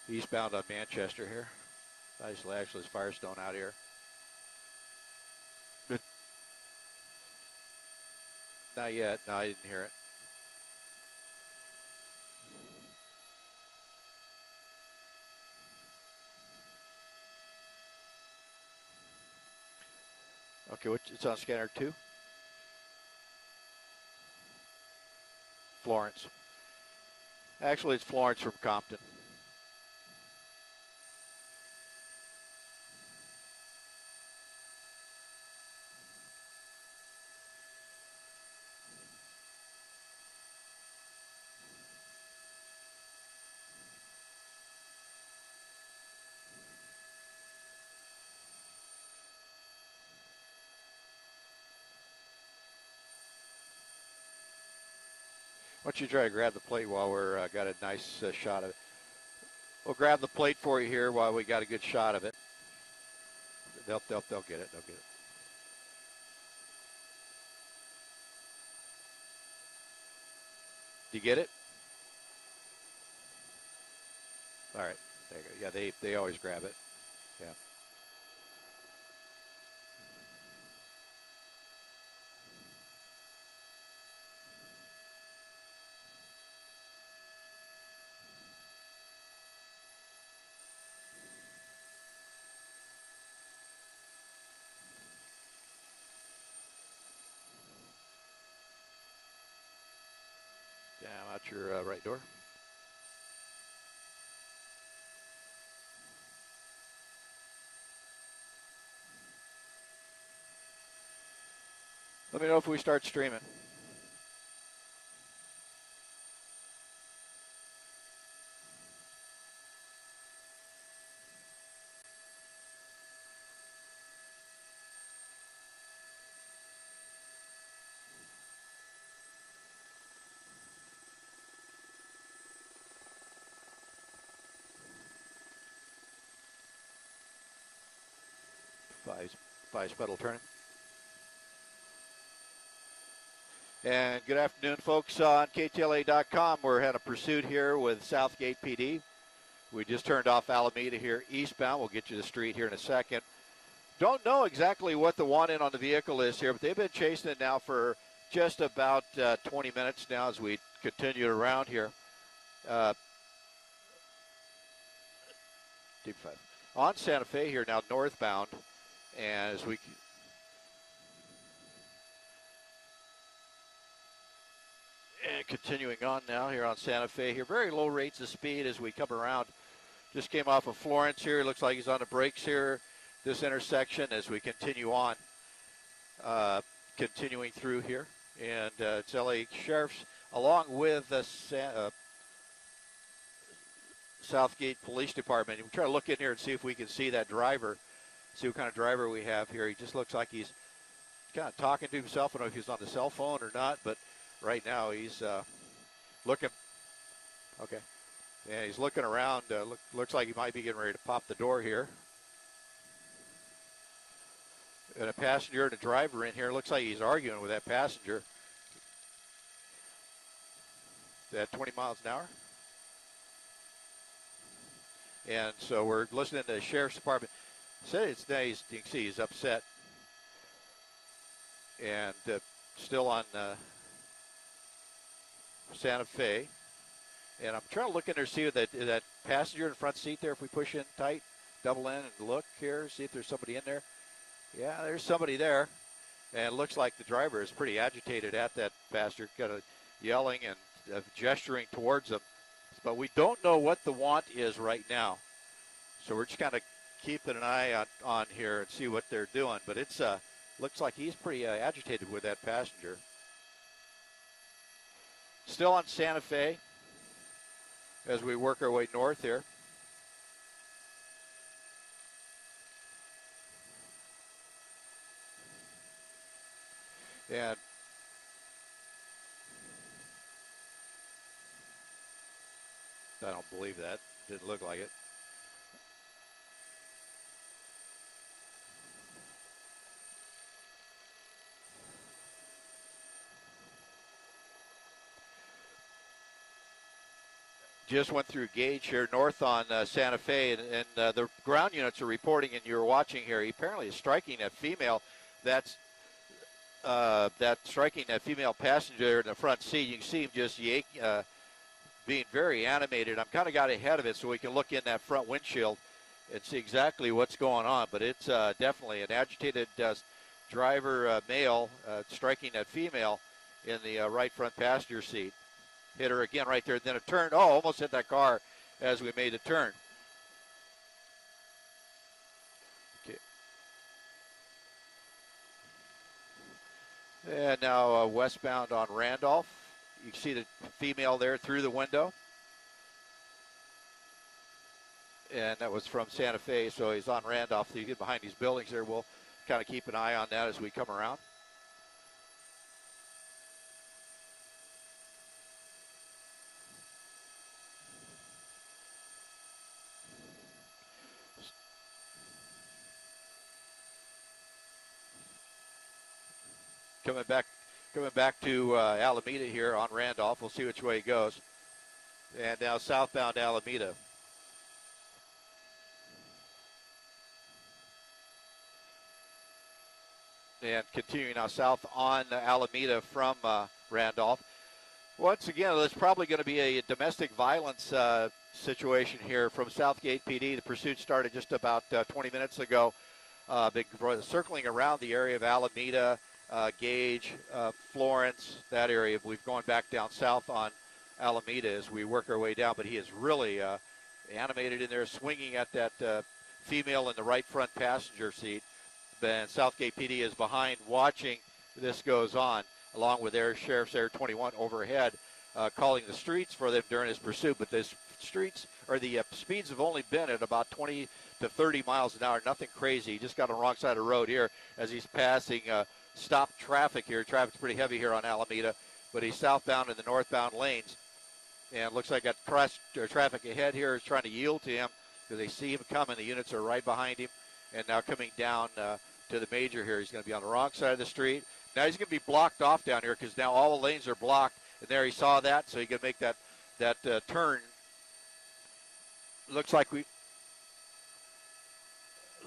Eastbound on Manchester here. Nice lashless Firestone out here. Good. Not yet. No, I didn't hear it. Okay, it's on scanner 2. Florence. Actually, it's Florence from Compton. Why don't you try to grab the plate while we're got a nice shot of it. We'll grab the plate for you here while we got a good shot of it. They'll get it. They'll get it. Do you get it? All right. There you go. Yeah, they always grab it. Yeah. Down out your right door. Let me know if we start streaming. Five pedal turning. And good afternoon, folks, on KTLA.com. We're having a pursuit here with Southgate PD. We just turned off Alameda here eastbound. We'll get you the street here in a second. Don't know exactly what the want-in on the vehicle is here, but they've been chasing it now for just about 20 minutes now as we continue around here. Deep 5. On Santa Fe here now, northbound. And as we and continuing on now here on Santa Fe here, very low rates of speed as we come around. Just came off of Florence here. Looks like he's on the brakes here, this intersection as we continue on. Continuing through here. And it's LA Sheriff's along with Southgate Police Department. We try to look in here and see if we can see that driver. See what kind of driver we have here. He just looks like he's kind of talking to himself. I don't know if he's on the cell phone or not, but right now he's looking. Okay. Yeah, he's looking around. Looks like he might be getting ready to pop the door here. And a passenger and a driver in here. Looks like he's arguing with that passenger. At 20 miles an hour. And so we're listening to the Sheriff's Department. Said it's nice. You can see he's upset. And still on Santa Fe. And I'm trying to look in there, see that passenger in the front seat there. If we push in tight, double in and look here, see if there's somebody in there. Yeah, there's somebody there. And it looks like the driver is pretty agitated at that passenger, kind of yelling and gesturing towards him. But we don't know what the want is right now. So we're just kind of keeping an eye on here and see what they're doing. But it's looks like he's pretty agitated with that passenger. Still on Santa Fe as we work our way north here. And I don't believe that. Didn't look like it. just went through Gage here north on Santa Fe, and the ground units are reporting, and you're watching here, he apparently is striking that female. That's striking that female passenger in the front seat. You can see him just being very animated. I'm kind of got ahead of it so we can look in that front windshield and see exactly what's going on. But it's definitely an agitated driver male striking that female in the right front passenger seat. Hit her again right there. Then it turned. Oh, almost hit that car as we made the turn. Okay. And now westbound on Randolph. You can see the female there through the window. And that was from Santa Fe, so he's on Randolph. So you get behind these buildings there. We'll kind of keep an eye on that as we come around. Coming back to Alameda here on Randolph. We'll see which way he goes. And now southbound Alameda. And continuing now south on Alameda from Randolph. Once again, there's probably going to be a domestic violence situation here from Southgate PD. The pursuit started just about 20 minutes ago. Circling around the area of Alameda, Gage, Florence, that area. We've gone back down south on Alameda as we work our way down, but he is really animated in there, swinging at that female in the right front passenger seat. Then Southgate PD is behind watching this goes on, along with their Sheriff's Air 21 overhead, calling the streets for them during his pursuit. But the streets, or the speeds have only been at about 20 to 30 miles an hour, nothing crazy. He just got on the wrong side of the road here as he's passing stopped traffic here. Traffic's pretty heavy here on Alameda, but he's southbound in the northbound lanes. And looks like got traffic ahead here is trying to yield to him because they see him coming. The units are right behind him. And now coming down to the major here. He's going to be on the wrong side of the street. Now he's going to be blocked off down here because now all the lanes are blocked. And there he saw that, so he can make that turn. Looks like look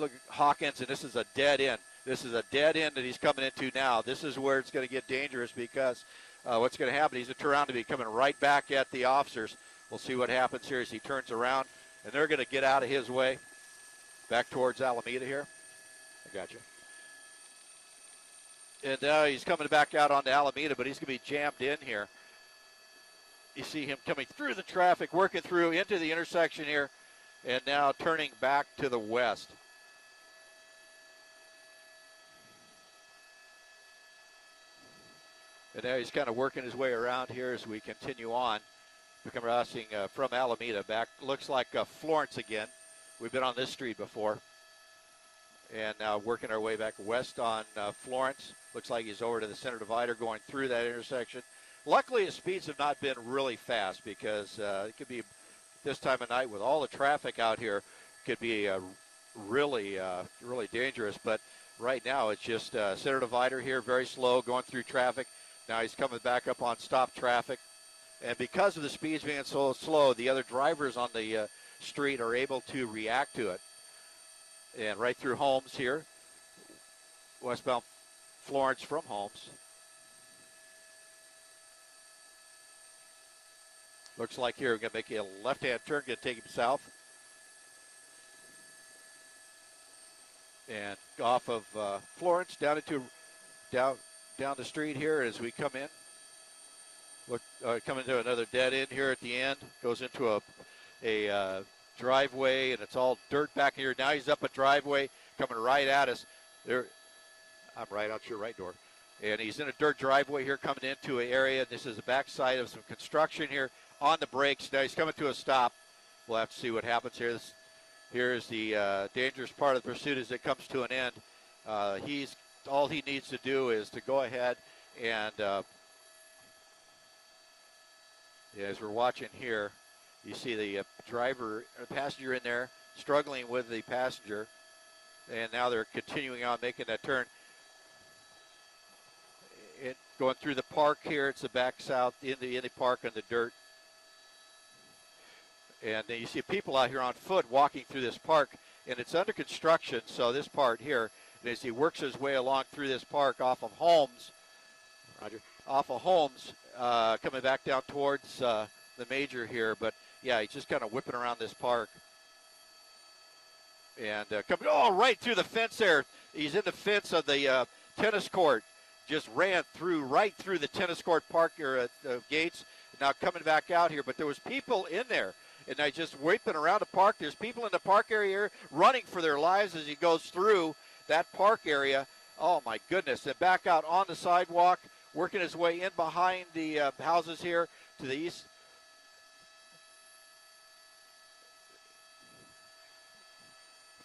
at Hawkins, and this is a dead end. This is a dead end that he's coming into now. This is where it's going to get dangerous because what's going to happen, he's going to turn around to be coming right back at the officers. We'll see what happens here as he turns around, and they're going to get out of his way back towards Alameda here. I got you. And now he's coming back out onto Alameda, but he's going to be jammed in here. You see him coming through the traffic, working through into the intersection here, and now turning back to the west. And now he's kind of working his way around here as we continue on. We come crossing from Alameda back. Looks like Florence again. We've been on this street before. And now working our way back west on Florence. Looks like he's over to the center divider going through that intersection. Luckily, his speeds have not been really fast because it could be this time of night with all the traffic out here, could be really dangerous. But right now, it's just center divider here, very slow, going through traffic. Now he's coming back up on stop traffic. And because of the speeds being so slow, the other drivers on the street are able to react to it. And right through Holmes here, westbound Florence from Holmes. Looks like here we're going to make a left-hand turn, going to take him south. And off of Florence down into down the street here as we come in. Look, come into another dead end here at the end. Goes into a driveway, and it's all dirt back here. Now he's up a driveway coming right at us. There, I'm right out your right door. And he's in a dirt driveway here coming into an area. This is the backside of some construction here on the brakes. Now he's coming to a stop. We'll have to see what happens here. Here's the dangerous part of the pursuit as it comes to an end. All he needs to do is to go ahead and as we're watching here, you see the passenger in there struggling with the passenger, and now they're continuing on making that turn. Going through the park here, it's the back south in the park on the dirt. And then you see people out here on foot walking through this park, and it's under construction, so this part here, and as he works his way along through this park off of Holmes, Roger, off of Holmes, coming back down towards the major here. But yeah, he's just kind of whipping around this park. And coming, right through the fence there. He's in the fence of the tennis court. Just ran right through the tennis court park or gates. Now coming back out here, but there was people in there. And I just whipping around the park. There's people in the park area here running for their lives as he goes through that park area. Oh, my goodness. And back out on the sidewalk, working his way in behind the houses here to the east.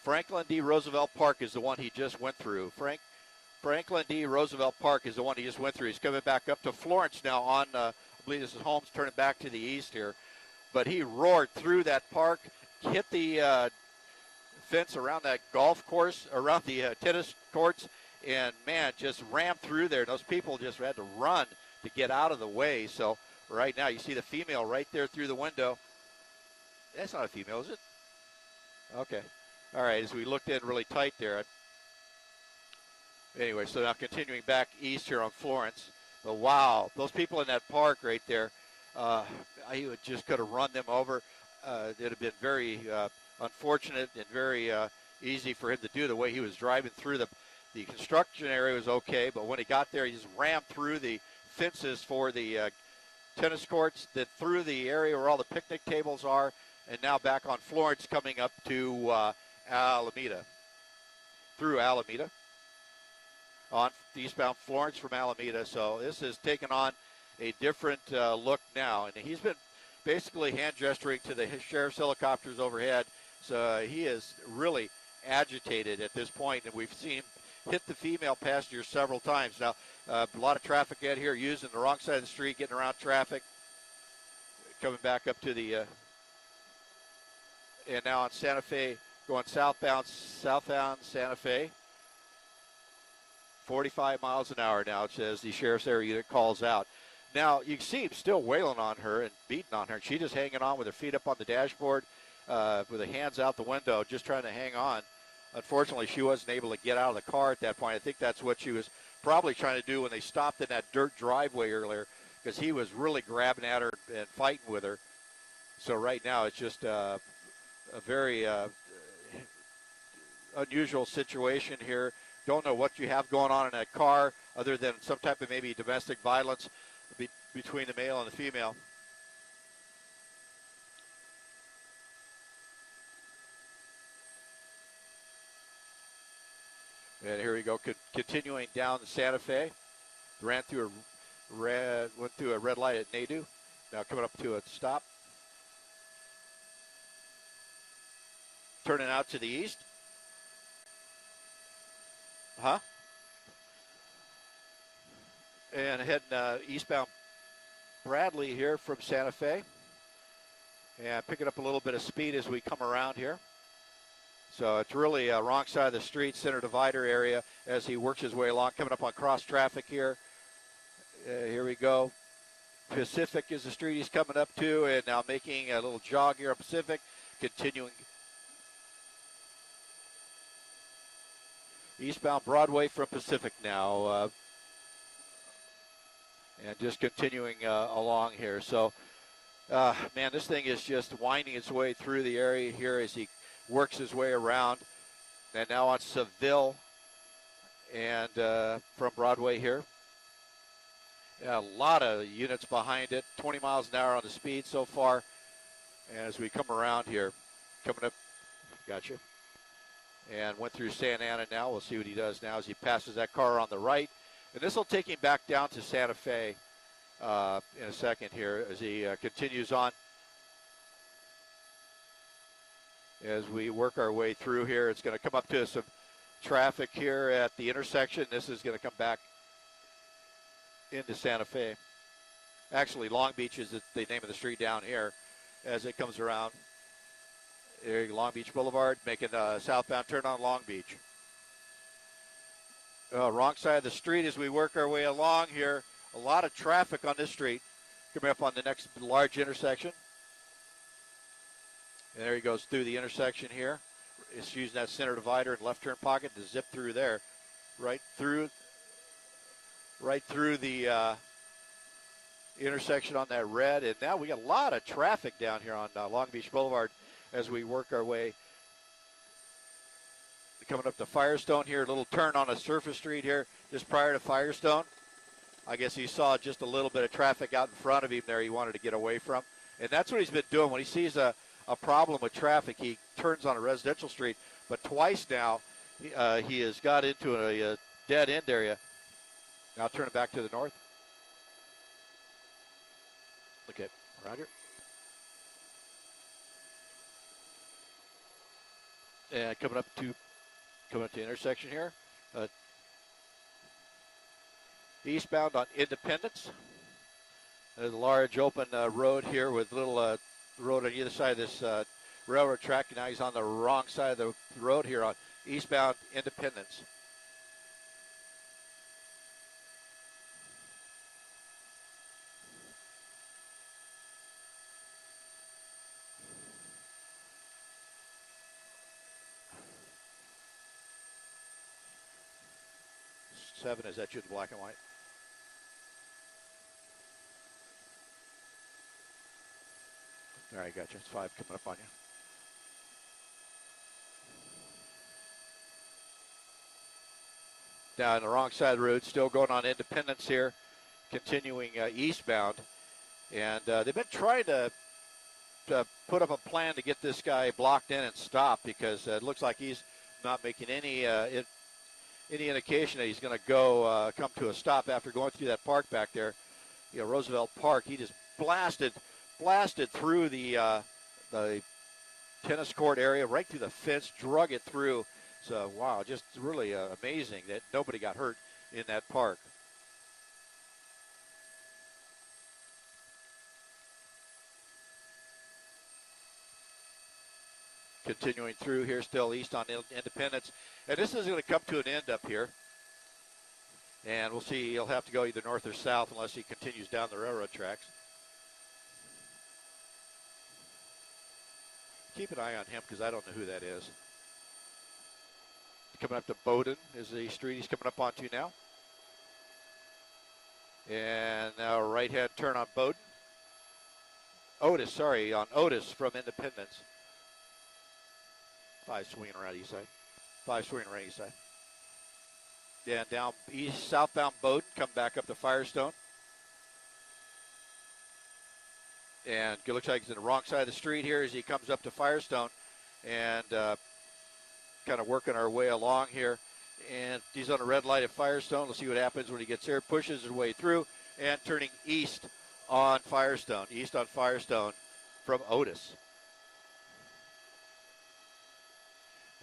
Franklin D. Roosevelt Park is the one he just went through. Franklin D. Roosevelt Park is the one he just went through. He's coming back up to Florence now on, I believe this is Holmes, turning back to the east here. But he roared through that park, hit the fence around that golf course, around the tennis courts, and, man, just rammed through there. Those people just had to run to get out of the way. So right now you see the female right there through the window. That's not a female, is it? Okay. All right, as we looked in really tight there. Anyway, so now continuing back east here on Florence. But wow, those people in that park right there, I just could have run them over. It would have been very unfortunate and very easy for him to do. The way he was driving through the construction area was okay, but when he got there, he just rammed through the fences for the tennis courts, then through the area where all the picnic tables are, and now back on Florence coming up to Alameda, through Alameda, on eastbound Florence from Alameda. So this has taken on a different look now, and he's been basically hand gesturing to the sheriff's helicopters overhead. So he is really agitated at this point, and we've seen him hit the female passenger several times. Now, a lot of traffic out here using the wrong side of the street, getting around traffic, coming back up to the, and now on Santa Fe, going southbound Santa Fe. 45 miles an hour now, it says the sheriff's area unit calls out. Now, you can see him still wailing on her and beating on her. She's just hanging on with her feet up on the dashboard, with her hands out the window, just trying to hang on. Unfortunately, she wasn't able to get out of the car at that point. I think that's what she was probably trying to do when they stopped in that dirt driveway earlier, because he was really grabbing at her and fighting with her. So right now, it's just a very unusual situation here. Don't know what you have going on in that car other than some type of maybe domestic violence between the male and the female. And here we go, continuing down the Santa Fe. Went through a red light at Nadu. Now coming up to a stop. Turning out to the east. And heading eastbound Bradley here from Santa Fe. And picking up a little bit of speed as we come around here. So it's really wrong side of the street, center divider area as he works his way along, coming up on cross traffic here. Here we go. Pacific is the street he's coming up to, and now making a little jog here on Pacific, continuing eastbound Broadway from Pacific now, and just continuing along here. So, man, this thing is just winding its way through the area here as he works his way around. And now on Seville and from Broadway here. Yeah, a lot of units behind it, 20 miles an hour on the speed so far. And as we come around here, coming up, gotcha. And went through Santa Ana now. We'll see what he does now as he passes that car on the right. And this will take him back down to Santa Fe in a second here as he continues on. As we work our way through here, it's going to come up to some traffic here at the intersection. This is going to come back into Santa Fe. Actually, Long Beach is the name of the street down here as it comes around. There, Long Beach Boulevard, making a southbound turn on Long Beach. Wrong side of the street as we work our way along here. A lot of traffic on this street coming up on the next large intersection. And there he goes through the intersection here. It's using that center divider and left turn pocket to zip through there. Right through the intersection on that red. And now we got a lot of traffic down here on Long Beach Boulevard as we work our way. Coming up to Firestone here, a little turn on a surface street here just prior to Firestone. I guess he saw just a little bit of traffic out in front of him there he wanted to get away from. And that's what he's been doing. When he sees a problem with traffic, he turns on a residential street. But twice now, he has got into a dead end area. Now turn it back to the north. Okay, Roger. And coming up to the intersection here. Eastbound on Independence. There's a large open road here with little road on either side of this railroad track. Now he's on the wrong side of the road here on eastbound Independence. Seven, is that you, the black and white? All right, gotcha. It's 5 coming up on you. Now on the wrong side of the road, still going on Independence here, continuing eastbound. And they've been trying to put up a plan to get this guy blocked in and stopped because it looks like he's not making any indication that he's going to go come to a stop after going through that park back there. You know, Roosevelt Park, he just blasted through the tennis court area, right through the fence, drug it through. So, wow, just really amazing that nobody got hurt in that park. Continuing through here, still east on Independence. And this is going to come to an end up here. And we'll see, he'll have to go either north or south unless he continues down the railroad tracks. Keep an eye on him because I don't know who that is. Coming up to Bowdoin is the street he's coming up onto now. And now right-hand turn on Bowdoin. On Otis from Independence. 5 swinging around east side. 5 swinging around east side. Yeah, down east, southbound Bowdoin, come back up to Firestone. And it looks like he's on the wrong side of the street here as he comes up to Firestone. And kind of working our way along here. And he's on a red light at Firestone. Let's see what happens when he gets there. Pushes his way through and turning east on Firestone. East on Firestone from Otis.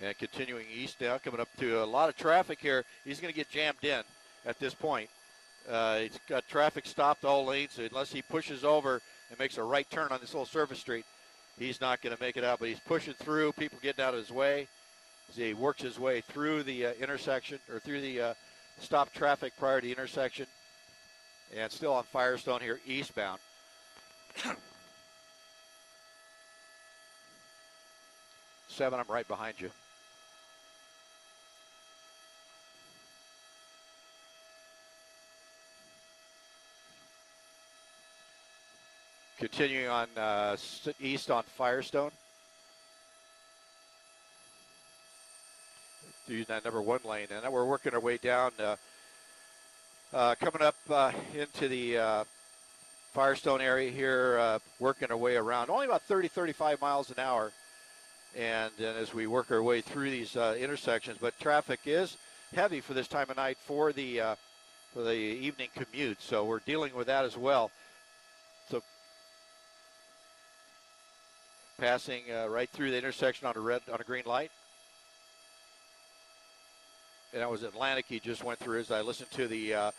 And continuing east now, coming up to a lot of traffic here. He's going to get jammed in at this point. He's got traffic stopped all lanes, so unless he pushes over and makes a right turn on this little service street, he's not going to make it out. But he's pushing through, people getting out of his way. As he works his way through the intersection, or through the stopped traffic prior to the intersection. And still on Firestone here, eastbound. 7, I'm right behind you. Continuing on east on Firestone. Through that number 1 lane. And now we're working our way down, coming up into the Firestone area here, working our way around. Only about 30, 35 miles an hour. And then as we work our way through these intersections, but traffic is heavy for this time of night for the evening commute. So we're dealing with that as well. So passing right through the intersection on a green light. And that was Atlantic he just went through as I listened to the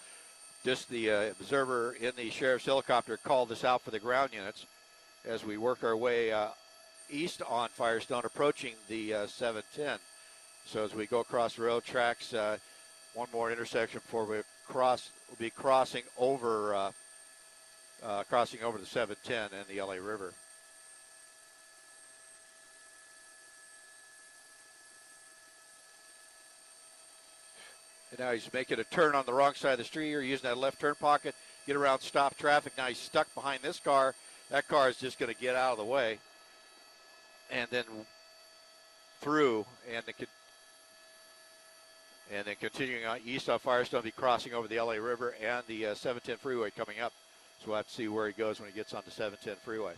observer in the sheriff's helicopter call this out for the ground units as we work our way east on Firestone, approaching the 710. So as we go across the rail tracks, one more intersection before we'll be crossing over the 710 and the LA River. And now he's making a turn on the wrong side of the street here, using that left turn pocket, get around stop traffic. Now he's stuck behind this car. That car is just going to get out of the way. And then through, and then continuing on east on Firestone, be crossing over the LA River and the 710 freeway coming up. So we'll have to see where he goes when he gets on the 710 freeway.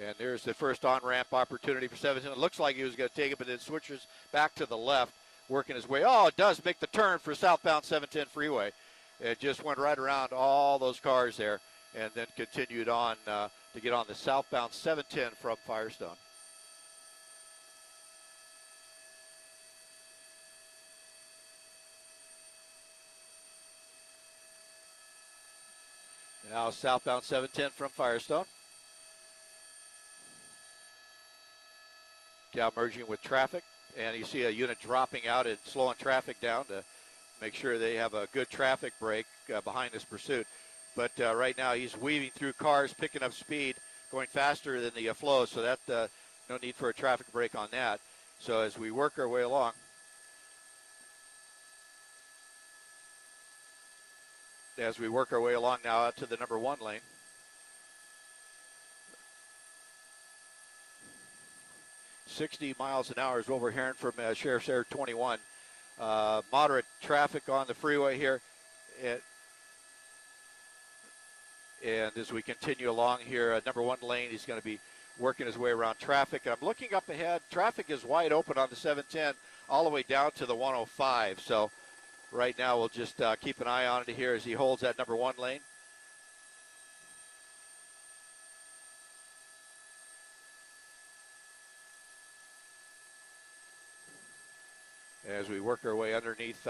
And there's the first on-ramp opportunity for 710. It looks like he was going to take it, but then switches back to the left, working his way. Oh, it does make the turn for southbound 710 freeway. It just went right around all those cars there and then continued on to get on the southbound 710 from Firestone. Now southbound 710 from Firestone. Now merging with traffic, and you see a unit dropping out and slowing traffic down to make sure they have a good traffic break behind this pursuit. But right now he's weaving through cars, picking up speed, going faster than the flow, so that no need for a traffic break on that. So as we work our way along, now out to the number 1 lane. "60 miles an hour is what we're hearing from Sheriff's Air 21. Moderate traffic on the freeway here. And as we continue along here, number 1 lane, he's going to be working his way around traffic. I'm looking up ahead. Traffic is wide open on the 710 all the way down to the 105. So right now we'll just keep an eye on it here as he holds that number 1 lane. As we work our way underneath,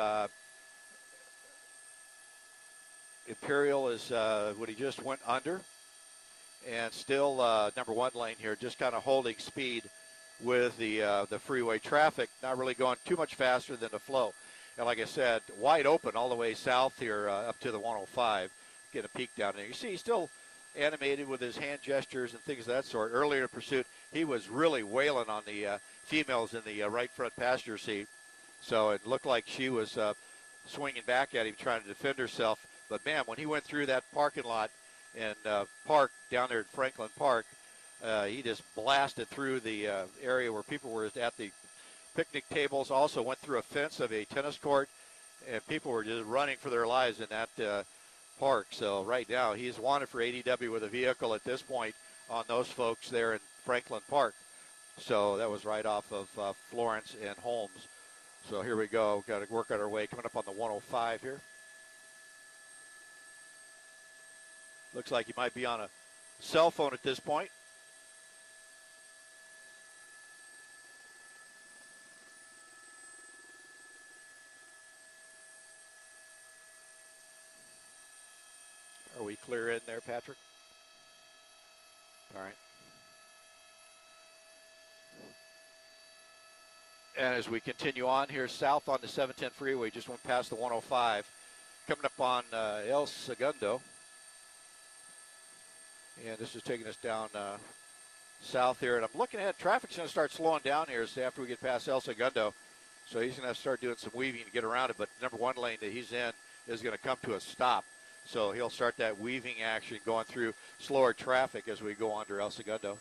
Imperial is what he just went under, and still number 1 lane here, just kind of holding speed with the freeway traffic, not really going too much faster than the flow. And like I said, wide open all the way south here up to the 105. Get a peek down there. You see, he's still animated with his hand gestures and things of that sort. Earlier in the pursuit, he was really wailing on the females in the right front passenger seat. So it looked like she was swinging back at him, trying to defend herself. But, man, when he went through that parking lot and park down there at Franklin Park, he just blasted through the area where people were at the picnic tables, also went through a fence of a tennis court, and people were just running for their lives in that park. So right now he's wanted for ADW with a vehicle at this point on those folks there in Franklin Park. So that was right off of Florence and Holmes. So here we go. Got to work on our way. Coming up on the 105 here. Looks like he might be on a cell phone at this point. Are we clear in there, Patrick? All right. And as we continue on here south on the 710 freeway, just went past the 105, coming up on El Segundo. And this is taking us down south here. And I'm looking ahead, traffic's going to start slowing down here after we get past El Segundo. So he's going to start doing some weaving to get around it. But number 1 lane that he's in is going to come to a stop. So he'll start that weaving action going through slower traffic as we go under El Segundo.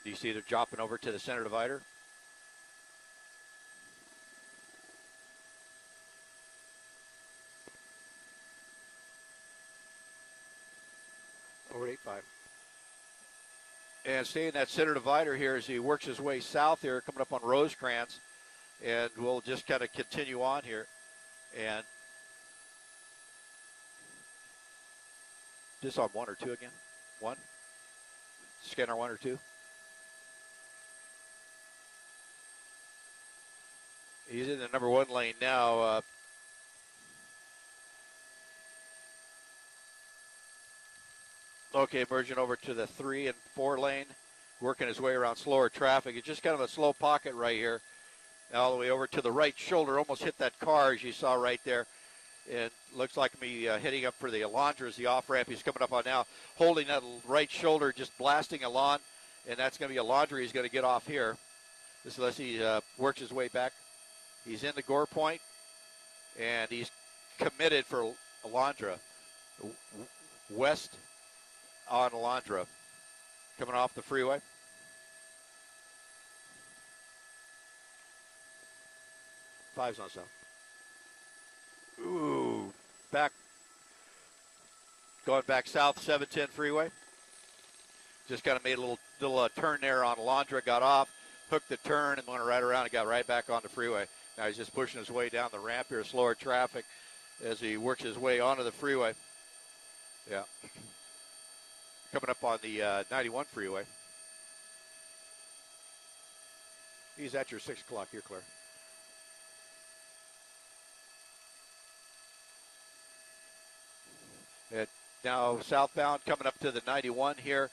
Do you see they're dropping over to the center divider? Over 85. And staying in that center divider here as he works his way south here, coming up on Rosecrans. And we'll just kind of continue on here. And just on 1 or 2 again? 1? Scanner 1 or 2? He's in the number 1 lane now. Okay, merging over to the 3 and 4 lane, working his way around slower traffic. It's just kind of a slow pocket right here. All the way over to the right shoulder, almost hit that car as you saw right there. And looks like me heading up for the Alondra as the off-ramp. He's coming up on now, holding that right shoulder, just blasting Alon. And that's going to be Alondra. He's going to get off here. This unless he works his way back. He's in the gore point, and he's committed for Alondra. West on Alondra. Coming off the freeway. Five's on south. Ooh, back, going back south, 710 freeway. Just kind of made a little turn there on Alondra, got off, hooked the turn, and went right around and got right back on the freeway. Now he's just pushing his way down the ramp here, slower traffic as he works his way onto the freeway. Yeah. Coming up on the 91 freeway. He's at your 6 o'clock. You're clear. And now southbound coming up to the 91 here.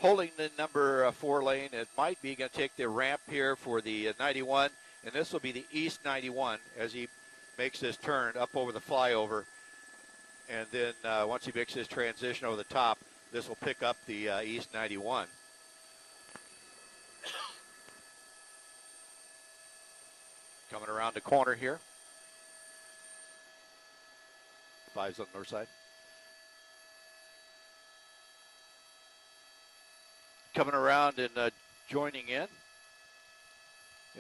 Holding the number 4 lane. It might be going to take the ramp here for the 91. And this will be the East 91 as he makes this turn up over the flyover. And then once he makes his transition over the top, this will pick up the East 91. Coming around the corner here. 5's on the north side. Coming around and joining in.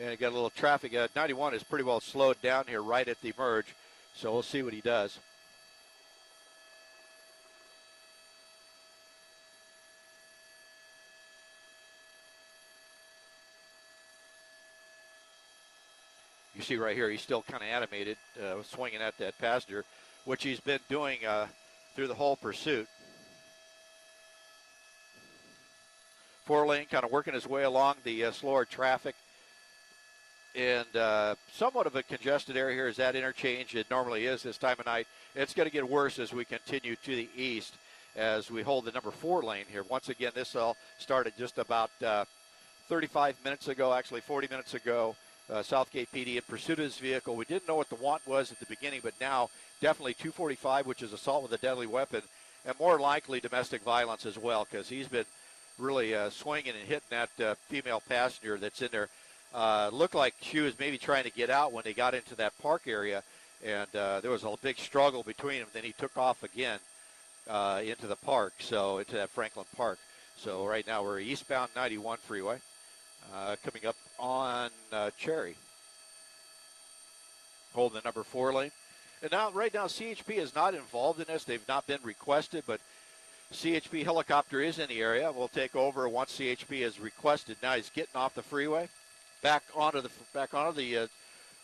And got a little traffic. 91 is pretty well slowed down here right at the merge. So we'll see what he does. You see right here, he's still kind of animated, swinging at that passenger, which he's been doing through the whole pursuit. 4 lane kind of working his way along the slower traffic. And somewhat of a congested area here is that interchange. It normally is this time of night. It's going to get worse as we continue to the east as we hold the number 4 lane here. Once again, this all started just about 35 minutes ago, actually 40 minutes ago. Southgate PD in pursuit of his vehicle. We didn't know what the want was at the beginning, but now definitely 245, which is assault with a deadly weapon, and more likely domestic violence as well, because he's been really swinging and hitting that female passenger that's in there. Looked like she was maybe trying to get out when they got into that park area, and there was a big struggle between them. Then he took off again into the park, so into that Franklin Park. So right now we're eastbound 91 freeway. Coming up on Cherry. Holding the number 4 lane. And now, right now, CHP is not involved in this. They've not been requested, but CHP helicopter is in the area. We'll take over once CHP is requested. Now he's getting off the freeway, back onto the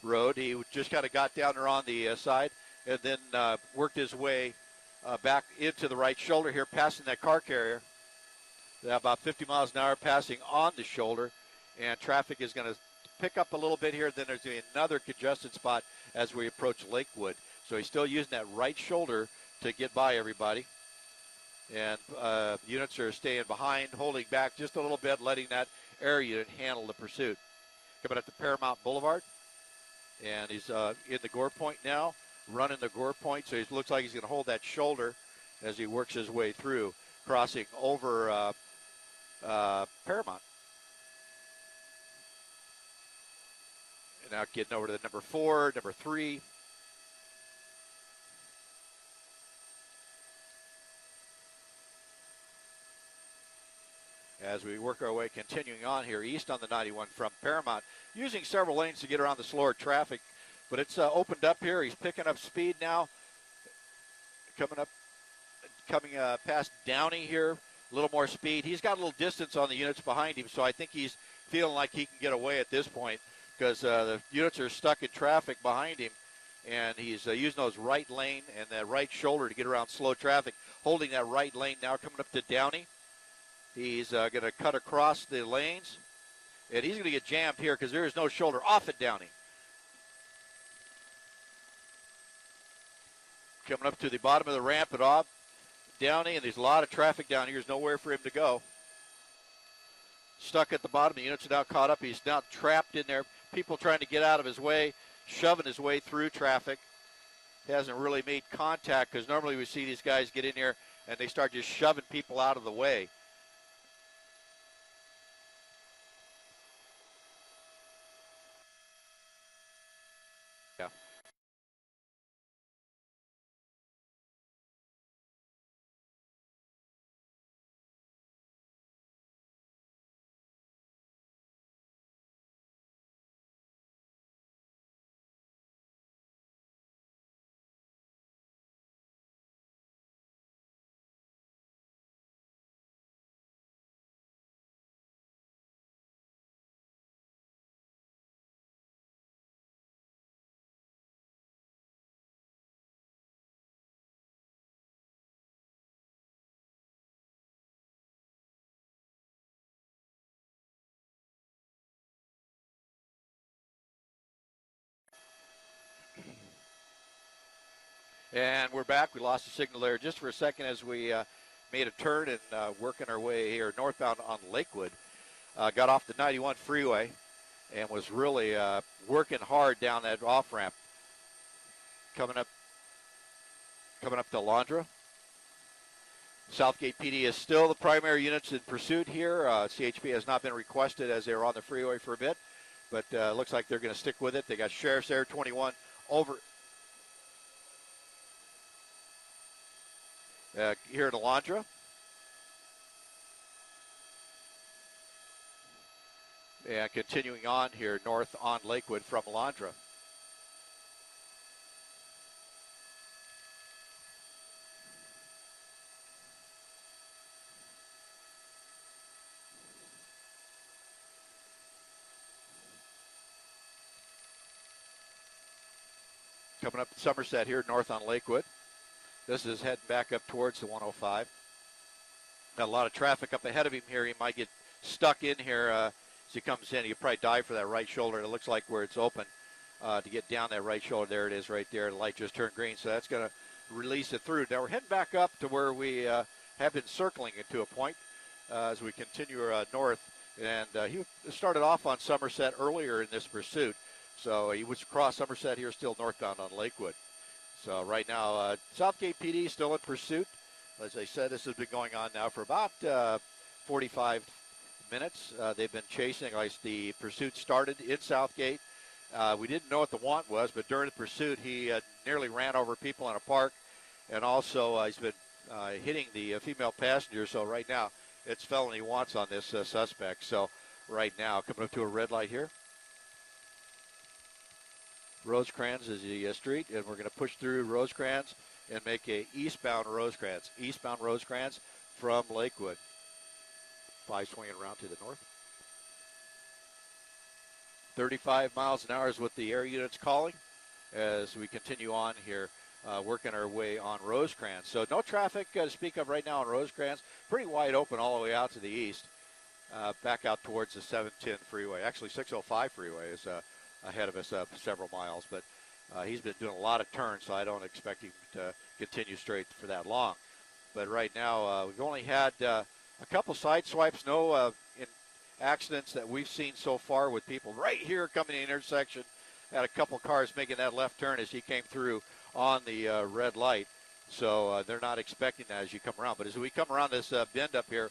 road. He just kind of got down there on the side, and then worked his way back into the right shoulder here, passing that car carrier. About 50 miles an hour, passing on the shoulder. And traffic is going to pick up a little bit here. Then there's going to be another congested spot as we approach Lakewood. So he's still using that right shoulder to get by everybody. And units are staying behind, holding back just a little bit, letting that air unit handle the pursuit. Coming up to Paramount Boulevard. And he's in the gore point now, running the gore point. So he looks like he's going to hold that shoulder as he works his way through, crossing over Paramount. And now getting over to the number 4, number 3. As we work our way, continuing on here east on the 91 from Paramount, using several lanes to get around the slower traffic, but it's opened up here. He's picking up speed now. Coming past Downey here, a little more speed. He's got a little distance on the units behind him, so I think he's feeling like he can get away at this point, because the units are stuck in traffic behind him, and he's using those right lane and that right shoulder to get around slow traffic, holding that right lane now, coming up to Downey. He's going to cut across the lanes, and he's going to get jammed here because there is no shoulder off at Downey. Coming up to the bottom of the ramp at off Downey, and there's a lot of traffic down here. There's nowhere for him to go. Stuck at the bottom. The units are now caught up. He's now trapped in there. People trying to get out of his way, shoving his way through traffic. hasn't really made contact, because normally we see these guys get in here and they start just shoving people out of the way. Yeah. And we're back. We lost the signal there just for a second as we made a turn and working our way here northbound on Lakewood. Got off the 91 freeway and was really working hard down that off ramp. Coming up to Alondra. Southgate PD is still the primary units in pursuit here. CHP has not been requested as they were on the freeway for a bit, but looks like they're going to stick with it. They got Sheriff's Air 21 over here at Alondra. And continuing on here north on Lakewood from Alondra. Coming up to Somerset here north on Lakewood. This is heading back up towards the 105. Got a lot of traffic up ahead of him here. He might get stuck in here as he comes in. He'll probably dive for that right shoulder. It looks like where it's open to get down that right shoulder. There it is right there. The light just turned green, so that's going to release it through. Now we're heading back up to where we have been circling it to a point as we continue north. And he started off on Somerset earlier in this pursuit. So he was across Somerset here, still northbound on Lakewood. So right now, Southgate PD still in pursuit. As I said, this has been going on now for about 45 minutes. They've been chasing. The pursuit started in Southgate. We didn't know what the want was, but during the pursuit, he nearly ran over people in a park. And also, he's been hitting the female passenger. So right now, it's felony wants on this suspect. So right now, coming up to a red light here. Rosecrans is the street, and we're going to push through Rosecrans and make a eastbound Rosecrans from Lakewood. 5 swinging around to the north. 35 miles an hour is what the air unit's calling as we continue on here, working our way on Rosecrans. So no traffic to speak of right now on Rosecrans. Pretty wide open all the way out to the east, back out towards the 710 freeway. Actually, 605 freeway is ahead of us several miles, but he's been doing a lot of turns, so I don't expect him to continue straight for that long. But right now, we've only had a couple side swipes, no accidents that we've seen so far with people right here coming in the intersection. Had a couple cars making that left turn as he came through on the red light. So they're not expecting that as you come around. But as we come around this bend up here,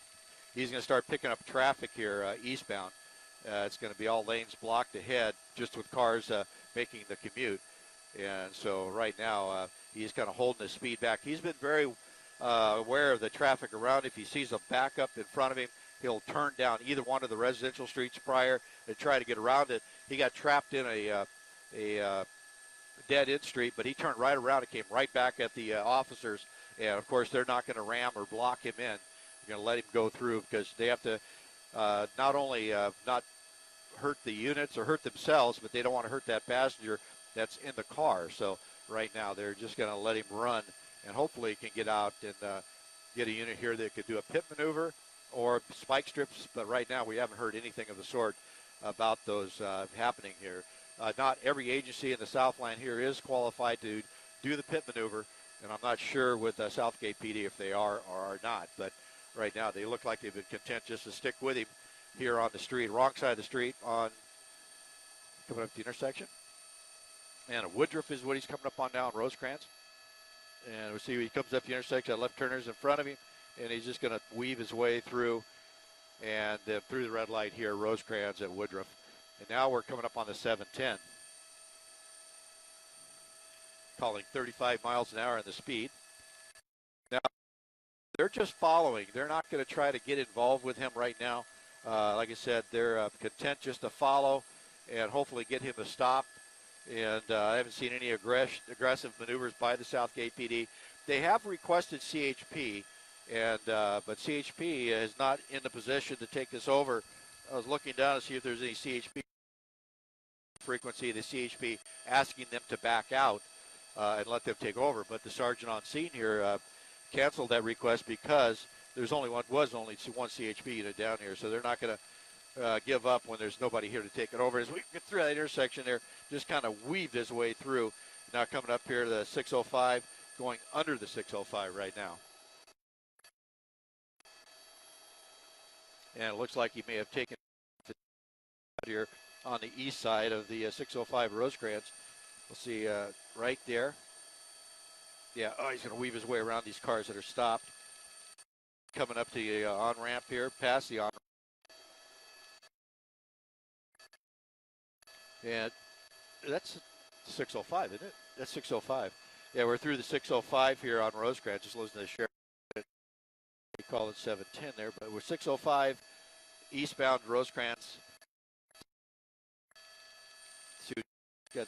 he's going to start picking up traffic here eastbound. It's going to be all lanes blocked ahead just with cars making the commute. And so right now he's kind of holding his speed back. He's been very aware of the traffic around. If he sees a backup in front of him, he'll turn down either one of the residential streets prior and try to get around it. He got trapped in a dead-end street, but he turned right around and came right back at the officers. And, of course, they're not going to ram or block him in. They're going to let him go through because they have to not only not hurt the units or hurt themselves, but they don't want to hurt that passenger that's in the car. So right now they're just going to let him run, and hopefully he can get out and get a unit here that could do a pit maneuver or spike strips. But right now we haven't heard anything of the sort about those happening here. Not every agency in the Southland here is qualified to do the pit maneuver, and I'm not sure with Southgate PD if they are or are not. But right now they look like they've been content just to stick with him here on the street, wrong side of the street on coming up the intersection. And Woodruff is what he's coming up on now in Rosecrans. And we'll see he comes up the intersection, left turners in front of him, and he's just going to weave his way through and through the red light here, Rosecrans at Woodruff. And now we're coming up on the 710. Calling 35 miles an hour in the speed. Now, they're just following. They're not going to try to get involved with him right now. Like I said, they're content just to follow and hopefully get him to stop. And I haven't seen any aggressive maneuvers by the Southgate PD. They have requested CHP, and but CHP is not in the position to take this over. I was looking down to see if there's any CHP frequency, the CHP asking them to back out and let them take over. But the sergeant on scene here canceled that request because was only one CHP unit down here, so they're not going to give up when there's nobody here to take it over. As we get through that intersection there, just kind of weaved his way through. Now coming up here to the 605, going under the 605 right now. And it looks like he may have taken here on the east side of the 605 Rosecrans. We'll see right there. Yeah, he's going to weave his way around these cars that are stopped. Coming up to the on-ramp here, past the on-ramp. And that's 605, isn't it? That's 605. Yeah, we're through the 605 here on Rosecrans. Just listen to the sheriff. We call it 710 there, but we're 605 eastbound Rosecrans. So got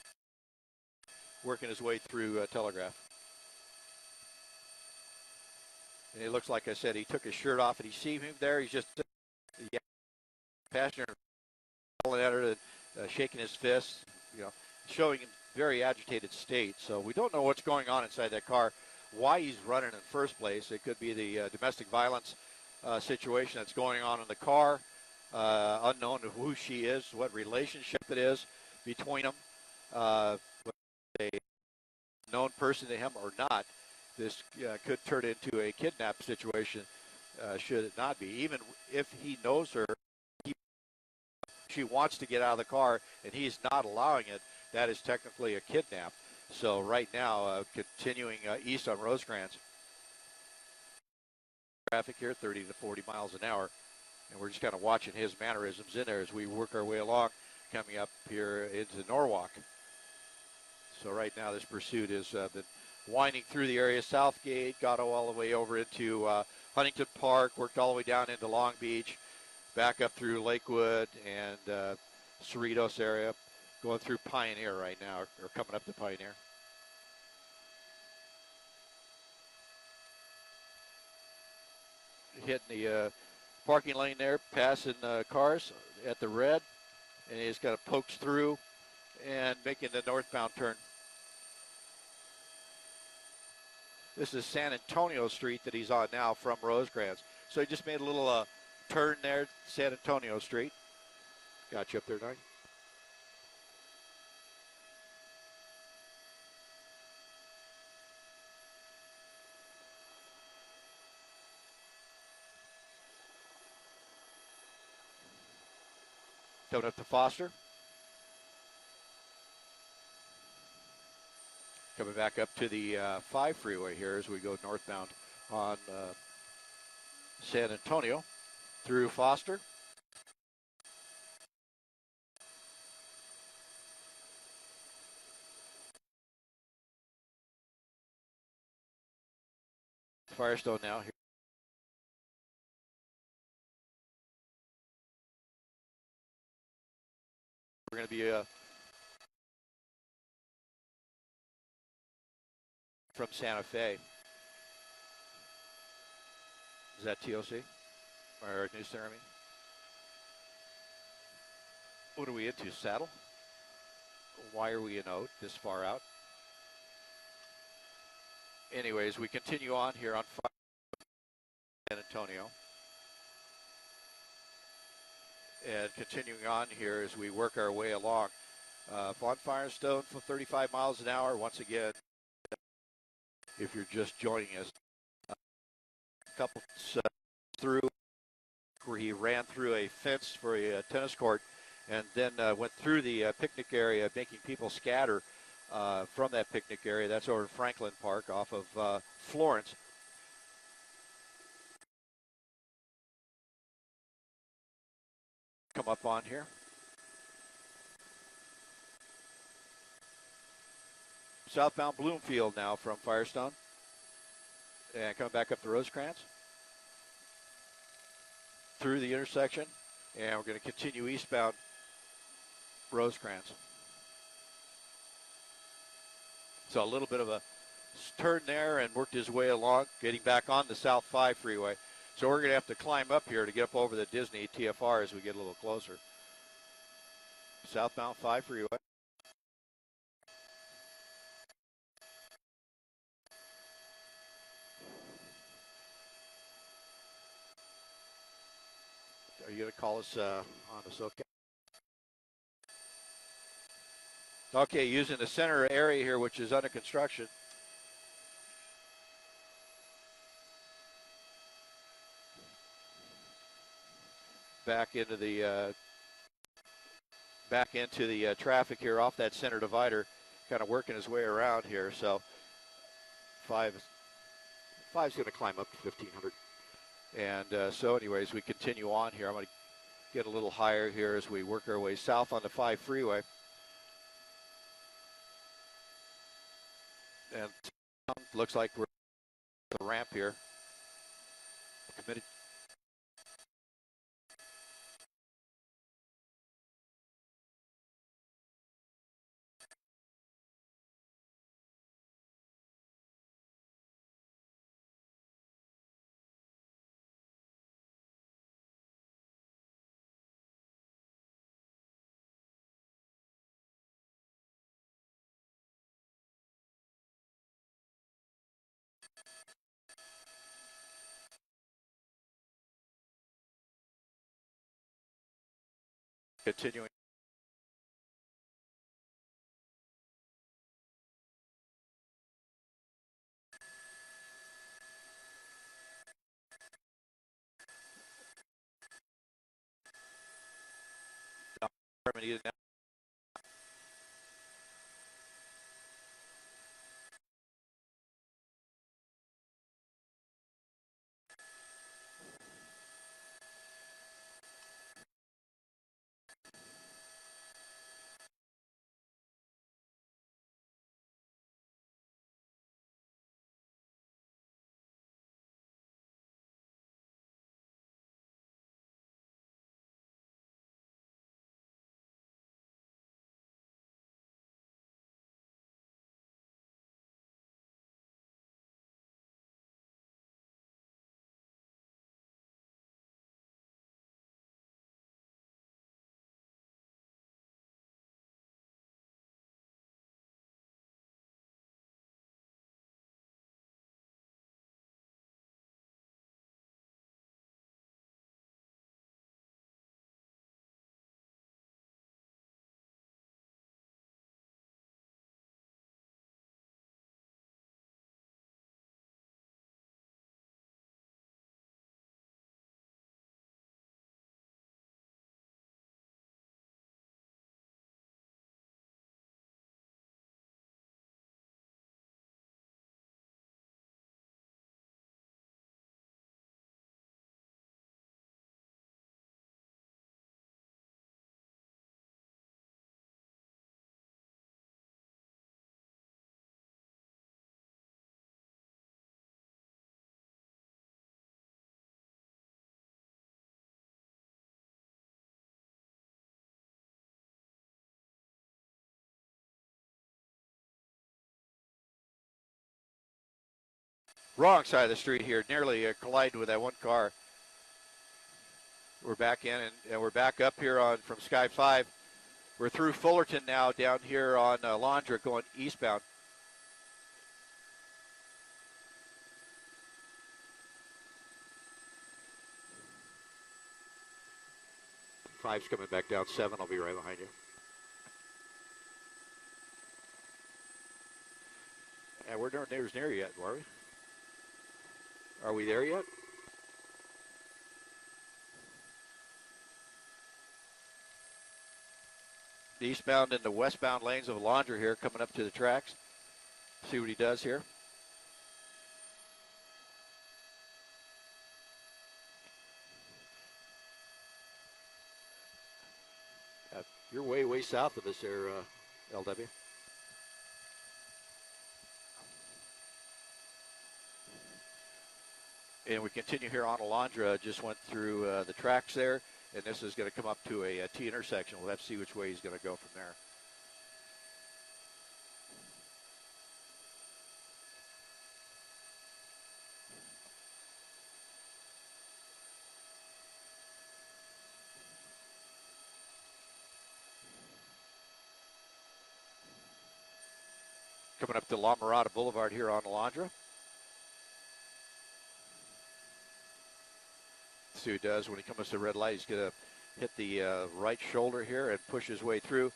working his way through Telegraph. And it looks like I said, he took his shirt off, and you see him there. He's just passenger yelling at her, shaking his fist, showing him very agitated state. So we don't know what's going on inside that car, why he's running in the first place. It could be the domestic violence situation that's going on in the car, unknown to who she is, what relationship it is between them, whether a known person to him or not. This could turn into a kidnap situation, should it not be. Even if he knows her, she wants to get out of the car, and he's not allowing it, that is technically a kidnap. So right now, continuing east on Rosecrans. Traffic here, 30 to 40 miles an hour. And we're just kind of watching his mannerisms in there as we work our way along, coming up here into Norwalk. So right now, this pursuit has been winding through the area. Southgate, got all the way over into Huntington Park, worked all the way down into Long Beach, back up through Lakewood and Cerritos area, going through Pioneer right now, or coming up to Pioneer. Hitting the parking lane there, passing cars at the red, and he just kind of pokes through and making the northbound turn. This is San Antonio Street that he's on now from Rosecrans. So he just made a little turn there, San Antonio Street. Got you up there, Nike. Coming up to Foster. Coming back up to the 5 freeway here as we go northbound on San Antonio through Foster. Firestone now here. We're going to be from Santa Fe. Is that TOC? Or News Center, I mean? What are we into, Saddle? Why are we in Oat this far out? Anyways, we continue on here on San Antonio. And continuing on here as we work our way along. On Firestone for 35 miles an hour. Once again, if you're just joining us, a couple through where he ran through a fence for a tennis court and then went through the picnic area, making people scatter from that picnic area. That's over Franklin Park off of Florence. Come up on here. Southbound Bloomfield now from Firestone. And coming back up the Rosecrans. Through the intersection. And we're going to continue eastbound Rosecrans. So a little bit of a turn there and worked his way along, getting back on the South 5 freeway. So we're going to have to climb up here to get up over the Disney TFR as we get a little closer. Southbound 5 freeway. Are you going to call us on us? Okay. Okay, using the center area here, which is under construction. Back into the traffic here off that center divider, kind of working his way around here. So five's going to climb up to 1,500. And so anyways, we continue on here. I'm going to get a little higher here as we work our way south on the 5 freeway. And looks like we're at the ramp here. Committed. Continuing. Wrong side of the street here, nearly collided with that one car. We're back in, and we're back up here on from Sky 5. We're through Fullerton now, down here on Laundrick going eastbound. Five's coming back down 7. I'll be right behind you. And we're not near yet, are we? Are we there yet? the eastbound and the westbound lanes of Alondra here, coming up to the tracks. See what he does here. You're way south of us there, LW. And we continue here on Alondra. Just went through the tracks there, and this is going to come up to a T intersection. We'll have to see which way he's going to go from there. Coming up to La Mirada Boulevard here on Alondra. See what he does when he comes to the red light. He's going to hit the right shoulder here and push his way through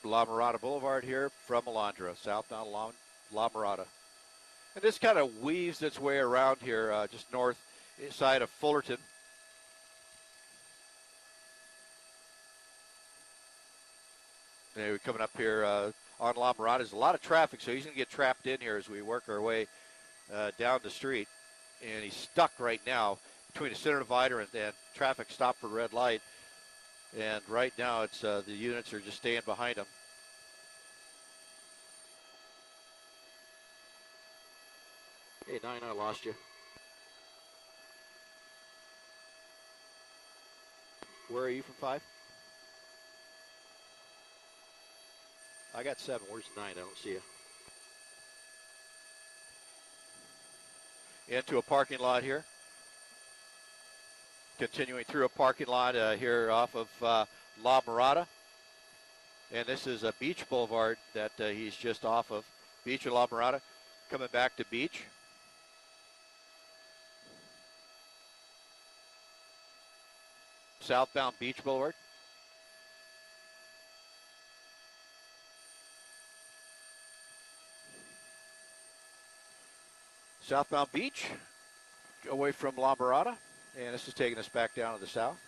La Mirada Boulevard here from Alondra, southbound La Mirada. And this kind of weaves its way around here, just north side of Fullerton. Anyway, coming up here on La Mirada. There's a lot of traffic, so he's going to get trapped in here as we work our way down the street. And he's stuck right now between the center divider and traffic stop for red light. And right now, it's the units are just staying behind him. Hey, 9, I lost you. Where are you from 5? I got 7. Where's 9? I don't see you. Into a parking lot here. Continuing through a parking lot here off of La Mirada. And this is a Beach Boulevard that he's just off of. Beach and La Mirada. Coming back to Beach. Southbound Beach Boulevard. Southbound Beach, away from La Mirada, and this is taking us back down to the south.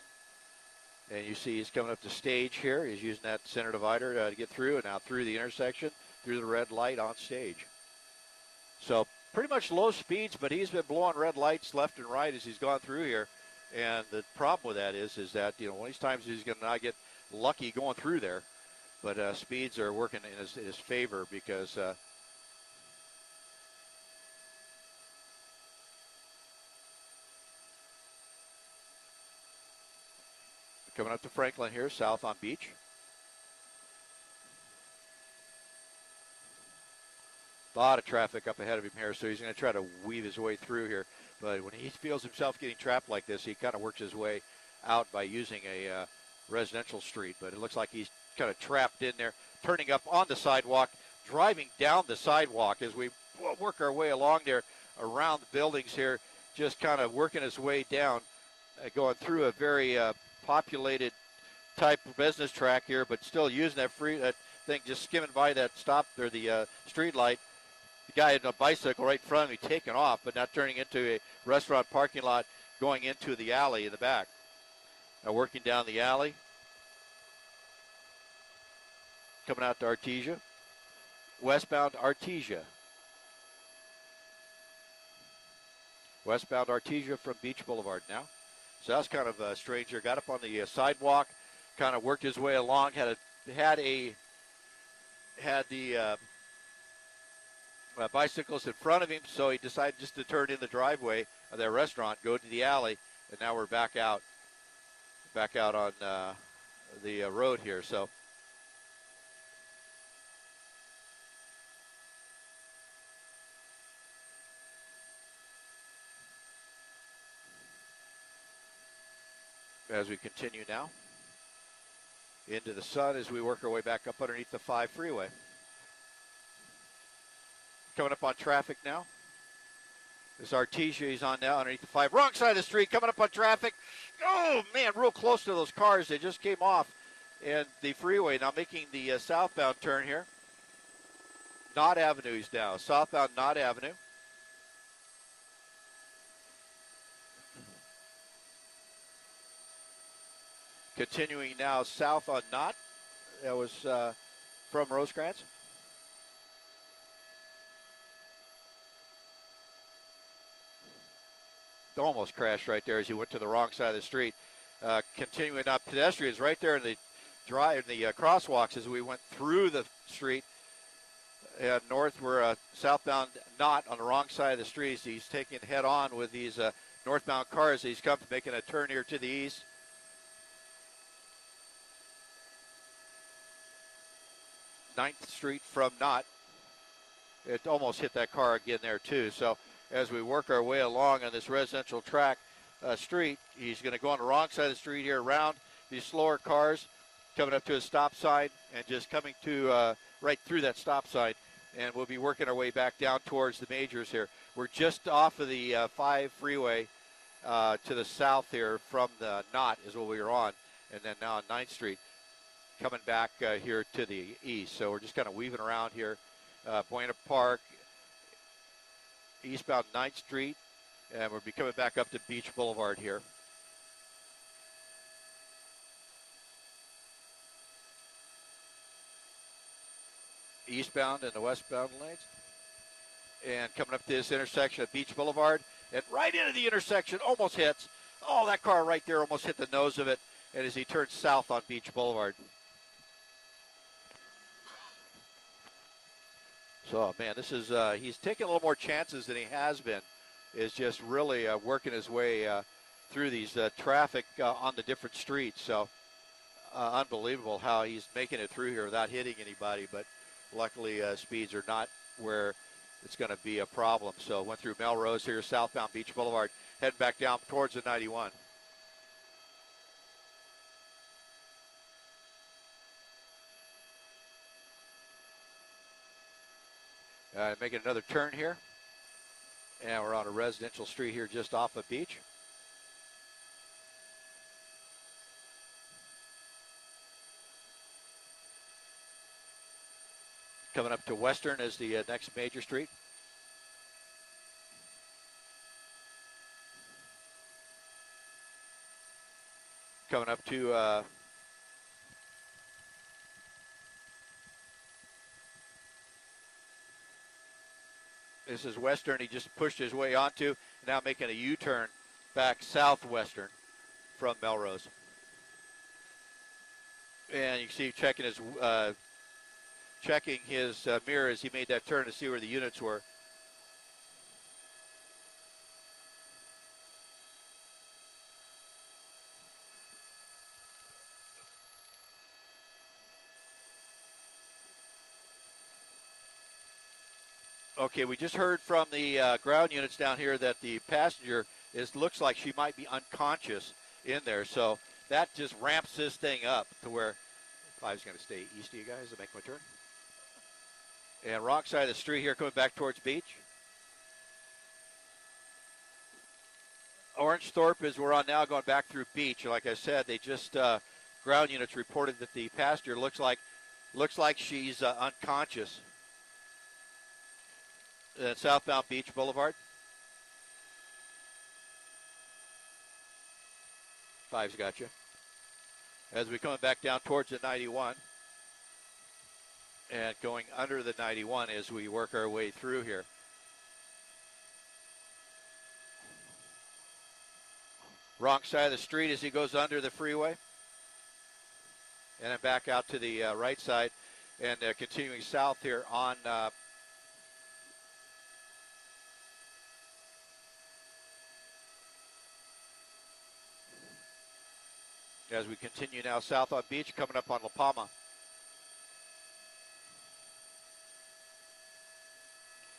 And you see he's coming up to stage here. He's using that center divider to get through, and now through the intersection, through the red light on stage. So pretty much low speeds, but he's been blowing red lights left and right as he's gone through here. And the problem with that is that, you know, one of these times he's going to not get lucky going through there. But speeds are working in his favor because coming up to Franklin here, south on Beach. A lot of traffic up ahead of him here, so he's going to try to weave his way through here. But when he feels himself getting trapped like this, he kind of works his way out by using a residential street. But it looks like he's kind of trapped in there, turning up on the sidewalk, driving down the sidewalk as we work our way along there around the buildings here, just kind of working his way down, going through a very populated type of business track here, but still using that thing, just skimming by that stop or the street light. The guy in a bicycle right in front of me taking off, but not turning into a restaurant parking lot, going into the alley in the back. Now working down the alley, coming out to Artesia, westbound Artesia. Westbound Artesia from Beach Boulevard now. So that's kind of strange here. Got up on the sidewalk, kind of worked his way along. Had the bicycles in front of him, so he decided just to turn in the driveway of their restaurant, go to the alley, and now we're back out on the road here. So as we continue now into the sun as we work our way back up underneath the 5 freeway. Coming up on traffic now. This Artesia he's on now underneath the 5. Wrong side of the street, coming up on traffic. Oh, man, real close to those cars. They just came off and the freeway. Now making the southbound turn here. Knott Avenue he's now. Southbound Knott Avenue. Continuing now south on Knott. That was from Rosecrans. Almost crashed right there as he went to the wrong side of the street. Continuing up, pedestrians right there in the crosswalks as we went through the street. North, we're southbound Knott on the wrong side of the street. He's taking head on with these northbound cars. He's come making a turn here to the east. 9th Street from Knott. It almost hit that car again there too. So as we work our way along on this residential track street, he's going to go on the wrong side of the street here around these slower cars, coming up to a stop sign and just coming to right through that stop sign. And we'll be working our way back down towards the majors here. We're just off of the 5 freeway to the south here from the Knott is what we were on. And then now on 9th Street, coming back here to the east. So we're just kind of weaving around here. Buena Park, eastbound 9th Street, and we'll be coming back up to Beach Boulevard here. Eastbound and the westbound lanes. And coming up to this intersection at Beach Boulevard, and right into the intersection, almost hits. Oh, that car right there almost hit the nose of it, and as he turns south on Beach Boulevard. So, man, this is, he's taking a little more chances than he has been. Is just really working his way through these traffic on the different streets. So, unbelievable how he's making it through here without hitting anybody. But luckily, speeds are not where it's going to be a problem. So, went through Melrose here, southbound Beach Boulevard, heading back down towards the 91. Making another turn here. And we're on a residential street here just off of Beach. Coming up to Western is the next major street. Coming up to this is Western. He just pushed his way onto, now making a U-turn back southwestern from Melrose. And you can see checking his mirror as he made that turn to see where the units were. Okay, we just heard from the ground units down here that the passenger looks like she might be unconscious in there. So that just ramps this thing up to where 5's going to stay east of you guys to make my turn. And wrong side of the street here coming back towards Beach. Orange Thorpe is we're on now going back through Beach. Like I said, they just ground units reported that the passenger looks like she's unconscious. Southbound Beach Boulevard. 5's got you. As we come back down towards the 91. And going under the 91 as we work our way through here. Wrong side of the street as he goes under the freeway. And then back out to the right side. And continuing south here on as we continue now south on Beach, coming up on La Palma.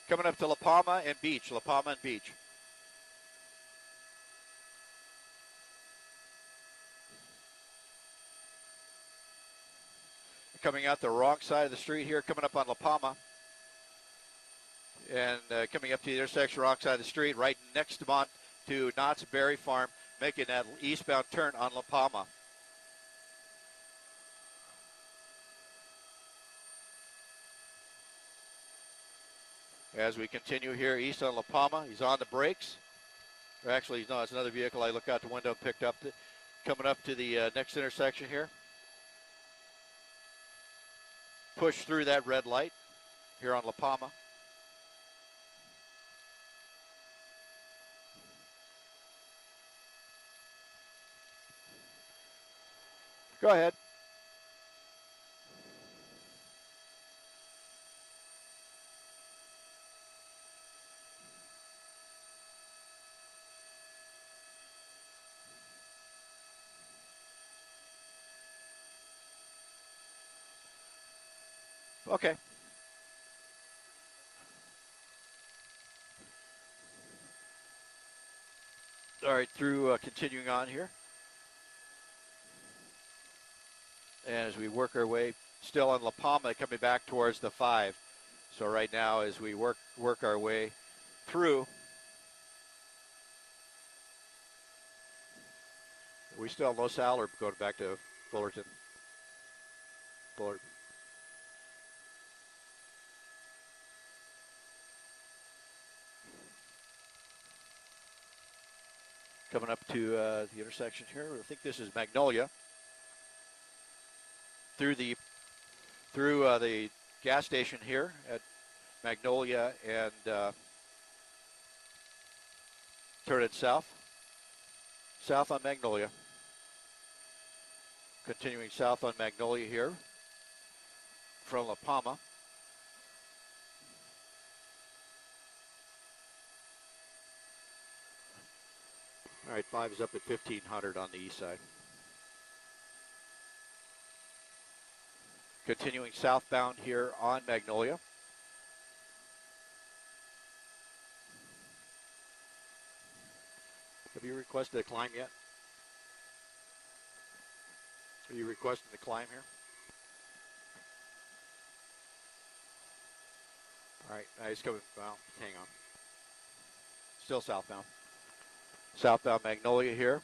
Coming up to La Palma and Beach, La Palma and Beach. Coming out the wrong side of the street here, coming up on La Palma. And coming up to the intersection, wrong side of the street, right next to Knott's Berry Farm, making that eastbound turn on La Palma. As we continue here east on La Palma, he's on the brakes. Or actually, no, it's another vehicle I looked out the window and picked up. Coming up to the next intersection here. Push through that red light here on La Palma. Go ahead. Okay. All right, through continuing on here. And as we work our way, still on La Palma, coming back towards the 5. So right now, as we work our way through, we still have Los Al or going back to Fullerton? Bullard. Coming up to the intersection here, I think this is Magnolia. Through the gas station here at Magnolia and turn it south. South on Magnolia. Continuing south on Magnolia here from La Palma. All right, 5 is up at 1500 on the east side. Continuing southbound here on Magnolia. Have you requested a climb yet? Are you requesting the climb here? All right, he's coming. Well, hang on. Still southbound. Southbound Magnolia here.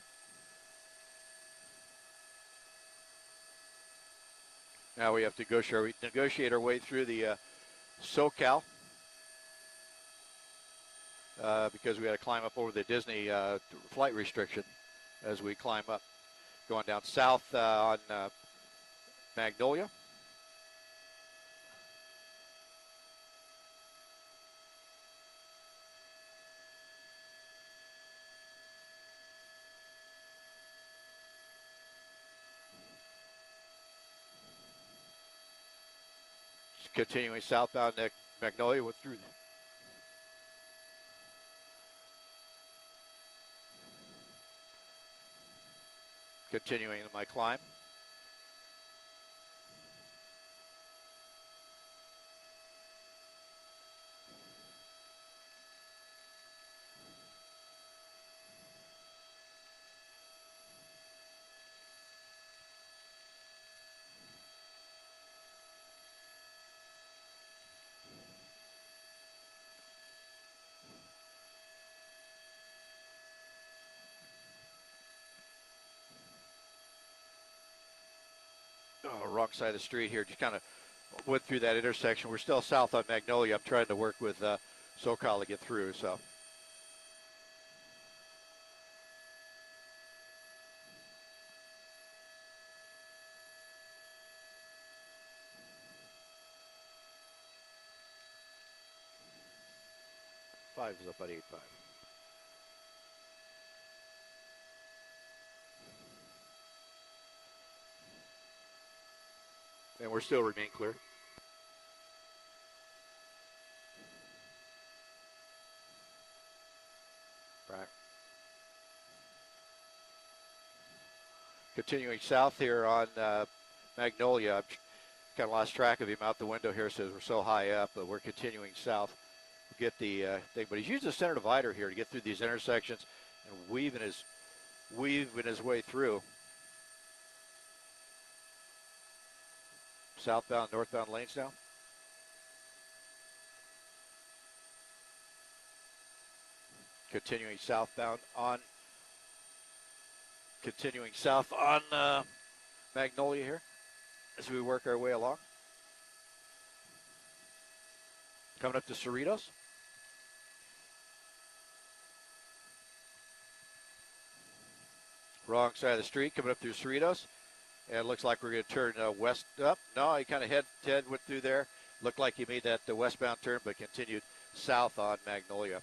Now we have to negotiate our way through the SoCal because we got to climb up over the Disney flight restriction as we climb up. Going down south on Magnolia. Continuing southbound Magnolia with through. Continuing my climb. Oh, wrong side of the street here. Just kind of went through that intersection. We're still south on Magnolia. I'm trying to work with SoCal to get through. So. Five is up at 8.5. And we're still remain clear. Right. Continuing south here on Magnolia. I've kind of lost track of him out the window here, says we're so high up, but we're continuing south. We'll get the thing, but he's using the center divider here to get through these intersections and weaving his way through. Southbound, northbound lanes now. Continuing south on Magnolia here as we work our way along. Coming up to Cerritos. Wrong side of the street, coming up through Cerritos. And it looks like we're going to turn west up. No, he kind of head went through there. Looked like he made that westbound turn, but continued south on Magnolia.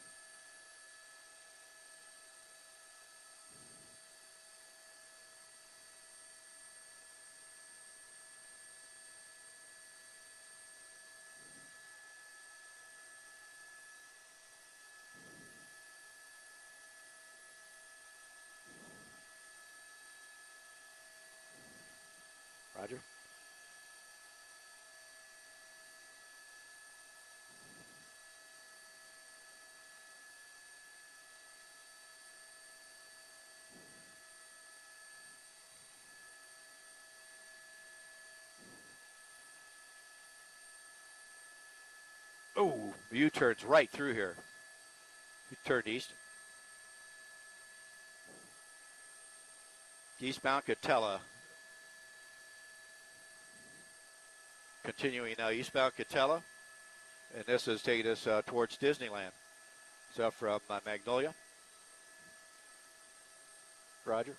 Roger. Oh, U-turns right through here. You turned east. Eastbound KTLA. Continuing now eastbound KTLA. And this is taking us towards Disneyland. So from Magnolia. Roger.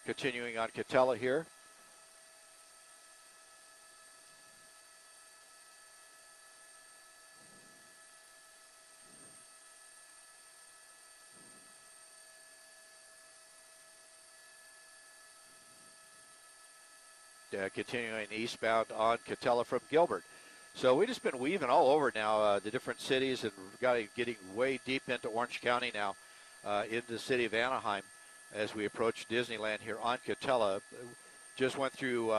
Continuing on KTLA here. Continuing eastbound on KTLA from Gilbert. So we've just been weaving all over now the different cities, and getting way deep into Orange County now, into the city of Anaheim as we approach Disneyland here on KTLA. Just went through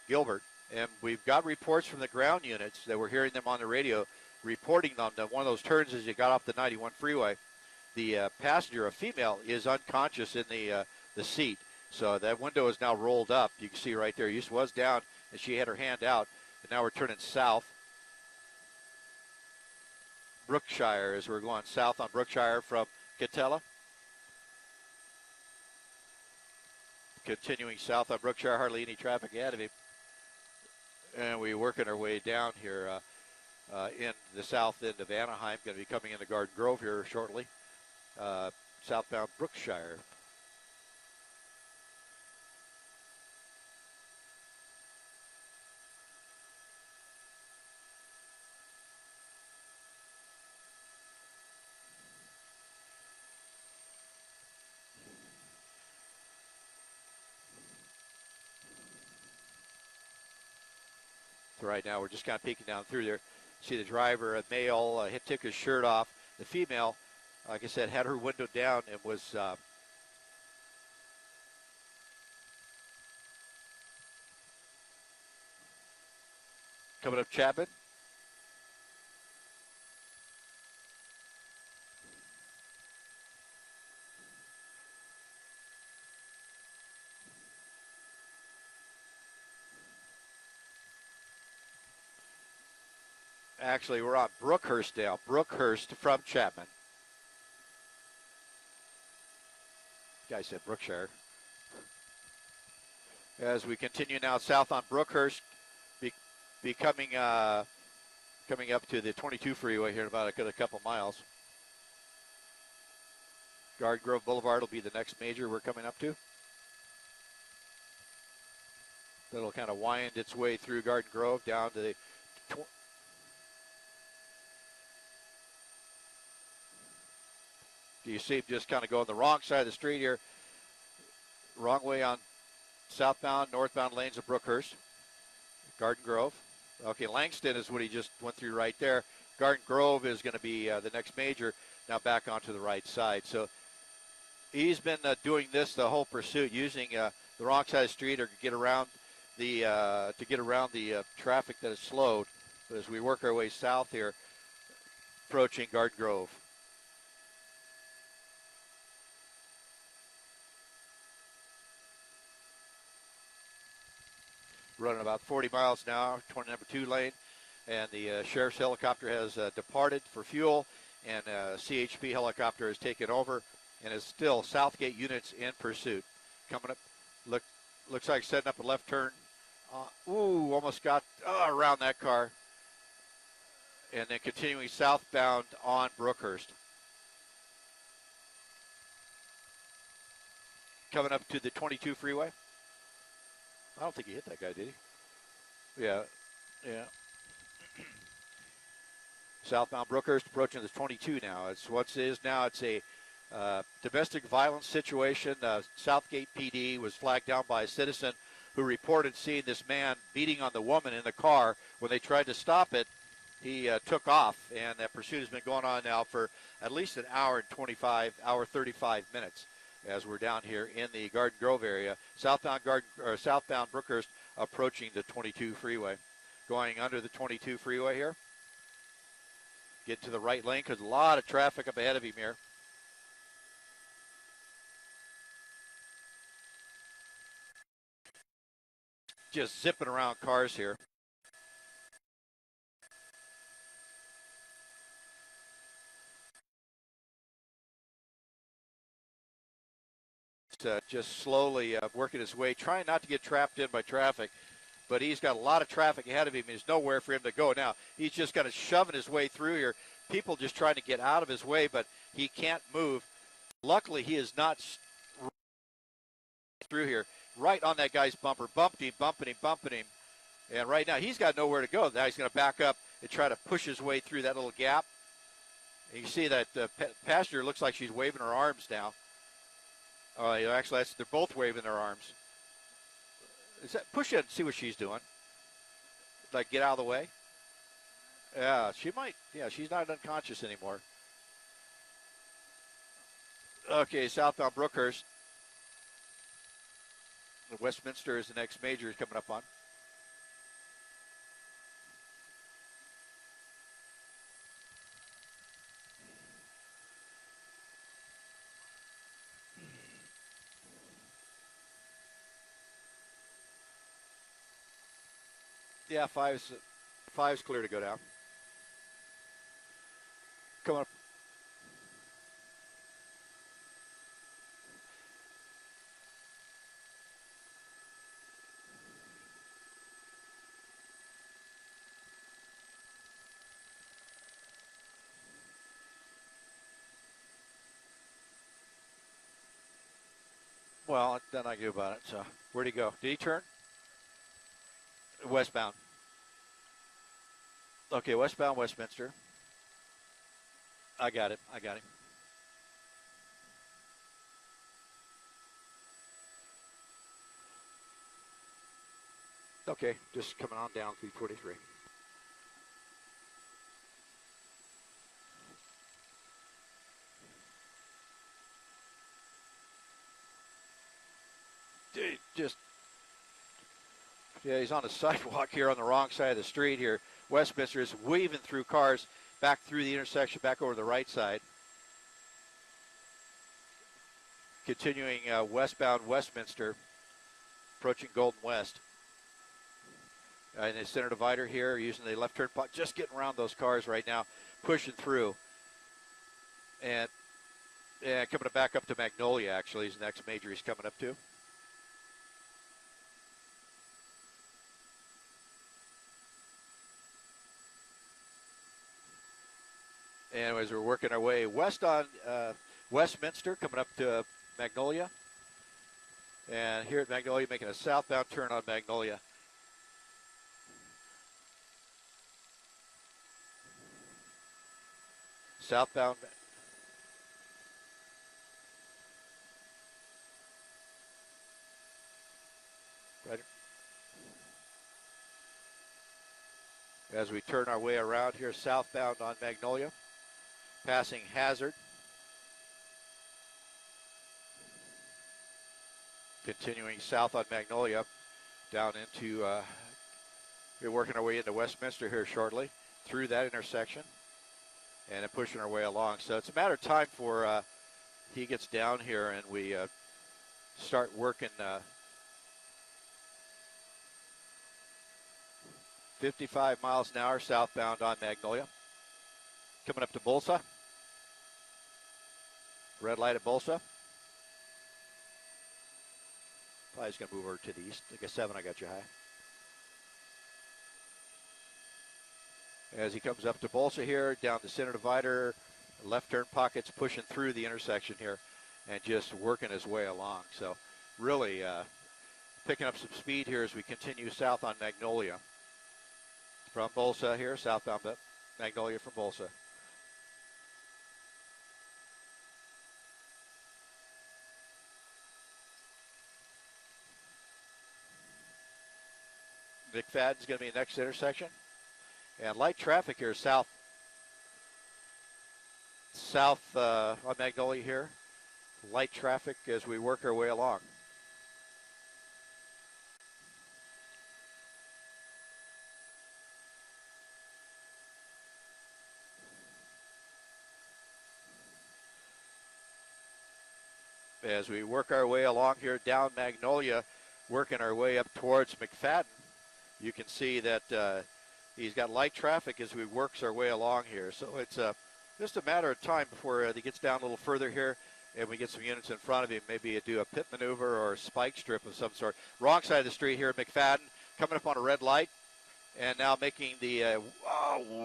Gilbert, and we've got reports from the ground units that we're hearing them on the radio reporting on one of those turns as you got off the 91 freeway. The passenger, a female, is unconscious in the seat. So that window is now rolled up. You can see right there. Used was down, and she had her hand out. And now we're turning south. Brookshire, as we're going south on Brookshire from KTLA. Continuing south on Brookshire, hardly any traffic ahead of him. And we're working our way down here in the south end of Anaheim. Going to be coming into Garden Grove here shortly. Southbound Brookshire. Right now, we're just kind of peeking down through there. See the driver, a male, took his shirt off. The female, like I said, had her window down and was coming up Chapman. Actually, we're on Brookhurst now. Brookhurst from Chapman. Guy said Brookshire. As we continue now south on Brookhurst, coming up to the 22 freeway here in about a couple miles. Garden Grove Boulevard will be the next major we're coming up to. That'll kind of wind its way through Garden Grove down to the you see him just kind of going the wrong side of the street here. Wrong way on southbound, northbound lanes of Brookhurst. Garden Grove. Okay, Langston is what he just went through right there. Garden Grove is going to be the next major. Now back onto the right side. So he's been doing this the whole pursuit, using the wrong side of the street or to get around the traffic that is slowed. But as we work our way south here, approaching Garden Grove. Running about 40 miles an hour, 20 number 2 lane, and the sheriff's helicopter has departed for fuel, and CHP helicopter has taken over, and is still Southgate units in pursuit. Coming up, looks like setting up a left turn. Almost got around that car, and then continuing southbound on Brookhurst. coming up to the 22 freeway. I don't think he hit that guy, did he? Yeah, yeah. Southbound Brookhurst approaching the 22 now. It's now. It's a domestic violence situation. Southgate PD was flagged down by a citizen who reported seeing this man beating on the woman in the car. When they tried to stop it, he took off, and that pursuit has been going on now for at least an hour and 35 minutes as we're down here in the Garden Grove area. Southbound Brookhurst approaching the 22 freeway. Going under the 22 freeway here. Get to the right lane because a lot of traffic up ahead of him here. Just zipping around cars here. Just slowly working his way, trying not to get trapped in by traffic. But he's got a lot of traffic ahead of him. There's nowhere for him to go now. He's just kind of shoving his way through here. People just trying to get out of his way, but he can't move. Luckily, he is not through here. Right on that guy's bumper. Bumping him. And right now, he's got nowhere to go. Now he's going to back up and try to push his way through that little gap. And you see that passenger looks like she's waving her arms now. Actually, they're both waving their arms. Push it and see what she's doing. Like, get out of the way. Yeah, she might. Yeah, she's not unconscious anymore. Okay, southbound Brookhurst. Westminster is the next major coming up on. Yeah, five's clear to go down. Come up. Well, then I knew about it. So where'd he go? Did he turn? Westbound. Okay, westbound Westminster. I got him. Okay, just coming on down through 43. Yeah, he's on the sidewalk here on the wrong side of the street here. Westminster is weaving through cars back through the intersection, back over the right side. Continuing westbound Westminster, approaching Golden West. In the center divider here, using the left turn, just getting around those cars right now, pushing through. And coming back up to Magnolia, actually, is the next major he's coming up to. And as we're working our way west on Westminster, coming up to Magnolia. And here at Magnolia, making a southbound turn on Magnolia. Southbound. Right. As we turn our way around here, southbound on Magnolia. Passing Hazard. Continuing south on Magnolia, down into, we're working our way into Westminster here shortly, through that intersection, and then pushing our way along. So it's a matter of time for he gets down here and we start working 55 miles an hour southbound on Magnolia. Coming up to Bolsa. Red light at Bolsa. Probably just going to move over to the east. Like a 7, I got you high. As he comes up to Bolsa here, down the center divider, left turn pockets pushing through the intersection here and just working his way along. So really picking up some speed here as we continue south on Magnolia. From Bolsa here, southbound Magnolia from Bolsa. McFadden's going to be the next intersection. And light traffic here south on Magnolia here. Light traffic as we work our way along. As we work our way along here down Magnolia, working our way up towards McFadden, you can see that he's got light traffic as we works our way along here. So it's just a matter of time before he gets down a little further here and we get some units in front of him, maybe do a pit maneuver or a spike strip of some sort. Wrong side of the street here at McFadden, coming up on a red light, and now making the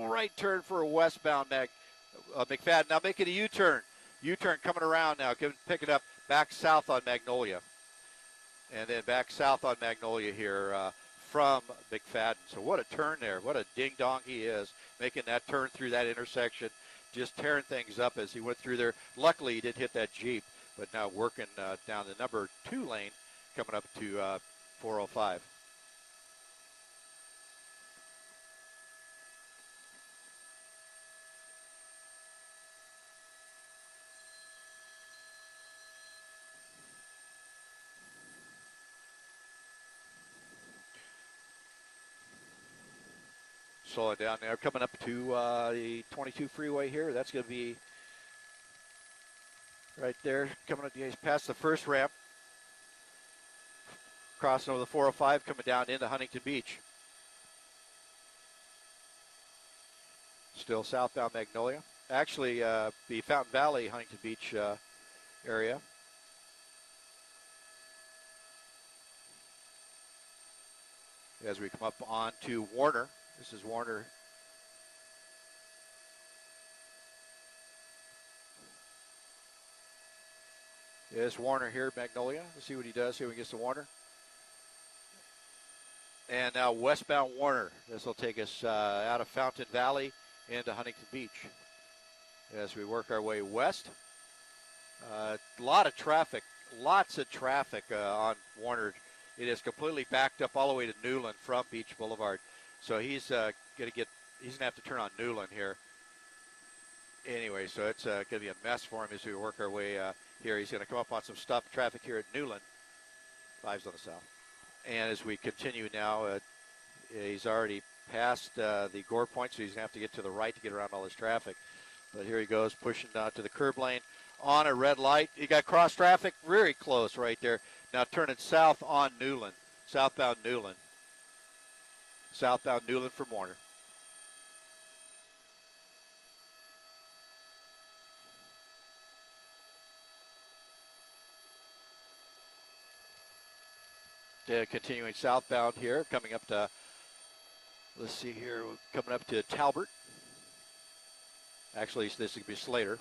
right turn for a westbound McFadden. Now making a U-turn. U-turn coming around now, picking up back south on Magnolia. And then back south on Magnolia here from McFadden. So what a turn there. What a ding-dong he is, making that turn through that intersection, just tearing things up as he went through there. Luckily, he didn't hit that Jeep, but now working down the number 2 lane, coming up to 405. Slow it down there, coming up to the 22 freeway here. That's going to be right there, coming up past the first ramp. Crossing over the 405, coming down into Huntington Beach. Still southbound Magnolia. Actually, the Fountain Valley, Huntington Beach area. As we come up onto Warner. This is Warner. There's Warner here, Magnolia. Let's see what he does here when he gets to Warner. And now westbound Warner. This will take us out of Fountain Valley into Huntington Beach. As we work our way west. A lot of traffic, lots of traffic on Warner. It is completely backed up all the way to Newland from Beach Boulevard. So he's gonna have to turn on Newland here. Anyway, so it's gonna be a mess for him as we work our way here. He's gonna come up on some stop traffic here at Newland. 5's on the south. And as we continue now, he's already past the Gore Point, so he's gonna have to get to the right to get around all this traffic. But here he goes, pushing down to the curb lane on a red light. He got cross traffic very close right there. Now turning south on Newland, southbound Newland. Southbound Newland from Warner. Continuing southbound here, coming up to, let's see here, coming up to Talbert. Actually, this would be Slater.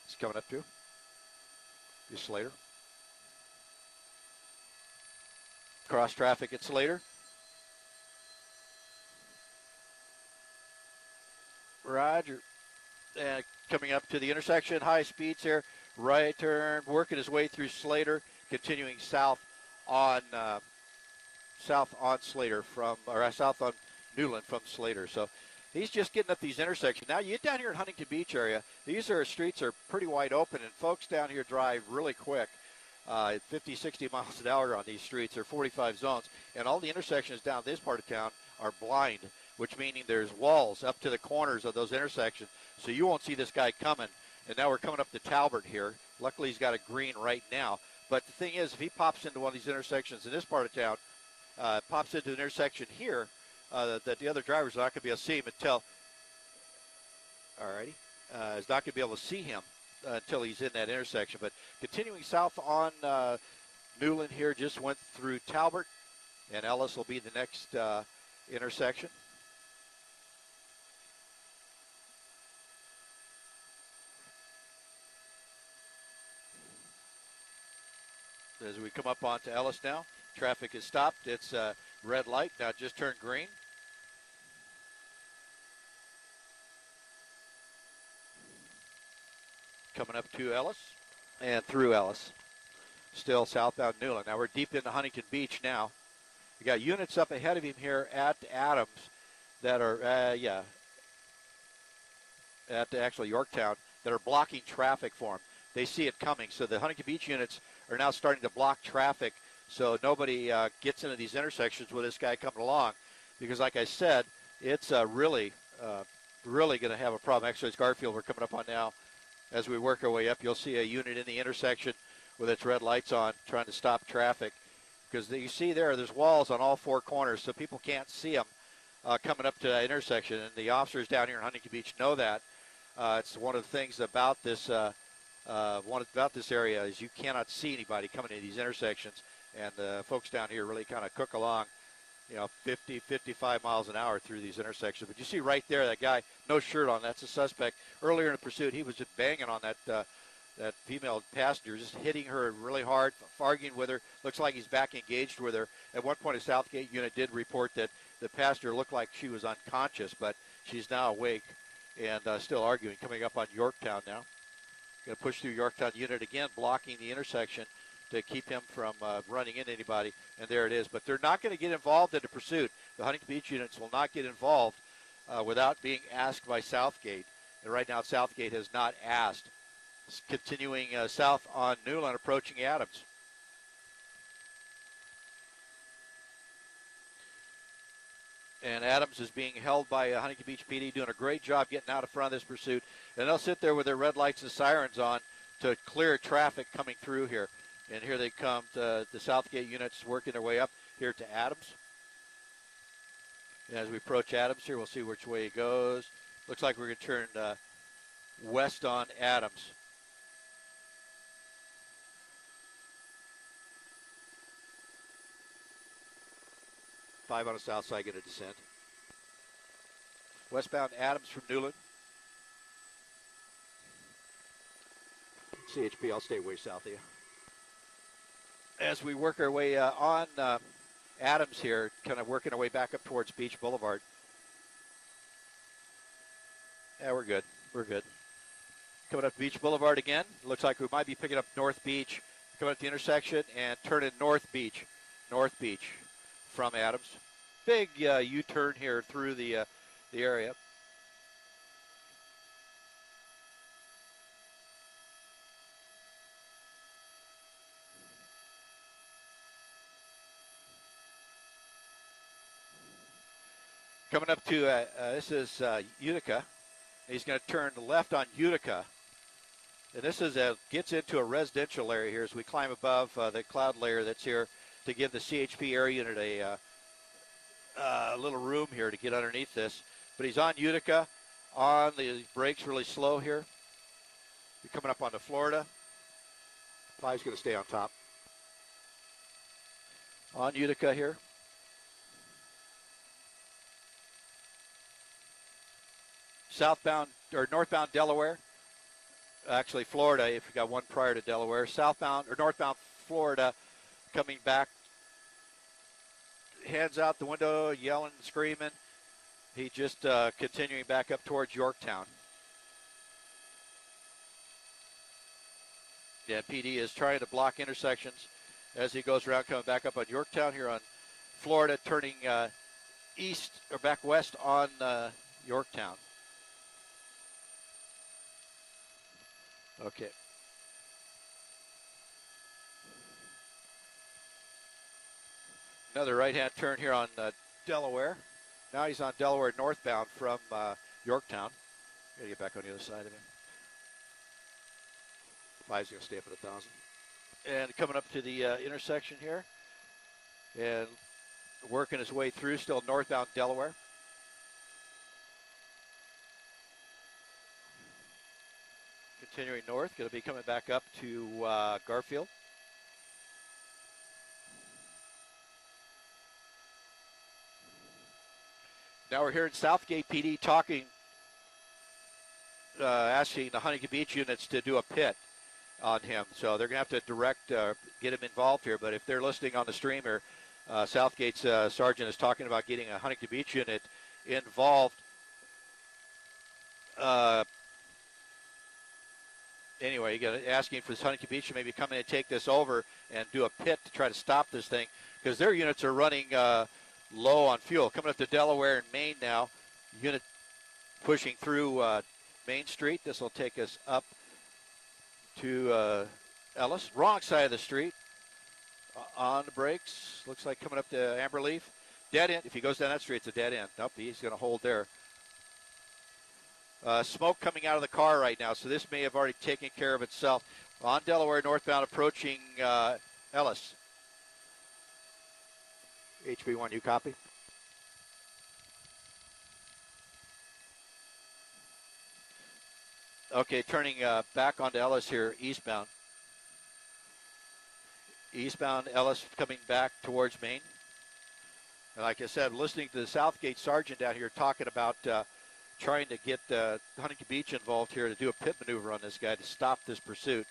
It's coming up to. Be Slater. Cross traffic at Slater. Roger. And coming up to the intersection, high speeds here, right turn, working his way through Slater, continuing south on Slater south on Newland from Slater. So he's just getting up these intersections. Now you get down here in Huntington Beach area, these streets are pretty wide open, and folks down here drive really quick. 50, 60 miles an hour on these streets. There are 45 zones, and all the intersections down this part of town are blind, which meaning there's walls up to the corners of those intersections, so you won't see this guy coming. And now we're coming up to Talbert here. Luckily, he's got a green right now. But the thing is, if he pops into one of these intersections in this part of town, pops into an intersection here, that the other drivers are not going to be able to see him until, is not going to be able to see him until he's in that intersection. But continuing south on Newland here, just went through Talbert, and Ellis will be the next intersection. as we come up onto Ellis now. Traffic is stopped. It's red light. Now it just turned green. Coming up to Ellis and through Ellis. Still southbound Newland. Now we're deep into Huntington Beach now. We got units up ahead of him here at Adams that are, at actually Yorktown, that are blocking traffic for him. They see it coming. So the Huntington Beach units are now starting to block traffic so nobody gets into these intersections with this guy coming along. Because like I said, it's really going to have a problem. Actually, it's Garfield we're coming up on now. As we work our way up, you'll see a unit in the intersection with its red lights on trying to stop traffic. Because you see there's walls on all four corners, so people can't see them coming up to that intersection. And the officers down here in Huntington Beach know that. It's one of the things about this area is you cannot see anybody coming into these intersections. And the folks down here really kind of cook along, 50, 55 miles an hour through these intersections. But you see right there, that guy, no shirt on, that's a suspect. Earlier in the pursuit, he was just banging on that female passenger, just hitting her really hard, arguing with her. Looks like he's back engaged with her. At one point, a Southgate unit did report that the passenger looked like she was unconscious, but she's now awake and still arguing. Coming up on Yorktown now. Going to push through Yorktown unit again, blocking the intersection to keep him from running into anybody. And there it is. But they're not going to get involved in the pursuit. The Huntington Beach units will not get involved without being asked by Southgate. And right now, Southgate has not asked. Continuing south on Newland, approaching Adams. And Adams is being held by Huntington Beach PD, doing a great job getting out in front of this pursuit. And they'll sit there with their red lights and sirens on to clear traffic coming through here. And here they come, the Southgate units working their way up here to Adams. And as we approach Adams here, we'll see which way he goes. Looks like we're going to turn west on Adams. Five on the south side, get a descent. Westbound Adams from Newland. CHP, I'll stay way south of you. As we work our way on Adams here, kind of working our way back up towards Beach Boulevard. Yeah, we're good. We're good. Coming up Beach Boulevard again. Looks like we might be picking up North Beach. Coming up the intersection and turning North Beach from Adams. Big U-turn here through the area. Coming up to, this is Utica. He's going to turn left on Utica. And this is gets into a residential area here as we climb above the cloud layer that's here to give the CHP air unit a little room here to get underneath this. But he's on Utica, on the brakes really slow here. You're coming up onto Florida. 5's going to stay on top. On Utica here. Southbound or northbound Delaware. Actually, Florida, if you got one prior to Delaware. Southbound or northbound Florida coming back. Hands out the window, yelling and screaming. He just continuing back up towards Yorktown. Yeah, PD is trying to block intersections as he goes around, coming back up on Yorktown here on Florida, turning east or back west on Yorktown. Okay. Another right-hand turn here on Delaware. Now he's on Delaware northbound from Yorktown. Got to get back on the other side of him. 5's going to stay up at 1,000. And coming up to the intersection here. And working his way through, still northbound Delaware. Continuing north, going to be coming back up to Garfield. Now we're here in Southgate PD talking, asking the Huntington Beach units to do a pit. on him. So they're going to have to direct, get him involved here. But if they're listening on the stream here, Southgate's sergeant is talking about getting a Huntington Beach unit involved. Anyway, asking for this Huntington Beach to maybe come in and take this over and do a pit to try to stop this thing, because their units are running low on fuel. Coming up to Delaware and Maine now, unit pushing through Main Street. This will take us up to Ellis. Wrong side of the street. On the brakes. Looks like coming up to Amberleaf. Dead end. If he goes down that street, it's a dead end. Nope, he's going to hold there. Smoke coming out of the car right now, so this may have already taken care of itself. On Delaware northbound approaching Ellis. HB1, you copy? Okay, turning back onto Ellis here, eastbound. Eastbound Ellis coming back towards Maine. And like I said, listening to the Southgate sergeant down here talking about trying to get Huntington Beach involved here to do a pit maneuver on this guy to stop this pursuit.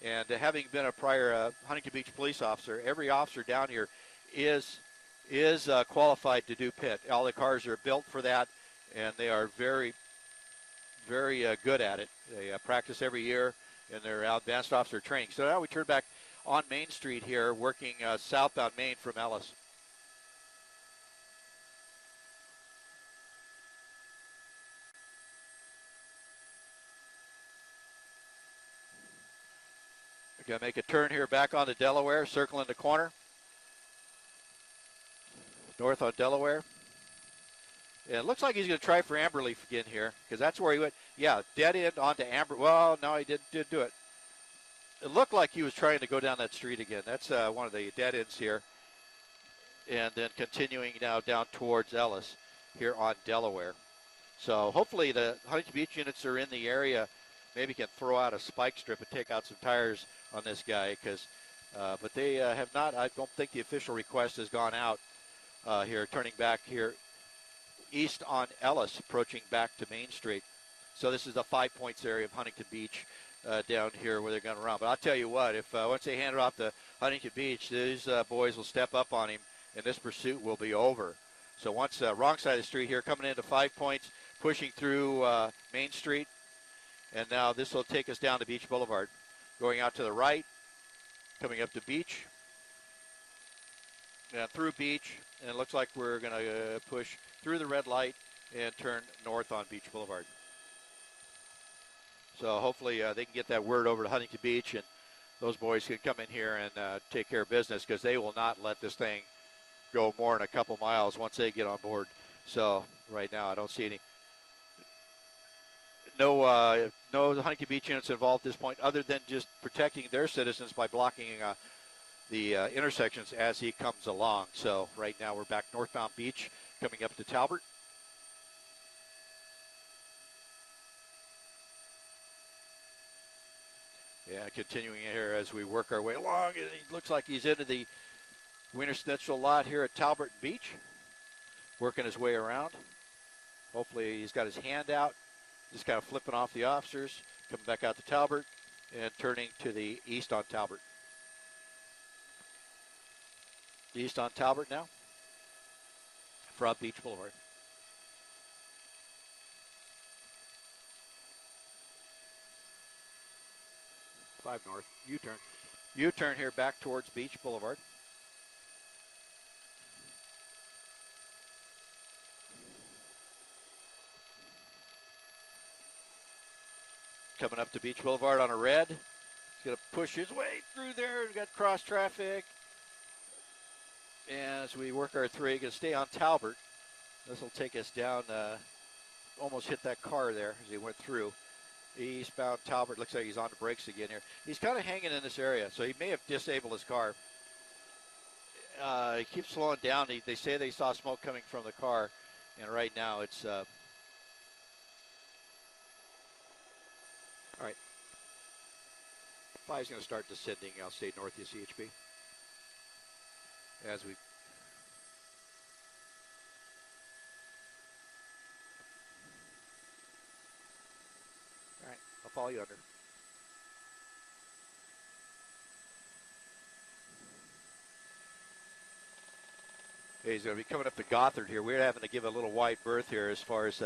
And having been a prior Huntington Beach police officer, every officer down here is qualified to do pit. All the cars are built for that, and they are very, very good at it. They practice every year in their advanced officer training. So now we turn back on Main Street here, working southbound Maine from Ellis. We're going to make a turn here back onto Delaware, circling the corner. North on Delaware. And it looks like he's going to try for Amberleaf again here, because that's where he went. Yeah, dead end onto Amber. Well, no, he did do it. It looked like he was trying to go down that street again. That's one of the dead ends here. And then continuing now down towards Ellis here on Delaware. So hopefully the Huntington Beach units are in the area. Maybe can throw out a spike strip and take out some tires on this guy, because, but they have not. I don't think the official request has gone out here. Turning back here east on Ellis, approaching back to Main Street. So this is the 5 Points area of Huntington Beach down here where they're going to run. But I'll tell you what, if once they hand it off to Huntington Beach, these boys will step up on him, and this pursuit will be over. So once wrong side of the street here, coming into 5 Points, pushing through Main Street, and now this will take us down to Beach Boulevard. Going out to the right, coming up to Beach, and through Beach, and it looks like we're going to push through the red light and turn north on Beach Boulevard. So hopefully they can get that word over to Huntington Beach, and those boys can come in here and take care of business, because they will not let this thing go more than a couple miles once they get on board. So right now I don't see any. No Huntington Beach units involved at this point, other than just protecting their citizens by blocking the intersections as he comes along. So right now we're back northbound Beach, coming up to Talbot. Yeah, continuing here as we work our way along. And it looks like he's into the Wiener Schnitzel lot here at Talbot Beach, working his way around. Hopefully he's got his hand out, just kind of flipping off the officers, coming back out to Talbot, and turning to the east on Talbot. East on Talbot now from Beach Boulevard. Five north, U-turn. U-turn here back towards Beach Boulevard. Coming up to Beach Boulevard on a red. He's going to push his way through there. We've got cross traffic. And as we work our three, going to stay on Talbot. This will take us down, almost hit that car there as he went through. Eastbound Talbot, looks like he's on the brakes again here. He's kind of hanging in this area, so he may have disabled his car. He keeps slowing down. They say they saw smoke coming from the car, and right now it's... all right. 5's going to start descending. I'll stay north of CHP. As we... All right, I'll follow you under. He's going to be coming up to Gothard here. We're having to give a little wide berth here as far as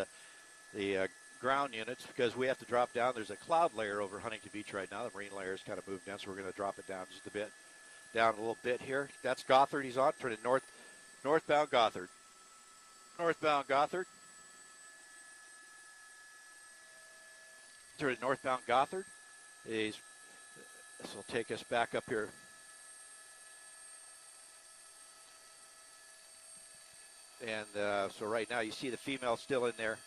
the ground units because we have to drop down. There's a cloud layer over Huntington Beach right now. The marine layer is kind of moved down, so we're going to drop it down just a bit. Down a little bit here. That's Gothard he's on. Turning northbound Gothard. Northbound Gothard. Turning northbound Gothard. This will take us back up here. And so right now you see the female still in there.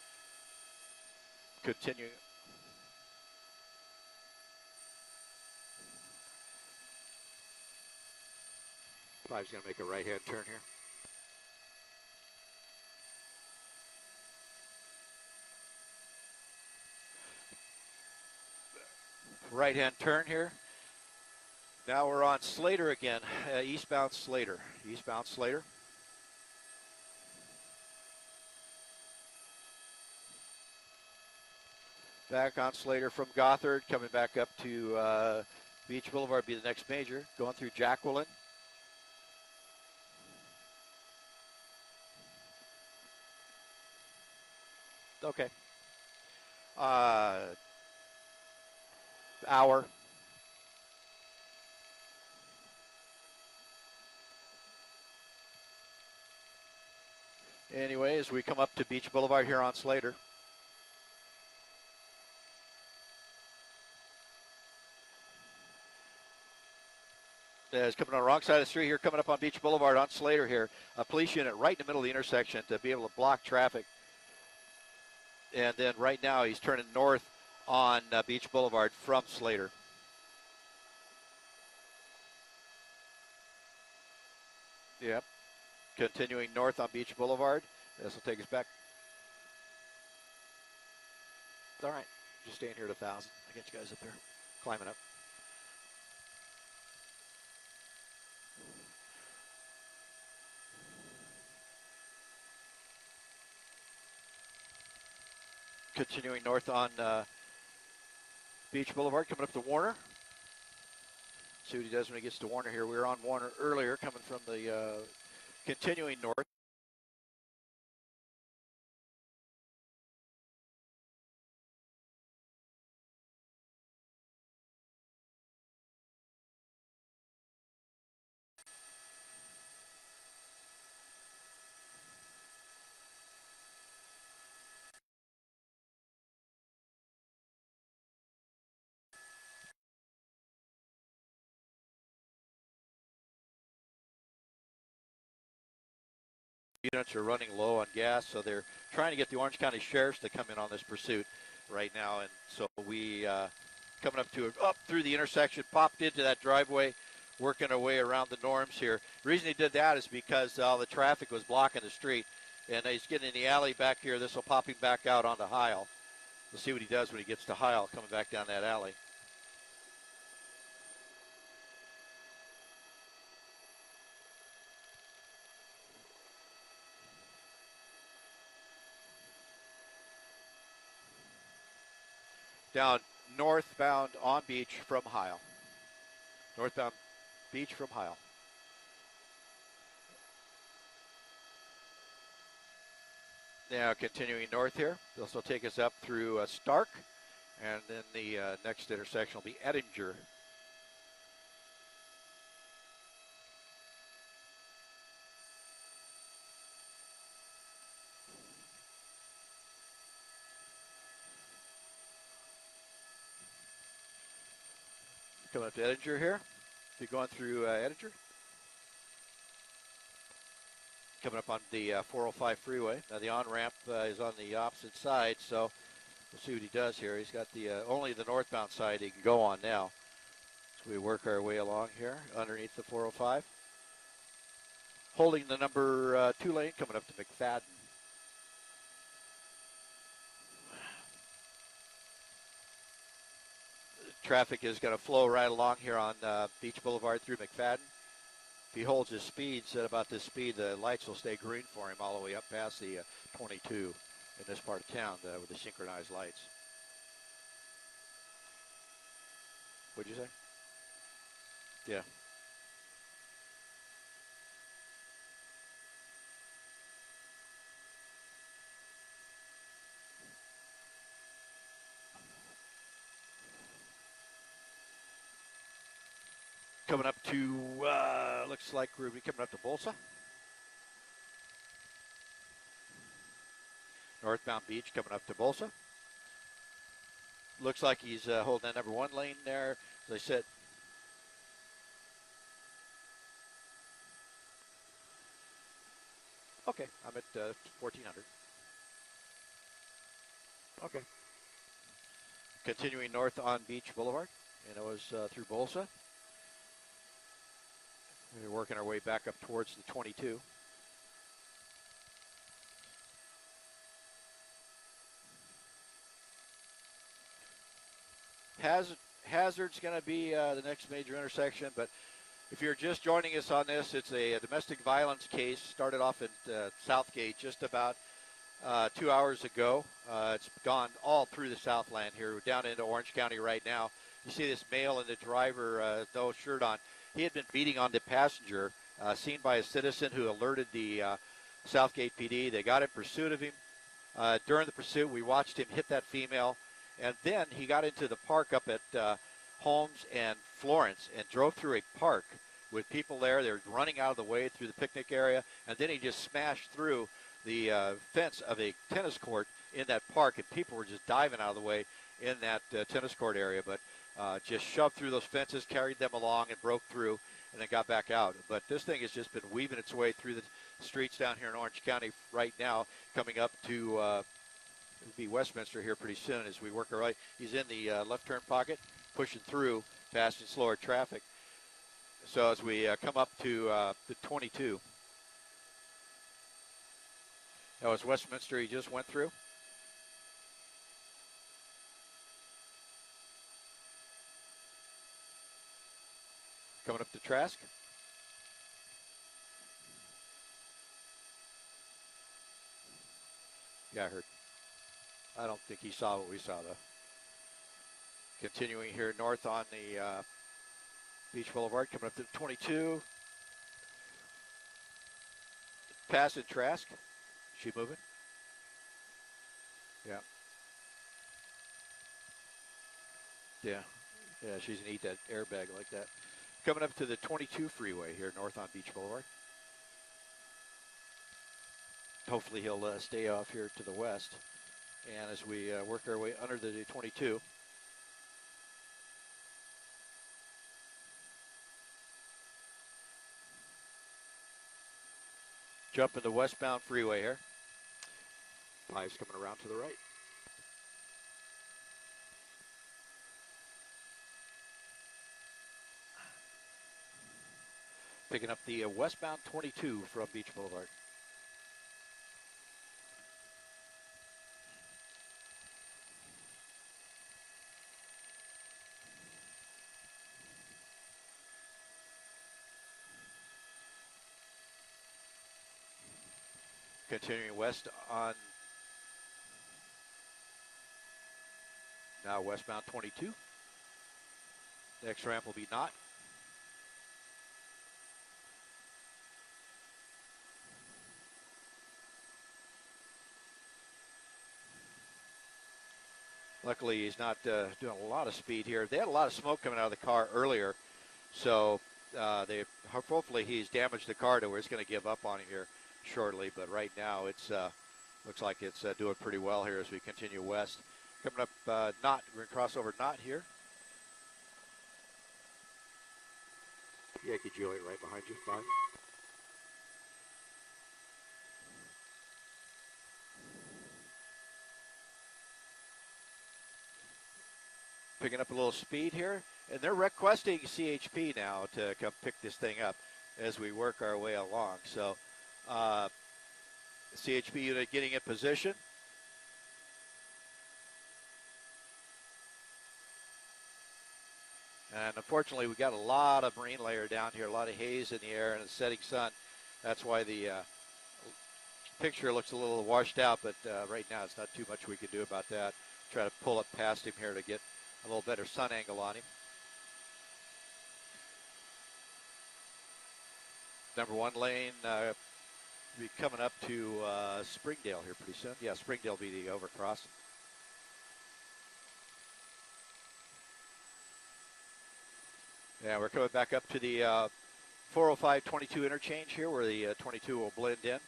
Continuing. Five's going to make a right-hand turn here. Right-hand turn here. Now we're on Slater again, eastbound Slater. Eastbound Slater. Back on Slater from Gothard, coming back up to Beach Boulevard, be the next major. Going through Jacqueline. Okay. Hour. Anyway, as we come up to Beach Boulevard here on Slater. Is coming on the wrong side of the street here, coming up on Beach Boulevard on Slater here. A police unit right in the middle of the intersection to be able to block traffic. And then right now he's turning north on Beach Boulevard from Slater. Yep. Continuing north on Beach Boulevard. This will take us back. All right. Just staying here at 1,000. I'll get you guys up there. Climbing up. Continuing north on Beach Boulevard, coming up to Warner. See what he does when he gets to Warner here. We were on Warner earlier, coming from the continuing north. Units are running low on gas, so they're trying to get the Orange County Sheriffs to come in on this pursuit right now. And so we coming up through the intersection, popped into that driveway, working our way around the norms here. The reason he did that is because all the traffic was blocking the street, and he's getting in the alley back here. This will pop him back out onto Heil. We'll see what he does when he gets to Heil, coming back down that alley. Down northbound on Beach from Heil. Northbound Beach from Heil. Now continuing north here. This will take us up through Stark, and then the next intersection will be Ettinger. Coming up to Ettinger here. You're going through Ettinger. Coming up on the 405 freeway. Now the on-ramp is on the opposite side, so we'll see what he does here. He's got the only the northbound side he can go on now. So we work our way along here underneath the 405. Holding the number 2 lane coming up to McFadden. Traffic is going to flow right along here on Beach Boulevard through McFadden. If he holds his speeds at about this speed, the lights will stay green for him all the way up past the 22 in this part of town with the synchronized lights. What'd you say? Yeah. coming up to, looks like we're coming up to Bolsa. Northbound Beach coming up to Bolsa. Looks like he's holding that number 1 lane there. As I said, okay, I'm at 1400. Okay. Continuing north on Beach Boulevard, and it was through Bolsa. We're working our way back up towards the 22. Hazard's going to be the next major intersection, but if you're just joining us on this, it's a domestic violence case. Started off at Southgate just about 2 hours ago. It's gone all through the Southland here. We're down into Orange County right now. You see this male and the driver, no shirt on. He had been beating on the passenger, seen by a citizen who alerted the Southgate PD. They got in pursuit of him. During the pursuit, we watched him hit that female, and then he got into the park up at Holmes and Florence and drove through a park with people there. They were running out of the way through the picnic area, and then he just smashed through the fence of a tennis court in that park, and people were just diving out of the way in that tennis court area, but just shoved through those fences, carried them along, and broke through, and then got back out. But this thing has just been weaving its way through the streets down here in Orange County right now, coming up to it'll be Westminster here pretty soon as we work our way. He's in the left turn pocket, pushing through fast and slower traffic. So as we come up to the 22, that was Westminster he just went through. Coming up to Trask. Yeah, I heard. I don't think he saw what we saw, though. Continuing here north on the Beach Boulevard, coming up to 22. Passing Trask. Is she moving? Yeah. Yeah. Yeah, she's going to eat that airbag like that. Coming up to the 22 freeway here north on Beach Boulevard. Hopefully he'll stay off here to the west. And as we work our way under the 22. Jump into westbound freeway here. 5's coming around to the right. Picking up the westbound 22 from Beach Boulevard. Continuing west on now westbound 22. Next ramp will be Knott. Luckily, he's not doing a lot of speed here. They had a lot of smoke coming out of the car earlier, so hopefully he's damaged the car to where it's going to give up on him here shortly. But right now, it's looks like it's doing pretty well here as we continue west. Coming up Knott, we're going to cross over Knott here. Yankee Juliet right behind you, 5. Picking up a little speed here, and they're requesting CHP now to come pick this thing up as we work our way along. So CHP unit getting in position. And unfortunately, we got a lot of marine layer down here, a lot of haze in the air and a setting sun. That's why the picture looks a little washed out, but right now it's not too much we can do about that. Try to pull up past him here to get a little better sun angle on him. Number 1 lane be coming up to Springdale here pretty soon. Yeah, Springdale will be the overcross. Yeah, we're coming back up to the 405-22 interchange here where the 22 will blend in.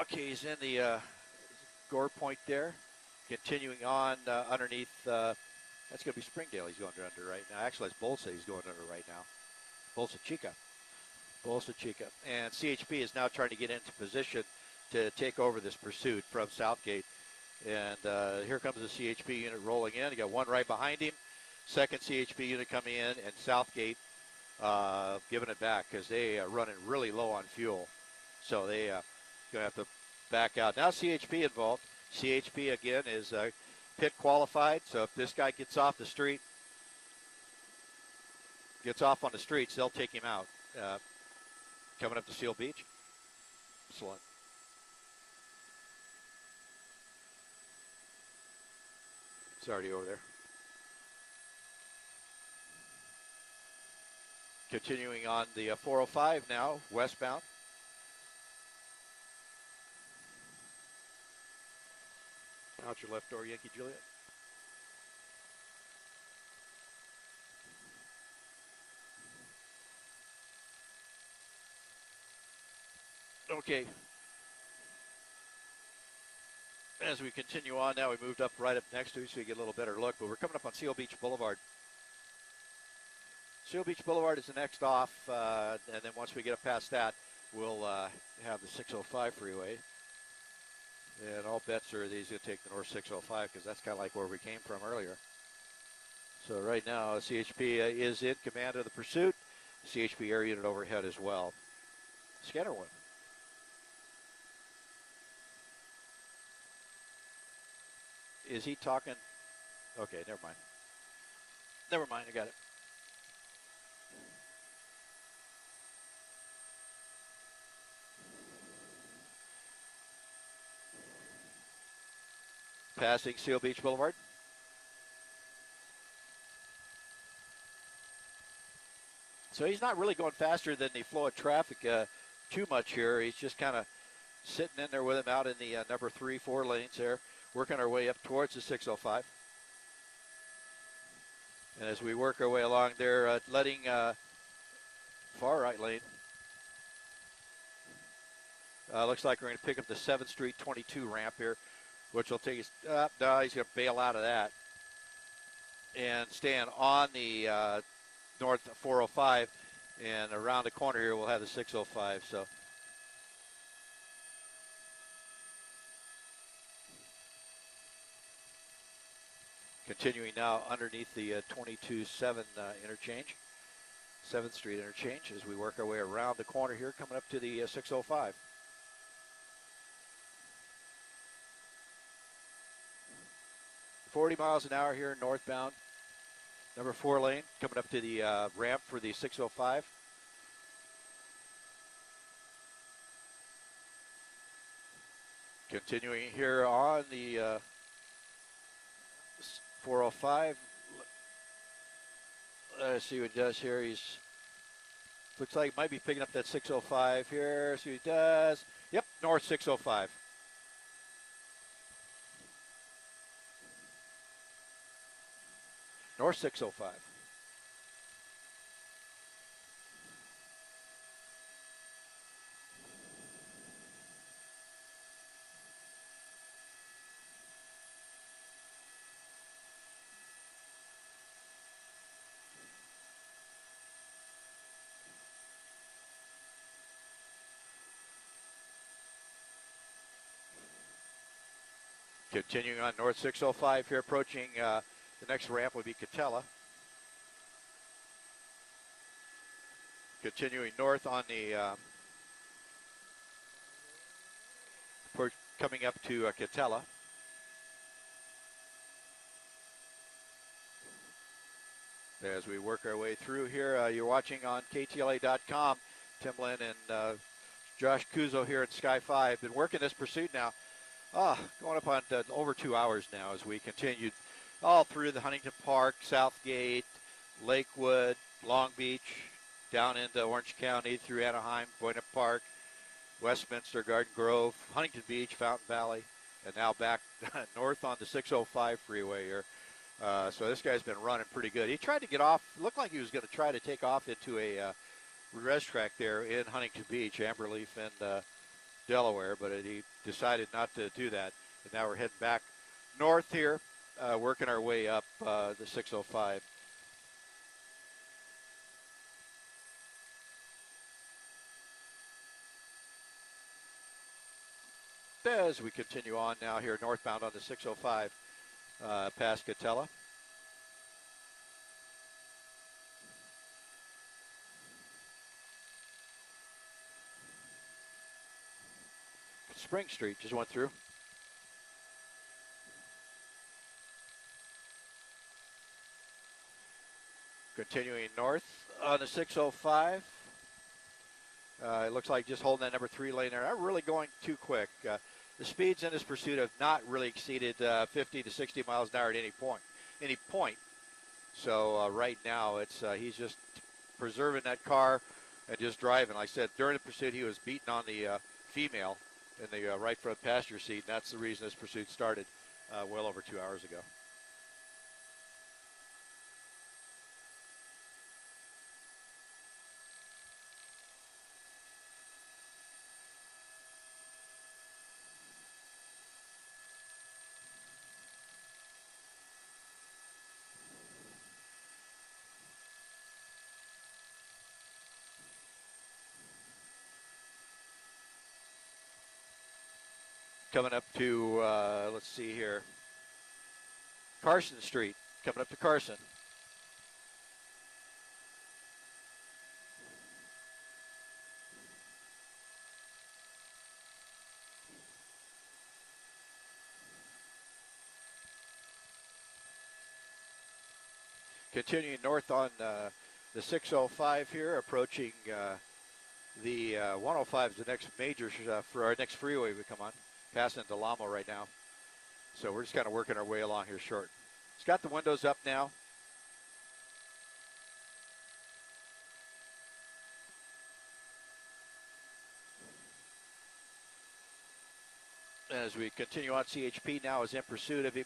Okay, he's in the Gore Point there. Continuing on underneath, that's going to be Springdale he's going under right now. Actually, it's Bolsa he's going under right now. Bolsa Chica. Bolsa Chica. And CHP is now trying to get into position to take over this pursuit from Southgate. And here comes the CHP unit rolling in. You got one right behind him. Second CHP unit coming in, and Southgate giving it back because they are running really low on fuel. So they going to have to back out. Now CHP involved. CHP, again, is pit qualified. So if this guy gets off the street, gets off on the streets, they'll take him out. Coming up to Seal Beach. Excellent. It's already over there. Continuing on the 405 now, westbound. Out your left door, Yankee Juliet. Okay. As we continue on now, we moved up right up next to you so you get a little better look, but we're coming up on Seal Beach Boulevard. Seal Beach Boulevard is the next off, and then once we get up past that, we'll have the 605 freeway. And all bets are these going to take the North 605 because that's kind of like where we came from earlier. So right now, CHP is in command of the pursuit. CHP air unit overhead as well. Scanner one. Is he talking? Okay, never mind. Never mind, I got it. Passing Seal Beach Boulevard. So he's not really going faster than the flow of traffic too much here. He's just kind of sitting in there with him out in the number 3-4 lanes there, working our way up towards the 605. And as we work our way along there, letting far right lane. Looks like we're going to pick up the 7th Street 22 ramp here, which will take us up. No, he's going to bail out of that and stand on the North 405. And around the corner here, we'll have the 605. So continuing now underneath the 22-7 interchange, 7th Street interchange, as we work our way around the corner here, coming up to the 605. $40 an hour here northbound, number 4 lane, coming up to the ramp for the 605. Continuing here on the 405. Let's see what he does here. He's looks like he might be picking up that 605 here. See what he does. Yep, North 605. North 605. Continuing on North 605 here, approaching the next ramp would be KTLA. Continuing north on the, coming up to KTLA. As we work our way through here, you're watching on KTLA.com. Tim Lynn and Josh Kuzo here at Sky 5. Been working this pursuit now. Going up on over 2 hours now as we continued all through the Huntington Park, Southgate, Lakewood, Long Beach, down into Orange County through Anaheim, Buena Park, Westminster, Garden Grove, Huntington Beach, Fountain Valley, and now back north on the 605 freeway here. So this guy's been running pretty good. He tried to get off, looked like he was going to try to take off into a res track there in Huntington Beach, Amberleaf, and Delaware, but he decided not to do that. And now we're heading back north here, working our way up the 605. As we continue on now here northbound on the 605 past KTLA. Spring Street just went through. Continuing north on the 605. It looks like just holding that number 3 lane there. Not really going too quick. The speeds in this pursuit have not really exceeded 50 to 60 miles an hour at any point. So right now it's he's just preserving that car and just driving. Like I said, during the pursuit he was beating on the female in the right front passenger seat, and that's the reason this pursuit started well over 2 hours ago. Coming up to, let's see here, Carson Street, coming up to Carson. Continuing north on the 605 here, approaching the 105 is the next major for our next freeway we come on. Passing Del Amo right now. So we're just kind of working our way along here short. It's got the windows up now. As we continue on, CHP now is in pursuit of him,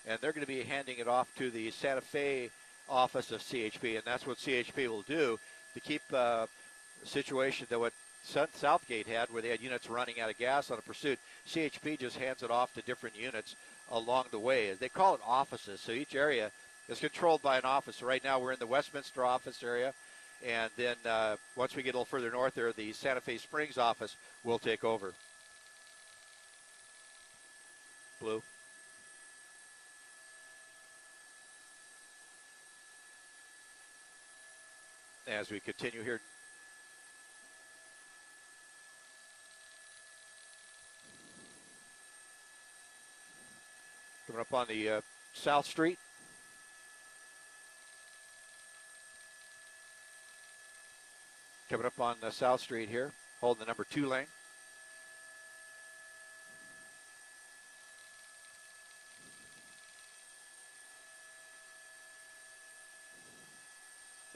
and they're going to be handing it off to the Santa Fe office of CHP, and that's what CHP will do to keep a situation that what Southgate had, where they had units running out of gas on a pursuit. CHP just hands it off to different units along the way. They call it offices, so each area is controlled by an office. So right now we're in the Westminster office area, and then once we get a little further north there, the Santa Fe Springs office will take over. Blue. As we continue here, coming up on the South Street. Coming up on the South Street here, holding the number 2 lane.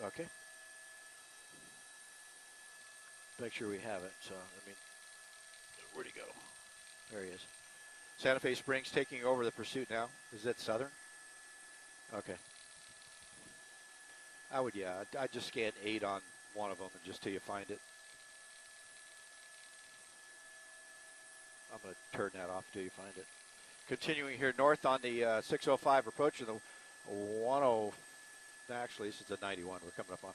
Okay. Make sure we have it. So, I mean, where'd he go? There he is. Santa Fe Springs taking over the pursuit now. Is that Southern? Okay. I'd just scan 8 on one of them and just till you find it. I'm going to turn that off till you find it. Continuing here north on the 605, approaching the 10. Actually, this is the 91 we're coming up on.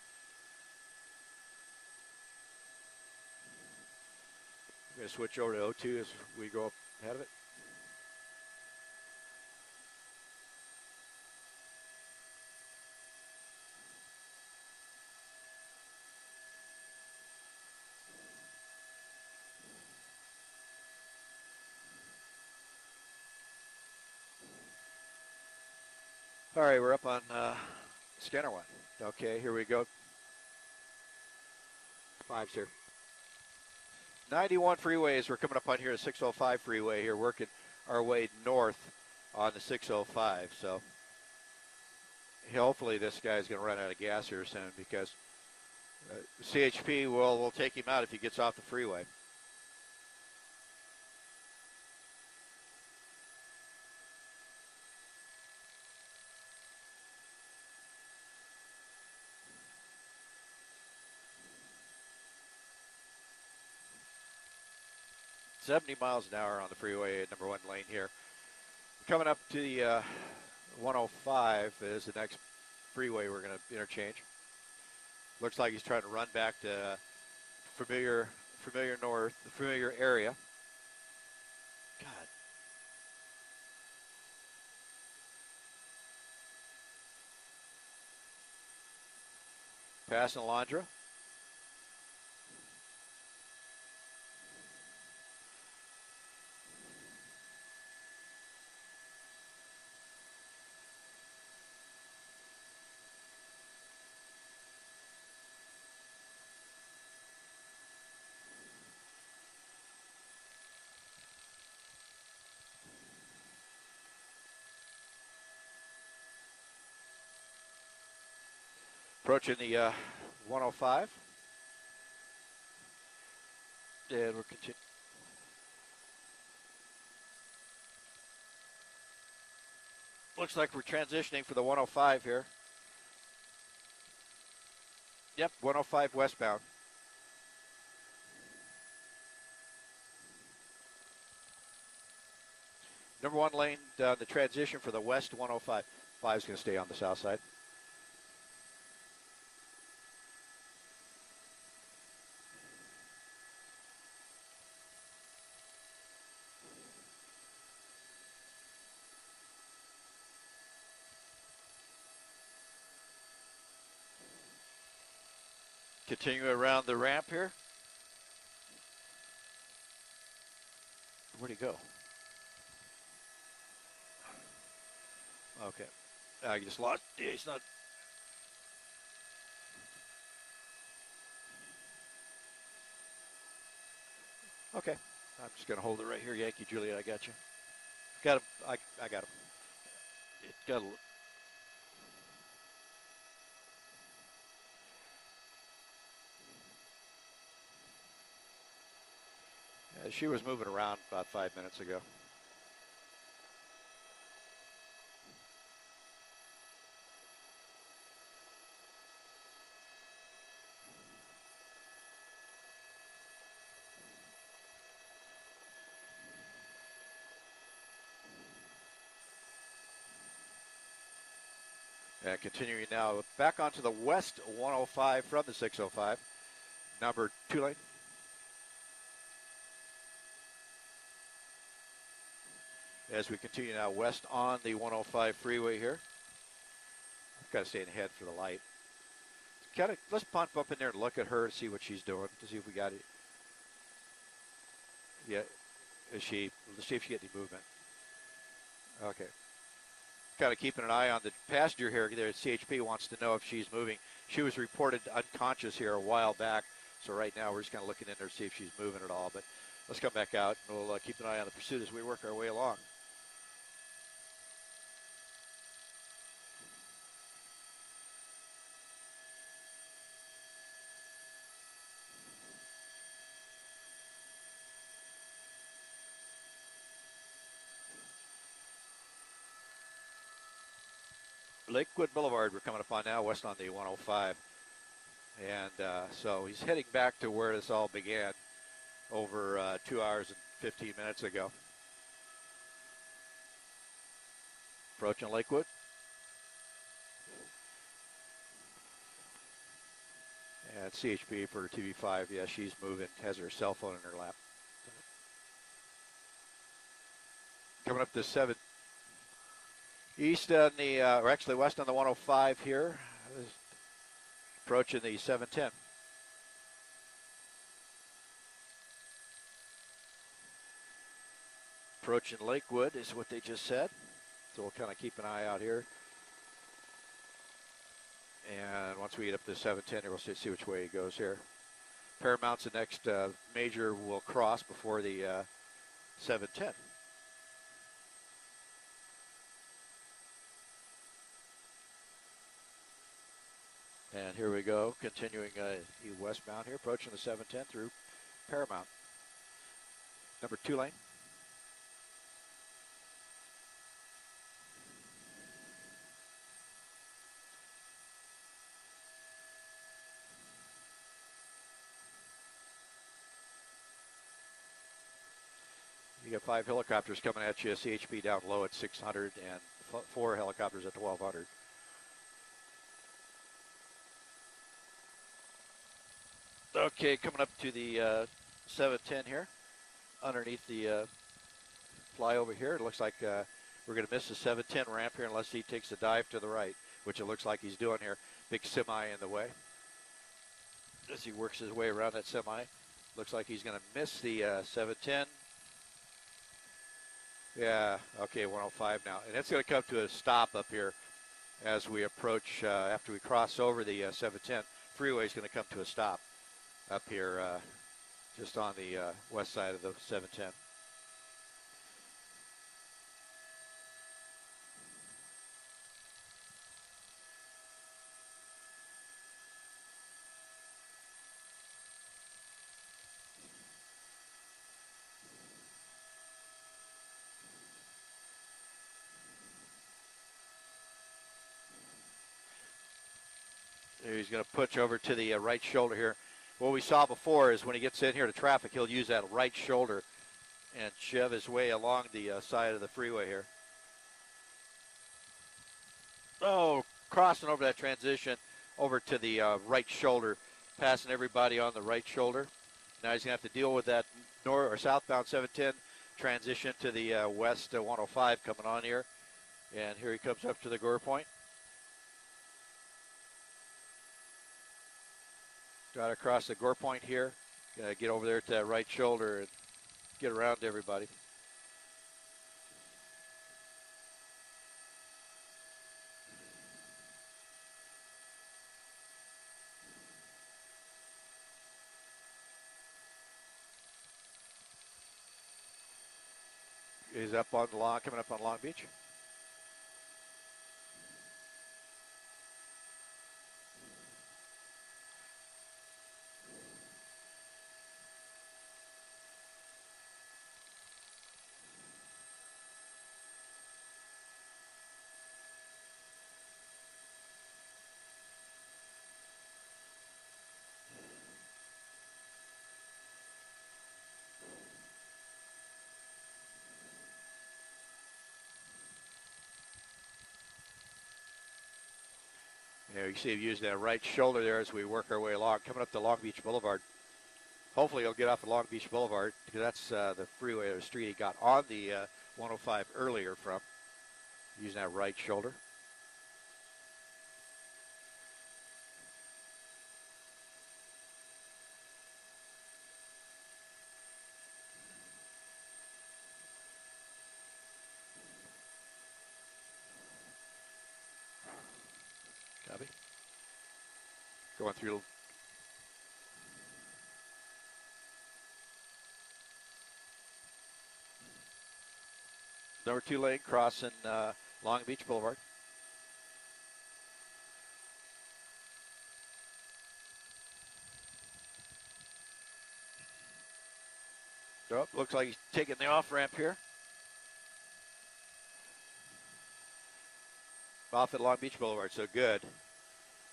We're going to switch over to 02 as we go up ahead of it. All right, we're up on scanner 1. Okay, here we go. 5's here. 91 freeways. We're coming up on here at 605 freeway here, working our way north on the 605. So hopefully this guy's going to run out of gas here soon, because CHP will take him out if he gets off the freeway. 70 miles an hour on the freeway, number 1 lane here. Coming up to the 105 is the next freeway we're going to interchange. Looks like he's trying to run back to familiar area. God. Passing Alondra. Approaching the 105. And we're continuing. Looks like we're transitioning for the 105 here. Yep, 105 westbound. Number 1 lane, the transition for the west 105. 5 is going to stay on the south side. Continue around the ramp here. Where'd he go? Okay. I just lost. Yeah, he's not. Okay. I'm just going to hold it right here. Yankee Juliet, I got you. Got him. I got him. It got a. She was moving around about 5 minutes ago. And continuing now back onto the west 105 from the 605. Number 2 lane. As we continue now west on the 105 freeway here. I've got to stay ahead for the light. Let's pump up in there and look at her and see what she's doing to see if we got it. Yeah, let's see if she get any movement. Okay. Kind of keeping an eye on the passenger here. There, CHP wants to know if she's moving. She was reported unconscious here a while back, so right now we're just kind of looking in there to see if she's moving at all. But let's come back out and we'll keep an eye on the pursuit as we work our way along. Lakewood Boulevard we're coming up on now, west on the 105. And so he's heading back to where this all began over 2 hours and 15 minutes ago. Approaching Lakewood. And CHP for TV5, yeah, she's moving, has her cell phone in her lap. Coming up to 7 east on the, or actually west on the 105 here. Approaching the 710. Approaching Lakewood is what they just said. So we'll kind of keep an eye out here. And once we get up to 710 here, we'll see which way he goes here. Paramount's the next major we'll cross before the 710. And here we go, continuing westbound here, approaching the 710 through Paramount. Number 2 lane. You got 5 helicopters coming at you, CHP down low at 600 and 4 helicopters at 1200. Okay, coming up to the 710 here, underneath the flyover here. It looks like we're going to miss the 710 ramp here unless he takes a dive to the right, which it looks like he's doing here. Big semi in the way. As he works his way around that semi, looks like he's going to miss the 710. Yeah, okay, 105 now. And it's going to come to a stop up here as we approach, after we cross over the 710. Freeway is going to come to a stop up here just on the west side of the 710. He's going to push over to the right shoulder here. What we saw before is when he gets in here to traffic, he'll use that right shoulder and shove his way along the side of the freeway here. Oh, crossing over that transition over to the right shoulder, passing everybody on the right shoulder. Now he's going to have to deal with that north or southbound 710 transition to the west 105 coming on here. And here he comes up to the gore point. Got across the gore point here. Get over there to that right shoulder and get around to everybody. He's up on the lawn, coming up on Long Beach. You see him using that right shoulder there as we work our way along, coming up to Long Beach Boulevard. Hopefully he'll get off of Long Beach Boulevard because that's the freeway or the street he got on the 105 earlier from, using that right shoulder. Copy. Going through. Number 2 lane crossing Long Beach Boulevard. Oh, looks like he's taking the off ramp here. Off at Long Beach Boulevard, so good.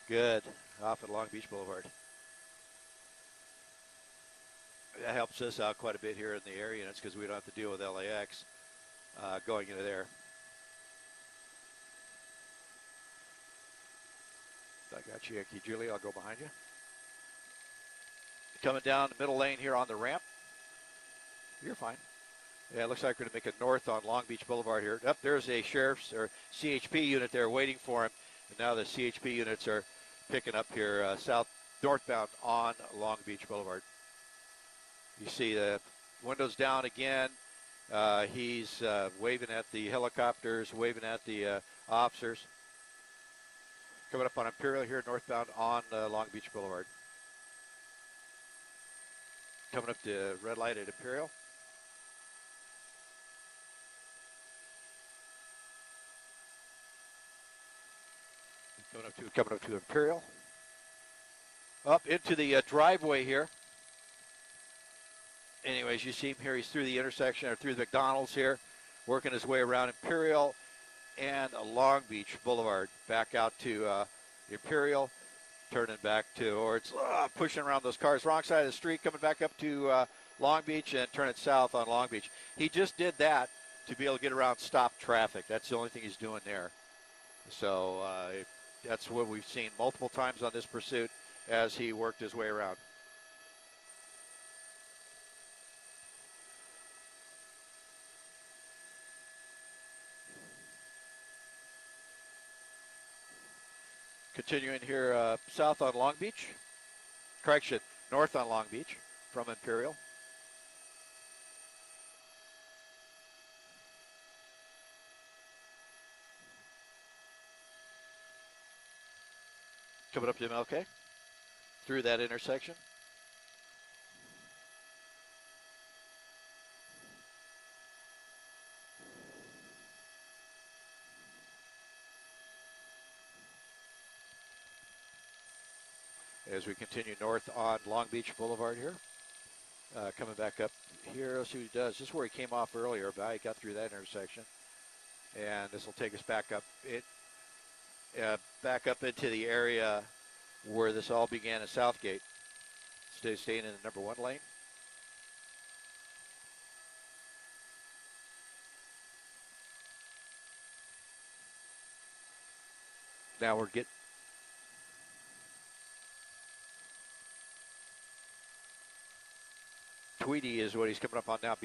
Good, off at Long Beach Boulevard. That helps us out quite a bit here in the area, and it's because we don't have to deal with LAX going into there. I got you, Julie. I'll go behind you. Coming down the middle lane here on the ramp. You're fine. Yeah, it looks like we're going to make it north on Long Beach Boulevard here. Up there's a sheriff's or CHP unit there waiting for him. And now the CHP units are picking up here northbound on Long Beach Boulevard. You see the windows down again. He's waving at the helicopters, waving at the officers. Coming up on Imperial here northbound on Long Beach Boulevard. Coming up to red light at Imperial. Coming up to Imperial. Up into the driveway here. Anyways, you see him here. He's through the intersection or through the McDonald's here, working his way around Imperial and Long Beach Boulevard. Back out to Imperial, turning back towards, pushing around those cars. Wrong side of the street, coming back up to Long Beach and turn it south on Long Beach. He just did that to be able to get around stop traffic. That's the only thing he's doing there. So that's what we've seen multiple times on this pursuit as he worked his way around. Continuing here south on Long Beach. Correction, north on Long Beach from Imperial. Coming up to MLK through that intersection. As we continue north on Long Beach Boulevard here. Coming back up here, let's see what he does. This is where he came off earlier, but he got through that intersection. And this will take us back up back up into the area where this all began at Southgate. Staying in the number 1 lane. Now we're getting Tweedy is what he's coming up on now.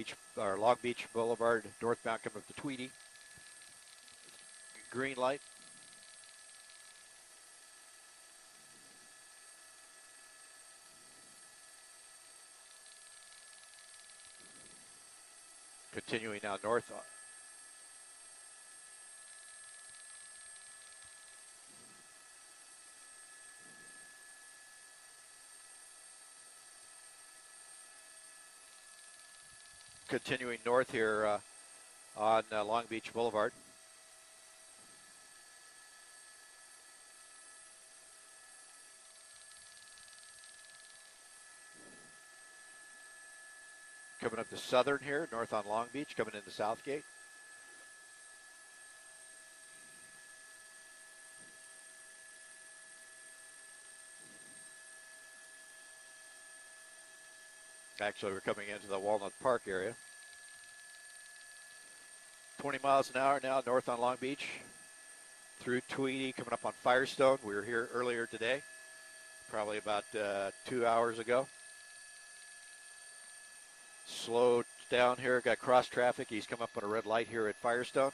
Long Beach Boulevard, northbound coming up to Tweedy. Green light. Continuing now north. Continuing north here on Long Beach Boulevard. Coming up to Southern here, north on Long Beach, coming into Southgate. Actually, we're coming into the Walnut Park area. 20 miles an hour now, north on Long Beach, through Tweedy, coming up on Firestone. We were here earlier today, probably about 2 hours ago. Slowed down here, got cross traffic. He's come up on a red light here at Firestone.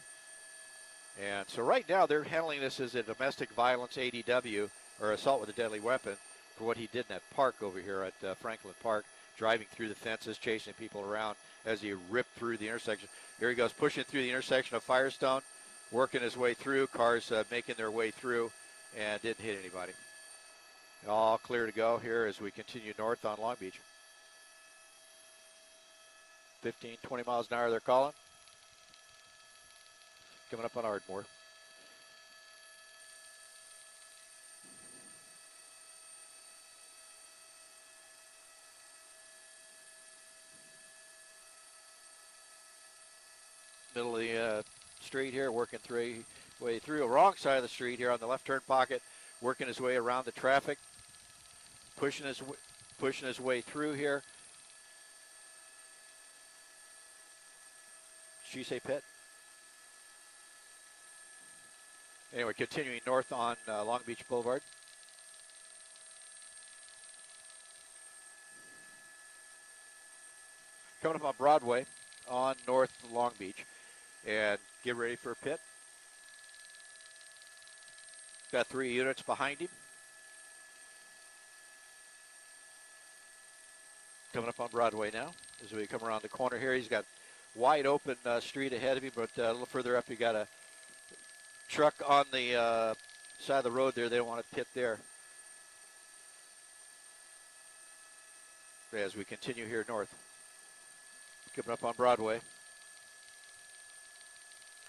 And so right now they're handling this as a domestic violence ADW, or assault with a deadly weapon, for what he did in that park over here at Franklin Park, driving through the fences, chasing people around as he ripped through the intersection. Here he goes, pushing through the intersection of Firestone, working his way through, cars making their way through, and didn't hit anybody. All clear to go here as we continue north on Long Beach. 15, 20 miles an hour they're calling. Coming up on Ardmore. Middle of the street here, working way through. Wrong side of the street here on the left turn pocket, working his way around the traffic, pushing his way through here. Did she say pit? Anyway, continuing north on Long Beach Boulevard. Coming up on Broadway on North Long Beach. And get ready for a pit. Got 3 units behind him. Coming up on Broadway now as we come around the corner here. He's got wide open street ahead of him, but a little further up you got a truck on the side of the road there. They don't want to pit there. As we continue here north. Coming up on Broadway.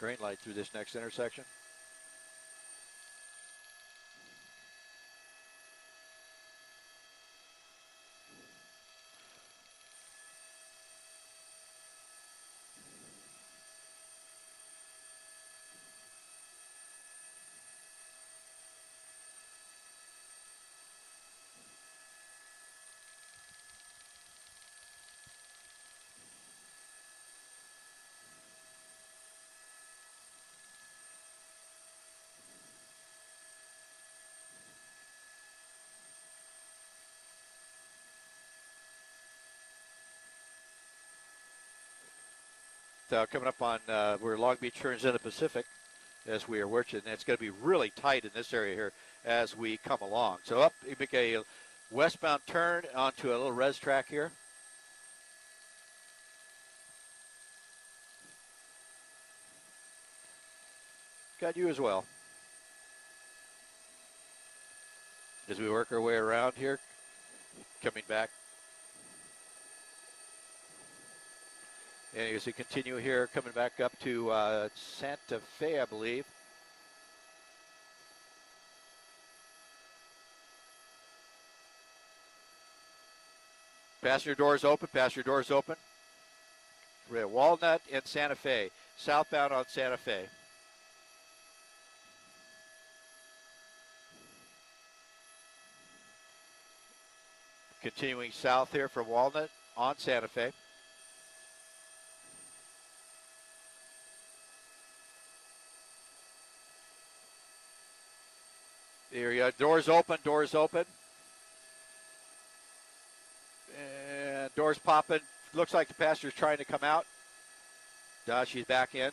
Green light through this next intersection. coming up on where Long Beach turns into Pacific as we are watching. And it's going to be really tight in this area here as we come along. So up, you make a westbound turn onto a little res track here. Got you as well. As we work our way around here, coming back. And as we continue here, coming back up to Santa Fe, I believe. Passenger doors open, passenger doors open. We're at Walnut and Santa Fe, southbound on Santa Fe. Continuing south here from Walnut on Santa Fe. There you go. Doors open, doors open. And doors popping. Looks like the passenger's trying to come out. She's back in.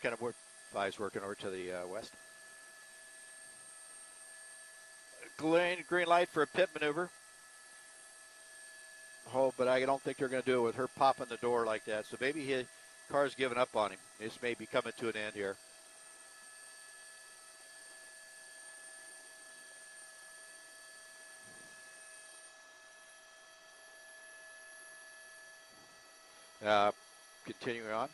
Kind of work. Five's working over to the west. Green light for a pit maneuver. Oh, but I don't think they're going to do it with her popping the door like that. So maybe his car's giving up on him. This may be coming to an end here. Continuing on.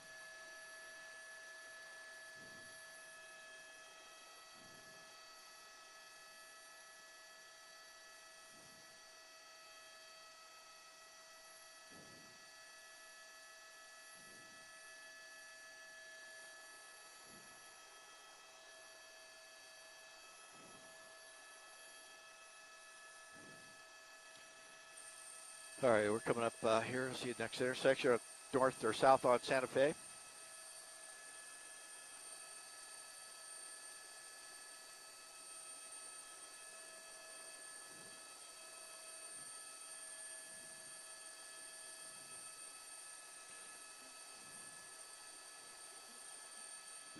All right, we're coming up here. See the next intersection, north or south on Santa Fe.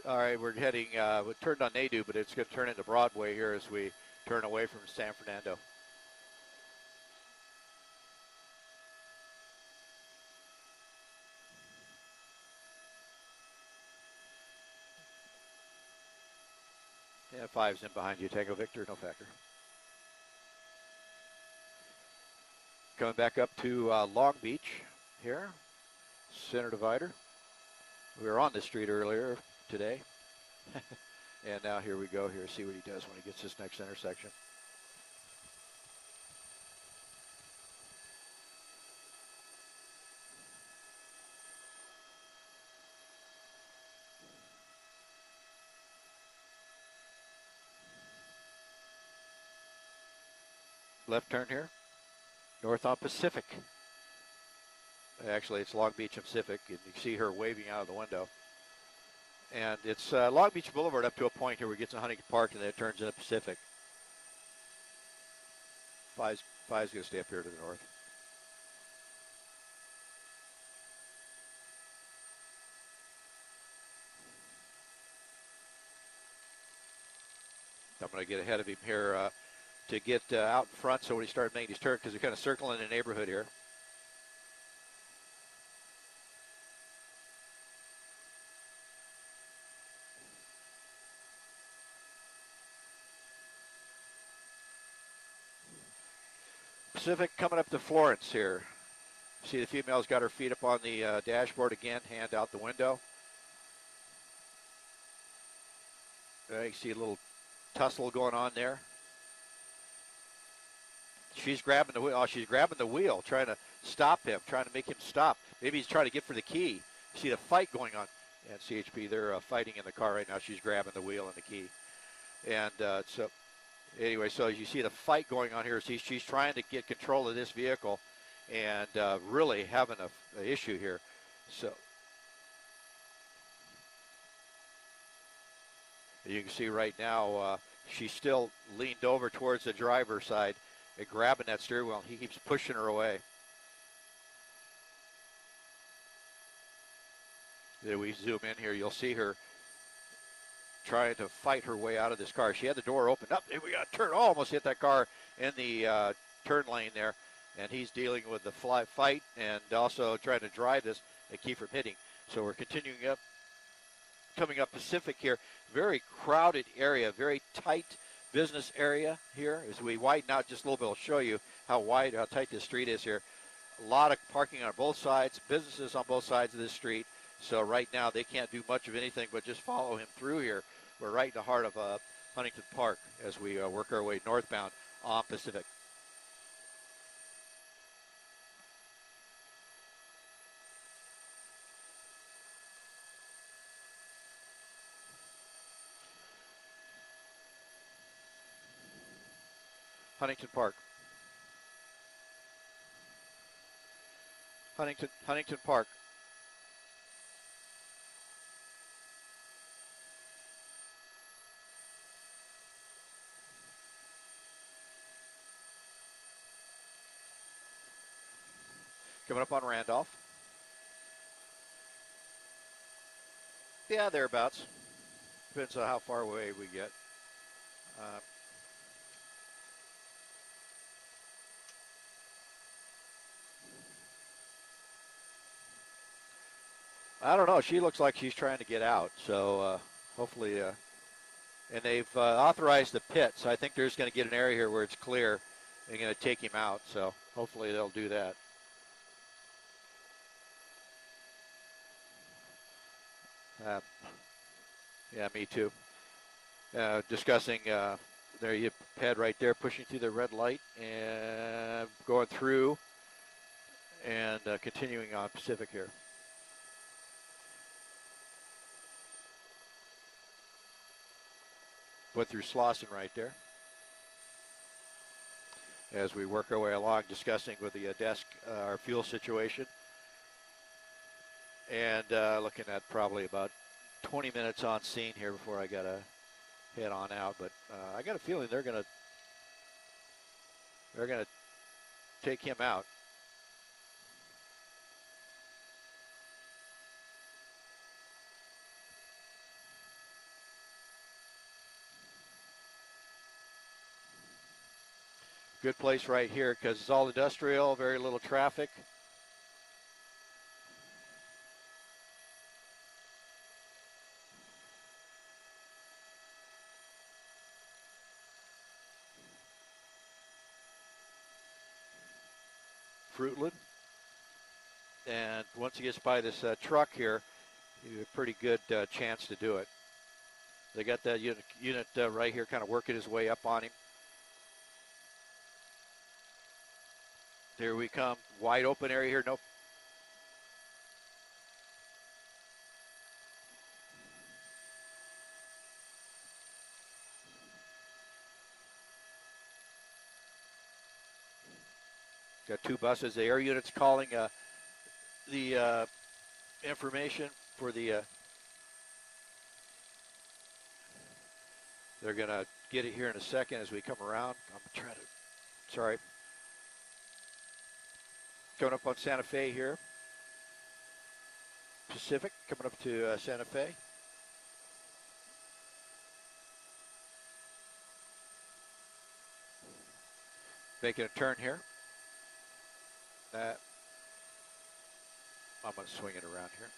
All right, we're heading, we turned on Nadu, but it's going to turn into Broadway here as we turn away from San Fernando. Yeah, five's in behind you. Tango Victor, no factor. Coming back up to Long Beach here, center divider. We were on this street earlier today. And now here we go here, see what he does when he gets this next intersection. Left turn here, north on Pacific. Actually, it's Long Beach and Pacific, and you see her waving out of the window. And it's Long Beach Boulevard up to a point here where it gets to Huntington Park, and then it turns into Pacific. Five's going to stay up here to the north. I'm going to get ahead of him here to get out in front so when he started making his turn, because they're kind of circling the neighborhood here. Pacific coming up to Florence here. See the female's got her feet up on the dashboard again, hand out the window. You see a little tussle going on there. She's grabbing the wheel. Oh, she's grabbing the wheel, trying to stop him, trying to make him stop. Maybe he's trying to get for the key. See the fight going on. And CHP, they're fighting in the car right now. She's grabbing the wheel and the key. And so anyway, so as you see the fight going on here, she's trying to get control of this vehicle and really having an issue here. So You can see right now she's still leaned over towards the driver's side and grabbing that steering wheel. He keeps pushing her away. Then we zoom in here, you'll see her trying to fight her way out of this car. She had the door opened up. We got to turn. Oh, almost hit that car in the turn lane there. And he's dealing with the fight and also trying to drive this and keep from hitting. So we're continuing up, coming up Pacific here. Very crowded area, very tight business area here. As we widen out just a little bit, I'll show you how tight this street is here. A lot of parking on both sides, businesses on both sides of this street. So right now they can't do much of anything but just follow him through here. We're right in the heart of Huntington Park as we work our way northbound on Pacific. Huntington Park. Huntington Park. Coming up on Randolph. Yeah, thereabouts. Depends on how far away we get. I don't know. She looks like she's trying to get out. So hopefully, and they've authorized the pit. So I think they're just going to get an area here where it's clear. They're going to take him out. So hopefully they'll do that. Yeah, me too. Discussing, there you had right there, pushing through the red light and going through and continuing on Pacific here. Went through Slauson right there. As we work our way along, discussing with the desk our fuel situation. And looking at probably about 20 minutes on scene here before I got to head on out. But I got a feeling they're gonna take him out. Good place right here because it's all industrial, very little traffic. Fruitland. And once he gets by this truck here, you have a pretty good chance to do it. They got that unit right here kind of working his way up on him. There we come. Wide open area here. Nope. Got two buses. The air unit's calling the information for the. They're going to get it here in a second as we come around. I'm trying to. Sorry. Coming up on Santa Fe here. Pacific coming up to Santa Fe. Making a turn here. I'm going to swing it around here.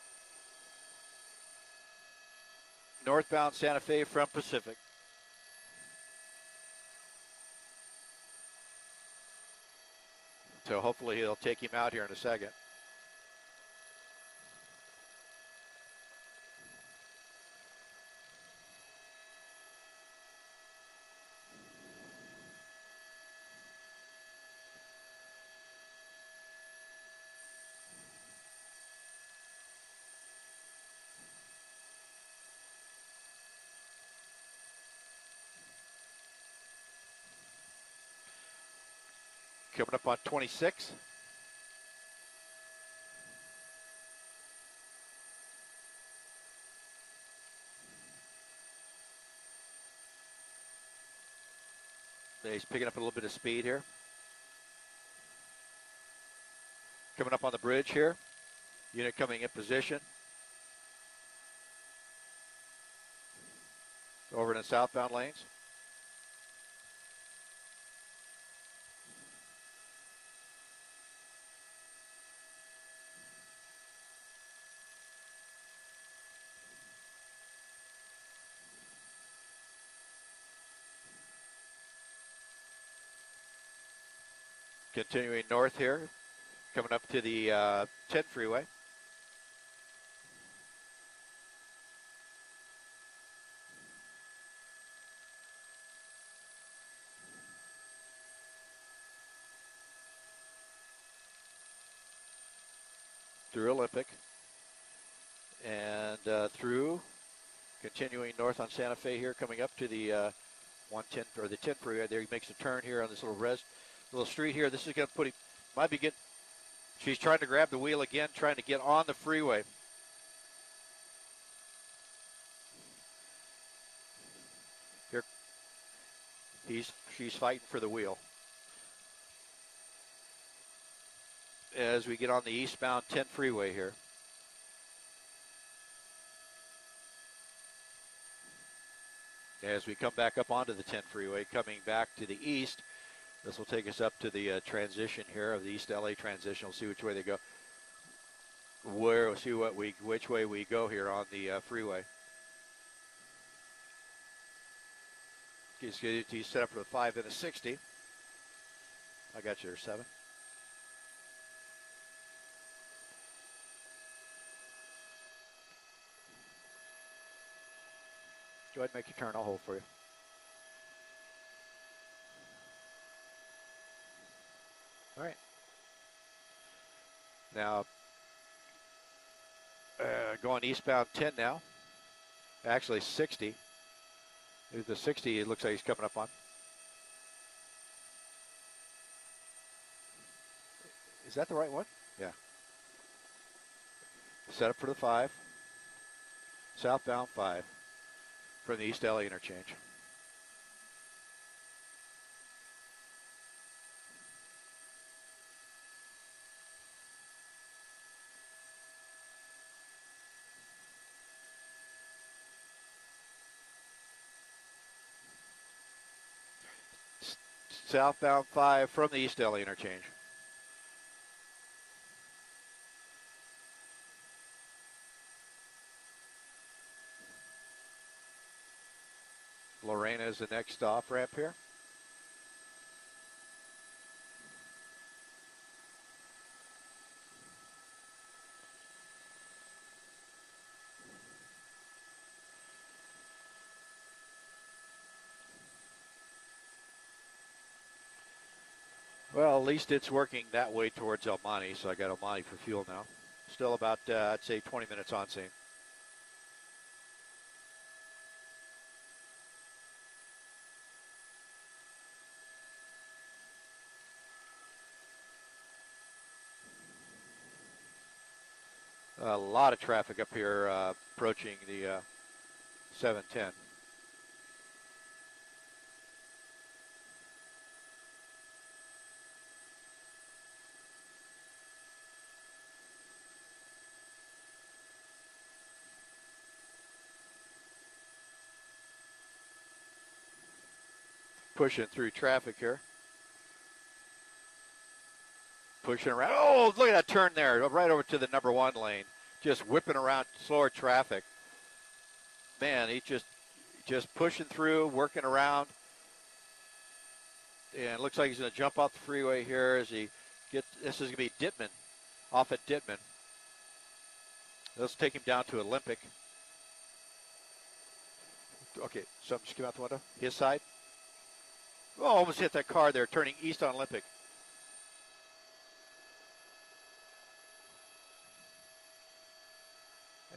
Northbound Santa Fe from Pacific. So hopefully he'll take him out here in a second. Coming up on 26. He's picking up a little bit of speed here. Coming up on the bridge here. Unit coming in position. Over in the southbound lanes. Continuing north here, coming up to the 10 freeway. Through Olympic and through, continuing north on Santa Fe here, coming up to the 110 or the 10 freeway. There he makes a turn here on this little street here. This is going to put him, might be getting, she's trying to grab the wheel again, trying to get on the freeway. Here, she's fighting for the wheel. As we get on the eastbound 10 freeway here. As we come back up onto the 10 freeway, coming back to the east, this will take us up to the transition here of the East LA transition. We'll see which way they go. We'll see which way we go here on the freeway. He's set up for the 5 and a 60. I got you there, 7. Go ahead and make your turn. I'll hold for you. All right. Now, going eastbound 10 now. Actually 60. The 60 it looks like he's coming up on. Is that the right one? Yeah. Set up for the 5. Southbound 5. From the East LA interchange. Southbound 5 from the East LA interchange. Lorena is the next off ramp here. Well, at least it's working that way towards El Monte, so I got El Monte for fuel now. Still about, I'd say, 20 minutes on scene. A lot of traffic up here approaching the 710. Pushing through traffic here. Pushing around. Oh, look at that turn there. Right over to the number 1 lane. Just whipping around slower traffic. Man, he just pushing through, working around. And it looks like he's going to jump off the freeway here as he gets, this is going to be Dittman, off at Dittman. Let's take him down to Olympic. Okay, something just came out the window. His side. Oh, almost hit that car there, turning east on Olympic.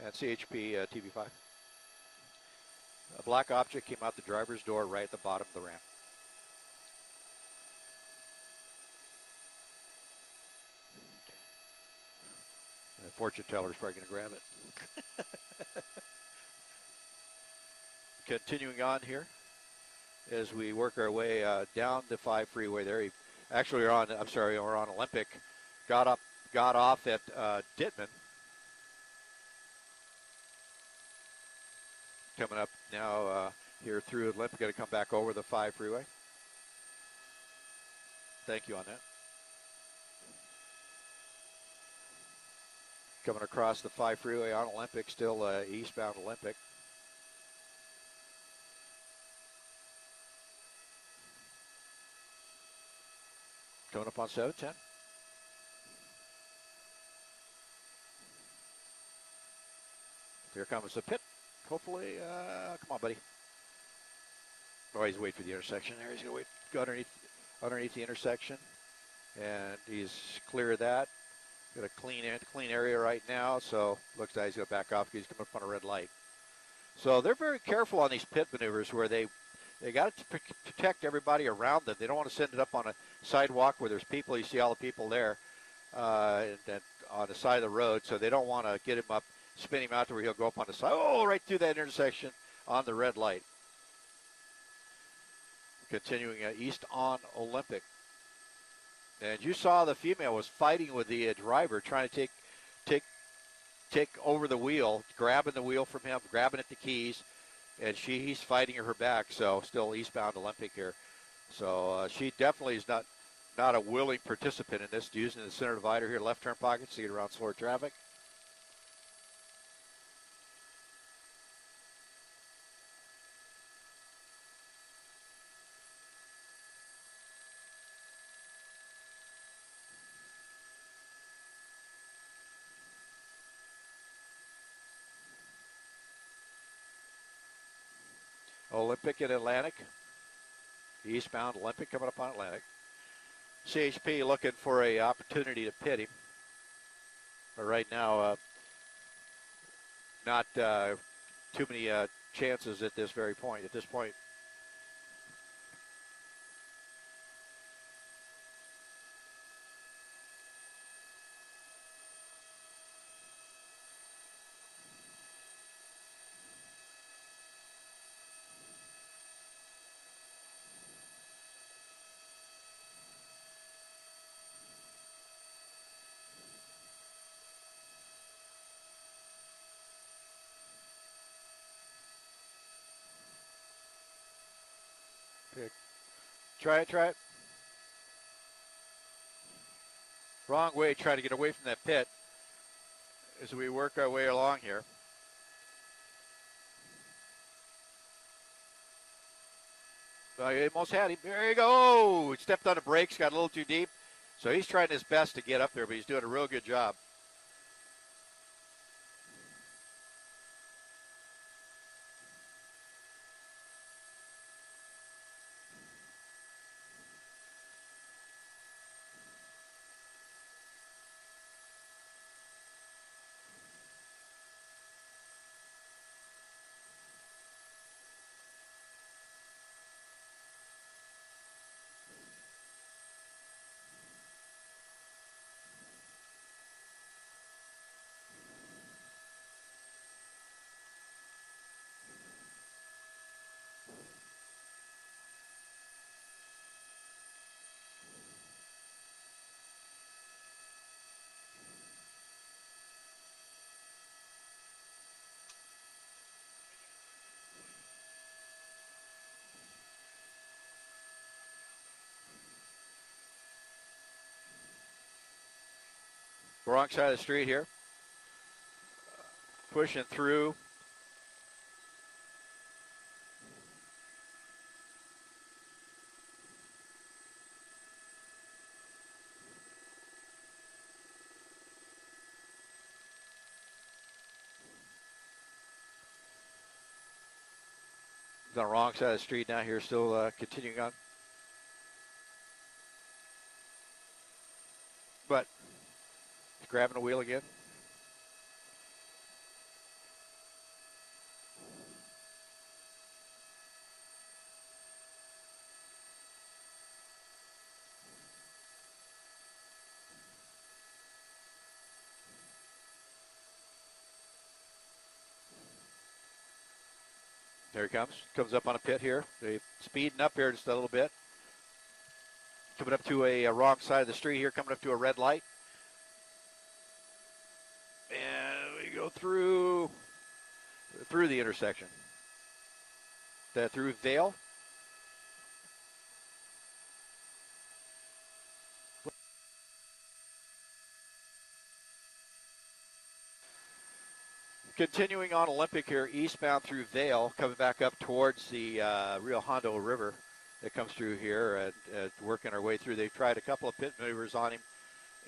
And CHP TV5. A black object came out the driver's door right at the bottom of the ramp. The fortune teller is probably going to grab it. Continuing on here. as we work our way down the 5 freeway there. Actually, we're on Olympic. Got off at Dittman. Coming up now here through Olympic, got to come back over the 5 freeway. Thank you on that. Coming across the 5 freeway on Olympic, still eastbound Olympic. Coming up on 710. Here comes the pit. Hopefully, come on, buddy. Oh, he's waiting for the intersection there. He's going to wait, go underneath the intersection. And he's clear of that. Got a clean area right now, so looks like he's going to back off because he's coming up on a red light. So they're very careful on these pit maneuvers where they got to protect everybody around them. They don't want to send it up on a sidewalk where there's people. You see all the people there and on the side of the road, so they don't want to get him up, spin him out to where he'll go up on the side. Oh, right through that intersection on the red light. Continuing east on Olympic. And you saw the female was fighting with the driver, trying to take over the wheel, grabbing the wheel from him, grabbing at the keys, and he's fighting her back. So still eastbound Olympic here. So she definitely is not a willing participant in this. Using the center divider here, left turn pockets to get around slower traffic. Olympic and Atlantic. Eastbound Olympic coming up on Atlantic. CHP looking for an opportunity to pit him. But right now, not too many chances at this very point. At this point, try it. Wrong way, trying to get away from that pit as we work our way along here. He almost had him. There you go. Oh, he stepped on the brakes, got a little too deep. So he's trying his best to get up there, but he's doing a real good job. Wrong side of the street here. Pushing through. On the wrong side of the street now here, still continuing on. But he's grabbing the wheel again. There he comes. Comes up on a pit here. They're speeding up here just a little bit. Coming up to a wrong side of the street here, coming up to a red light. And we go through the intersection. Through Vale. Continuing on Olympic here, eastbound through Vale, coming back up towards the Rio Hondo River that comes through here and working our way through. They've tried a couple of pit maneuvers on him,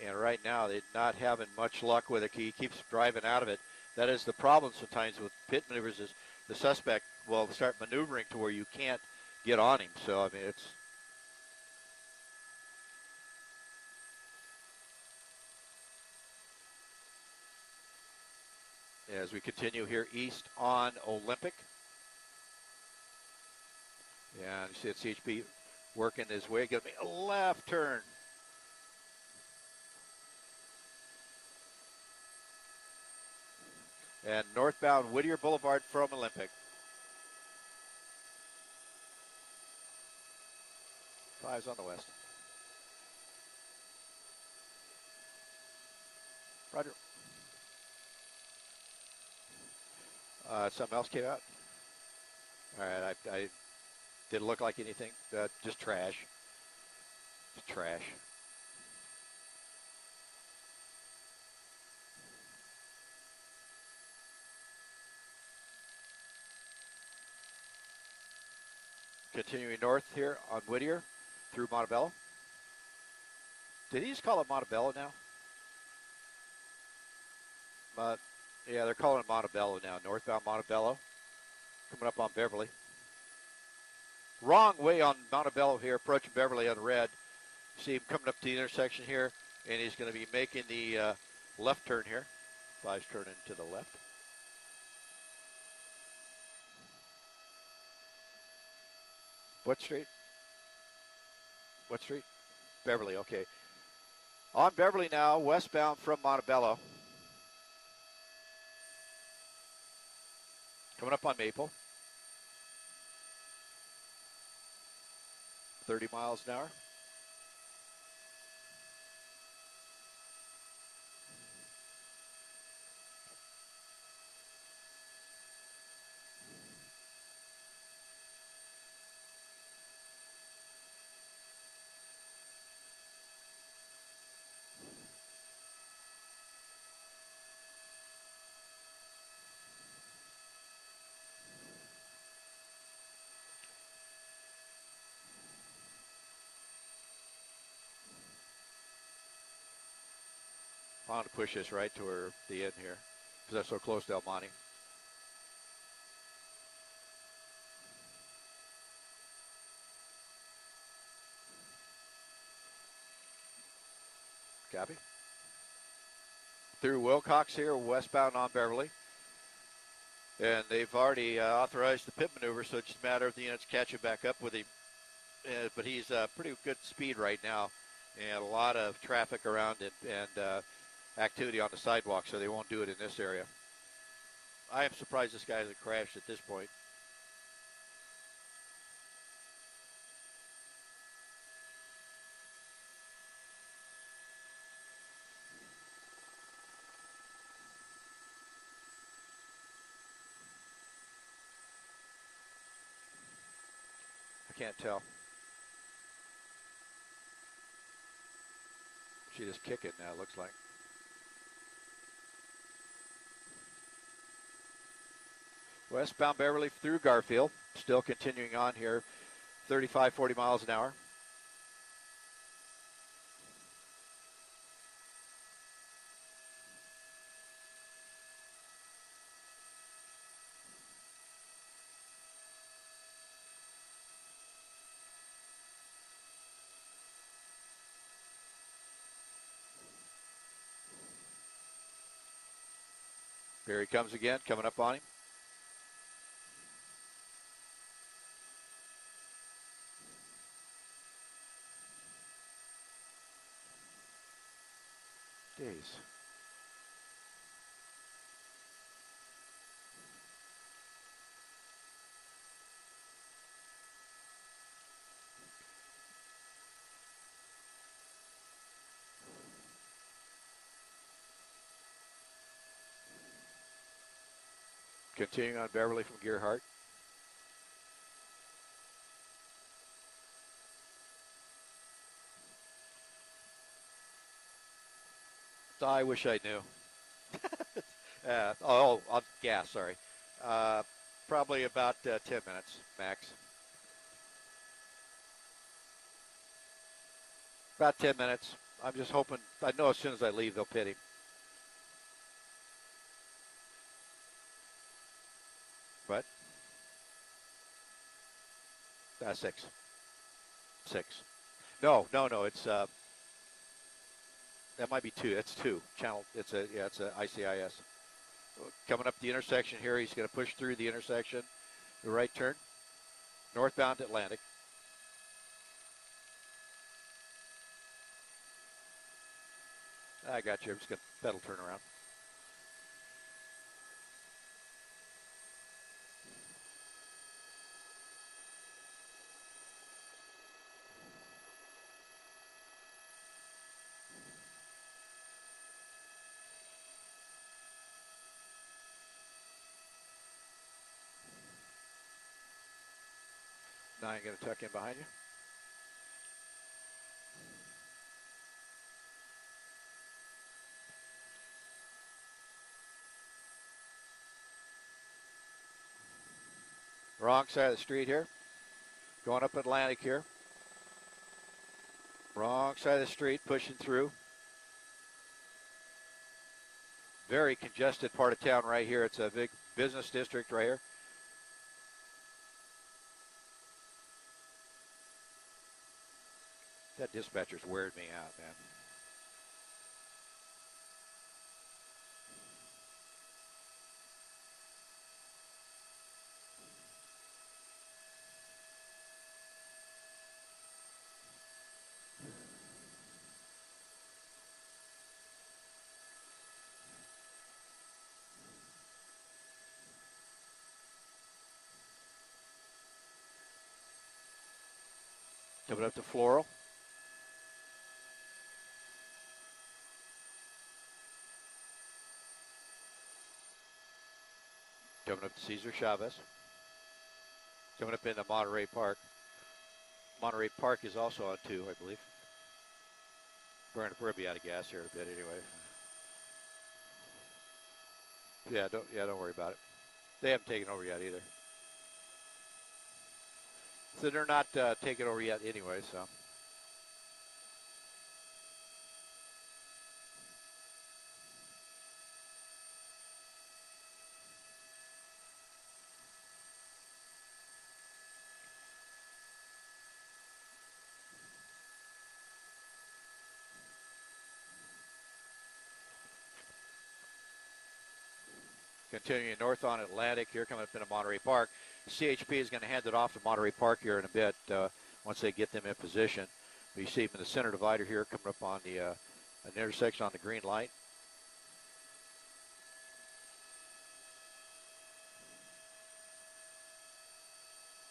and right now they're not having much luck with it. He keeps driving out of it. That is the problem sometimes with pit maneuvers is the suspect will start maneuvering to where you can't get on him. So, I mean, it's... As we continue here east on Olympic. Yeah, you see it's CHP working his way. Give me a left turn. And northbound Whittier Boulevard from Olympic. 5's on the west. Roger. Something else came out? All right, I didn't look like anything. Just trash. Just trash. Continuing north here on Whittier through Montebello. Did he just call it Montebello now? Yeah, they're calling it Montebello now. Northbound Montebello. Coming up on Beverly. Wrong way on Montebello here, approaching Beverly on red. See him coming up to the intersection here, and he's going to be making the left turn here. 5's turning to the left. What street? What street? Beverly, okay. On Beverly now, westbound from Montebello. Coming up on Maple. 30 miles an hour. I want to push this right toward the end here because that's so close to El Monte. Copy. Through Wilcox here, westbound on Beverly. And they've already authorized the pit maneuver, so it's just a matter of the units catching back up with him. But he's pretty good speed right now, and a lot of traffic around and activity on the sidewalk, so they won't do it in this area. I am surprised this guy hasn't crashed at this point. I can't tell. She just kick it now, it looks like. Westbound Beverly through Garfield, still continuing on here, 35, 40 miles an hour. Here he comes again, coming up on him. Days. Continuing on Beverly from Gearhart. I wish I knew. On gas, sorry. Probably about 10 minutes, max. About 10 minutes. I'm just hoping, I know as soon as I leave, they'll pit him. But, 6. No, it's, that might be 2. It's 2. It's a ICIS. Coming up the intersection here, he's going to push through the intersection. The right turn, northbound Atlantic. I got you. I'm just going to pedal turn around. Now I'm going to tuck in behind you. Wrong side of the street here. Going up Atlantic here. Wrong side of the street, pushing through. Very congested part of town right here. It's a big business district right here. That dispatcher's wearing me out, man. Coming up to Floral. Coming up to Cesar Chavez. Coming up into Monterey Park. Monterey Park is also on 2, I believe. We're going to be out of gas here in a bit anyway. Don't worry about it. They haven't taken over yet either. So they're not taking over yet anyway, so. Continuing north on Atlantic here, coming up into Monterey Park. CHP is going to hand it off to Monterey Park here in a bit once they get them in position. You see him in the center divider here, coming up on the an intersection on the green light.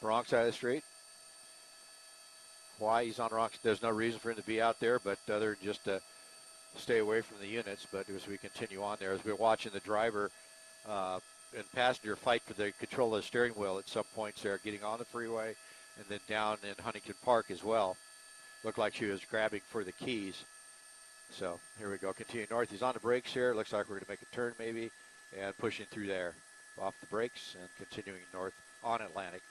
Wrong side of the street. Why he's on the wrong? There's no reason for him to be out there, but other than just to stay away from the units. But as we continue on there, as we're watching the driver and passenger fight for the control of the steering wheel at some points there, getting on the freeway and then down in Huntington Park as well. Looked like she was grabbing for the keys. So here we go, continue north. He's on the brakes here. Looks like we're going to make a turn maybe and pushing through there. Off the brakes and continuing north on Atlantic.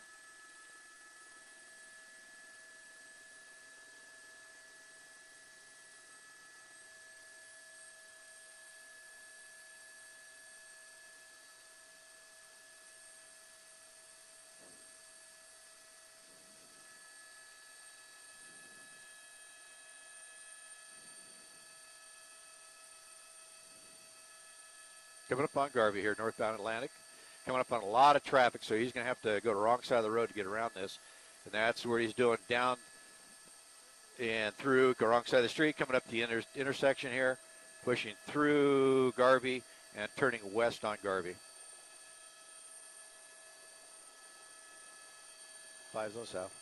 Coming up on Garvey here, northbound Atlantic. Coming up on a lot of traffic, so he's going to have to go to the wrong side of the road to get around this. And that's where he's doing, down and through, go wrong side of the street, coming up the intersection here, pushing through Garvey and turning west on Garvey. 50 south.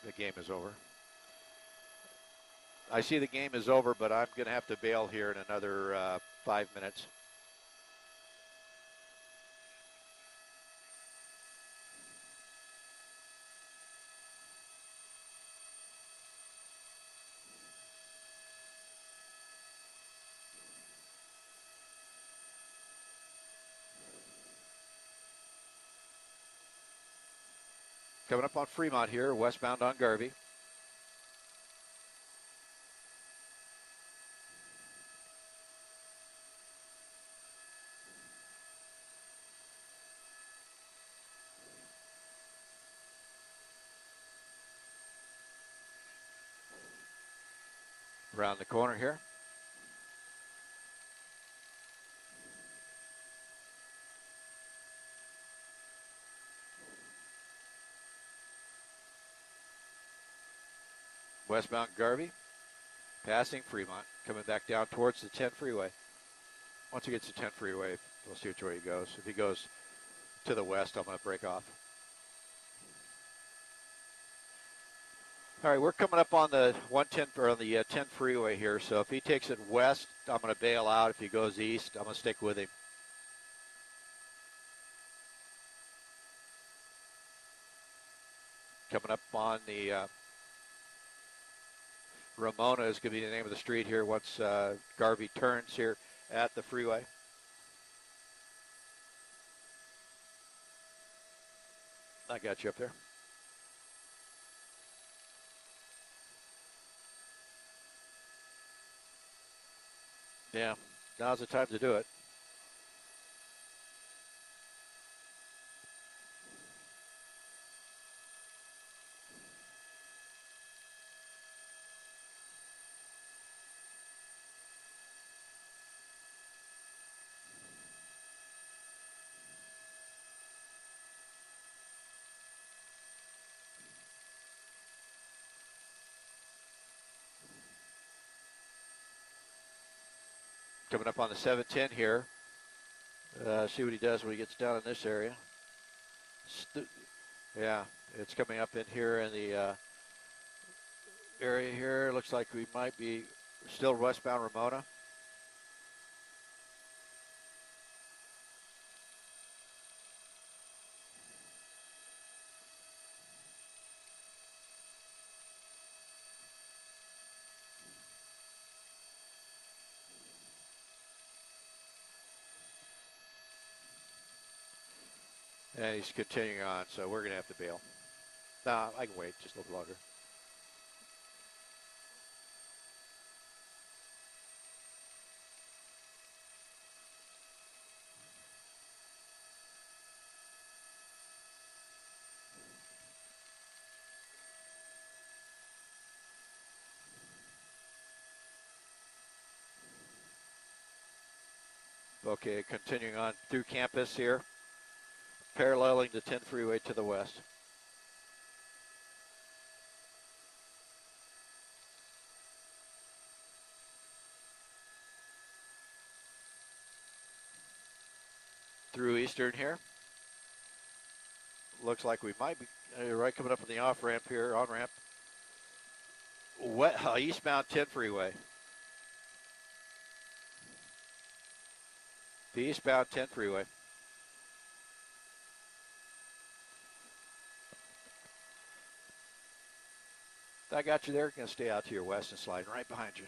The game is over. I see the game is over, but I'm going to have to bail here in another 5 minutes. Coming up on Fremont here, westbound on Garvey. Around the corner here. Westbound Garvey, passing Fremont, coming back down towards the 10 freeway. Once he gets to 10 freeway, we'll see which way he goes. If he goes to the west, I'm going to break off. All right, we're coming up on the 110 or on the 10 freeway here. So if he takes it west, I'm going to bail out. If he goes east, I'm going to stick with him. Coming up on the Ramona is going to be the name of the street here once Garvey turns here at the freeway. I got you up there. Yeah, now's the time to do it. Coming up on the 710 here. See what he does when he gets down in this area. Yeah, it's coming up in here in the area here. Looks like we might be still westbound Ramona. And he's continuing on, so we're going to have to bail. Nah, I can wait just a little longer. Okay, continuing on through campus here, paralleling the 10 freeway to the west. Through Eastern here. Looks like we might be right coming up on the off ramp here, on ramp. Eastbound 10 freeway. The eastbound 10 freeway. I got you there. Going to stay out to your west and slide right behind you.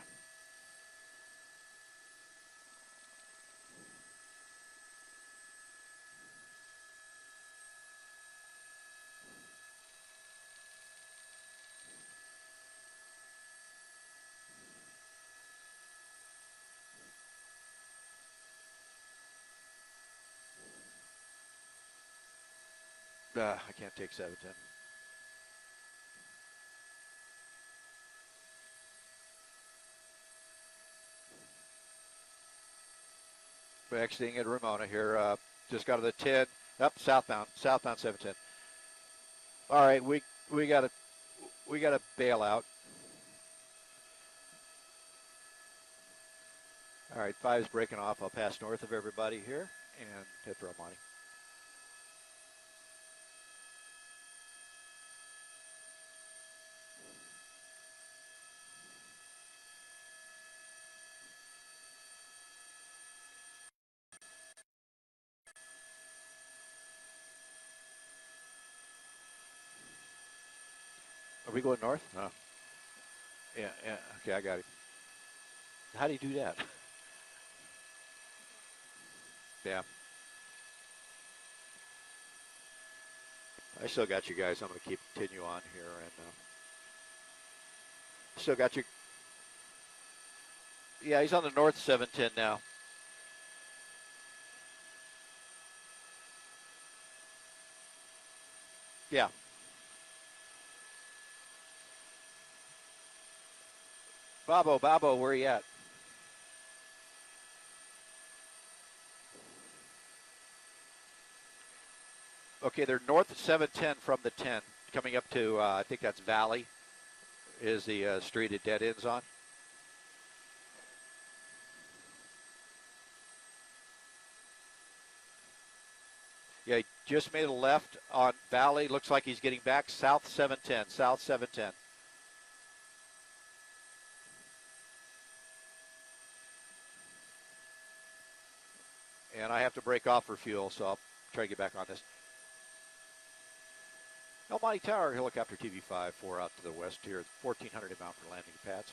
I can't take 710. We're exiting at Ramona here. Just got to the 10. Up southbound 710. All right, we got to bail out. All right, 5's breaking off. I'll pass north of everybody here and head for El Monte. Are we going north? Oh. Yeah, yeah. Okay, I got it. How do you do that? Yeah. I still got you guys. I'm going to continue on here. And still got you. Yeah, he's on the north 710 now. Yeah. Babo, where you at? Okay, they're north 710 from the 10, coming up to, I think that's Valley, is the street it dead ends on. Yeah, he just made a left on Valley. Looks like he's getting back south 710, south 710. And I have to break off for fuel, so I'll try to get back on this. El Monte Tower, helicopter TV5, 4 out to the west here, 1400 inbound for landing pads.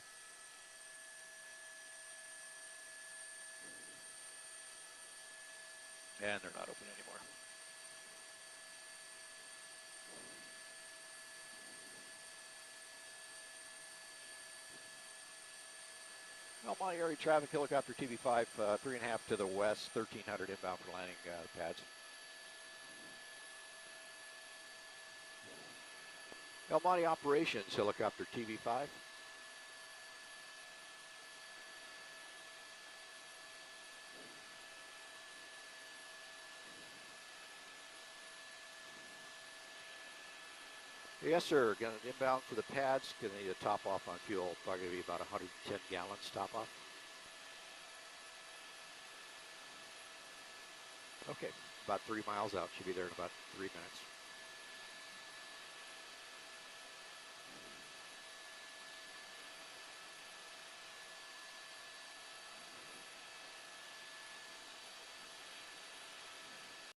And they're not open anymore. El Monte area traffic, helicopter TV5, 3.5 to the west, 1300 inbound for landing pads. El Monte operations, helicopter TV5. Yes, sir. Going to inbound for the pads. Going to need a top off on fuel. Probably going to be about 110 gallons top off. Okay, about 3 miles out. Should be there in about 3 minutes.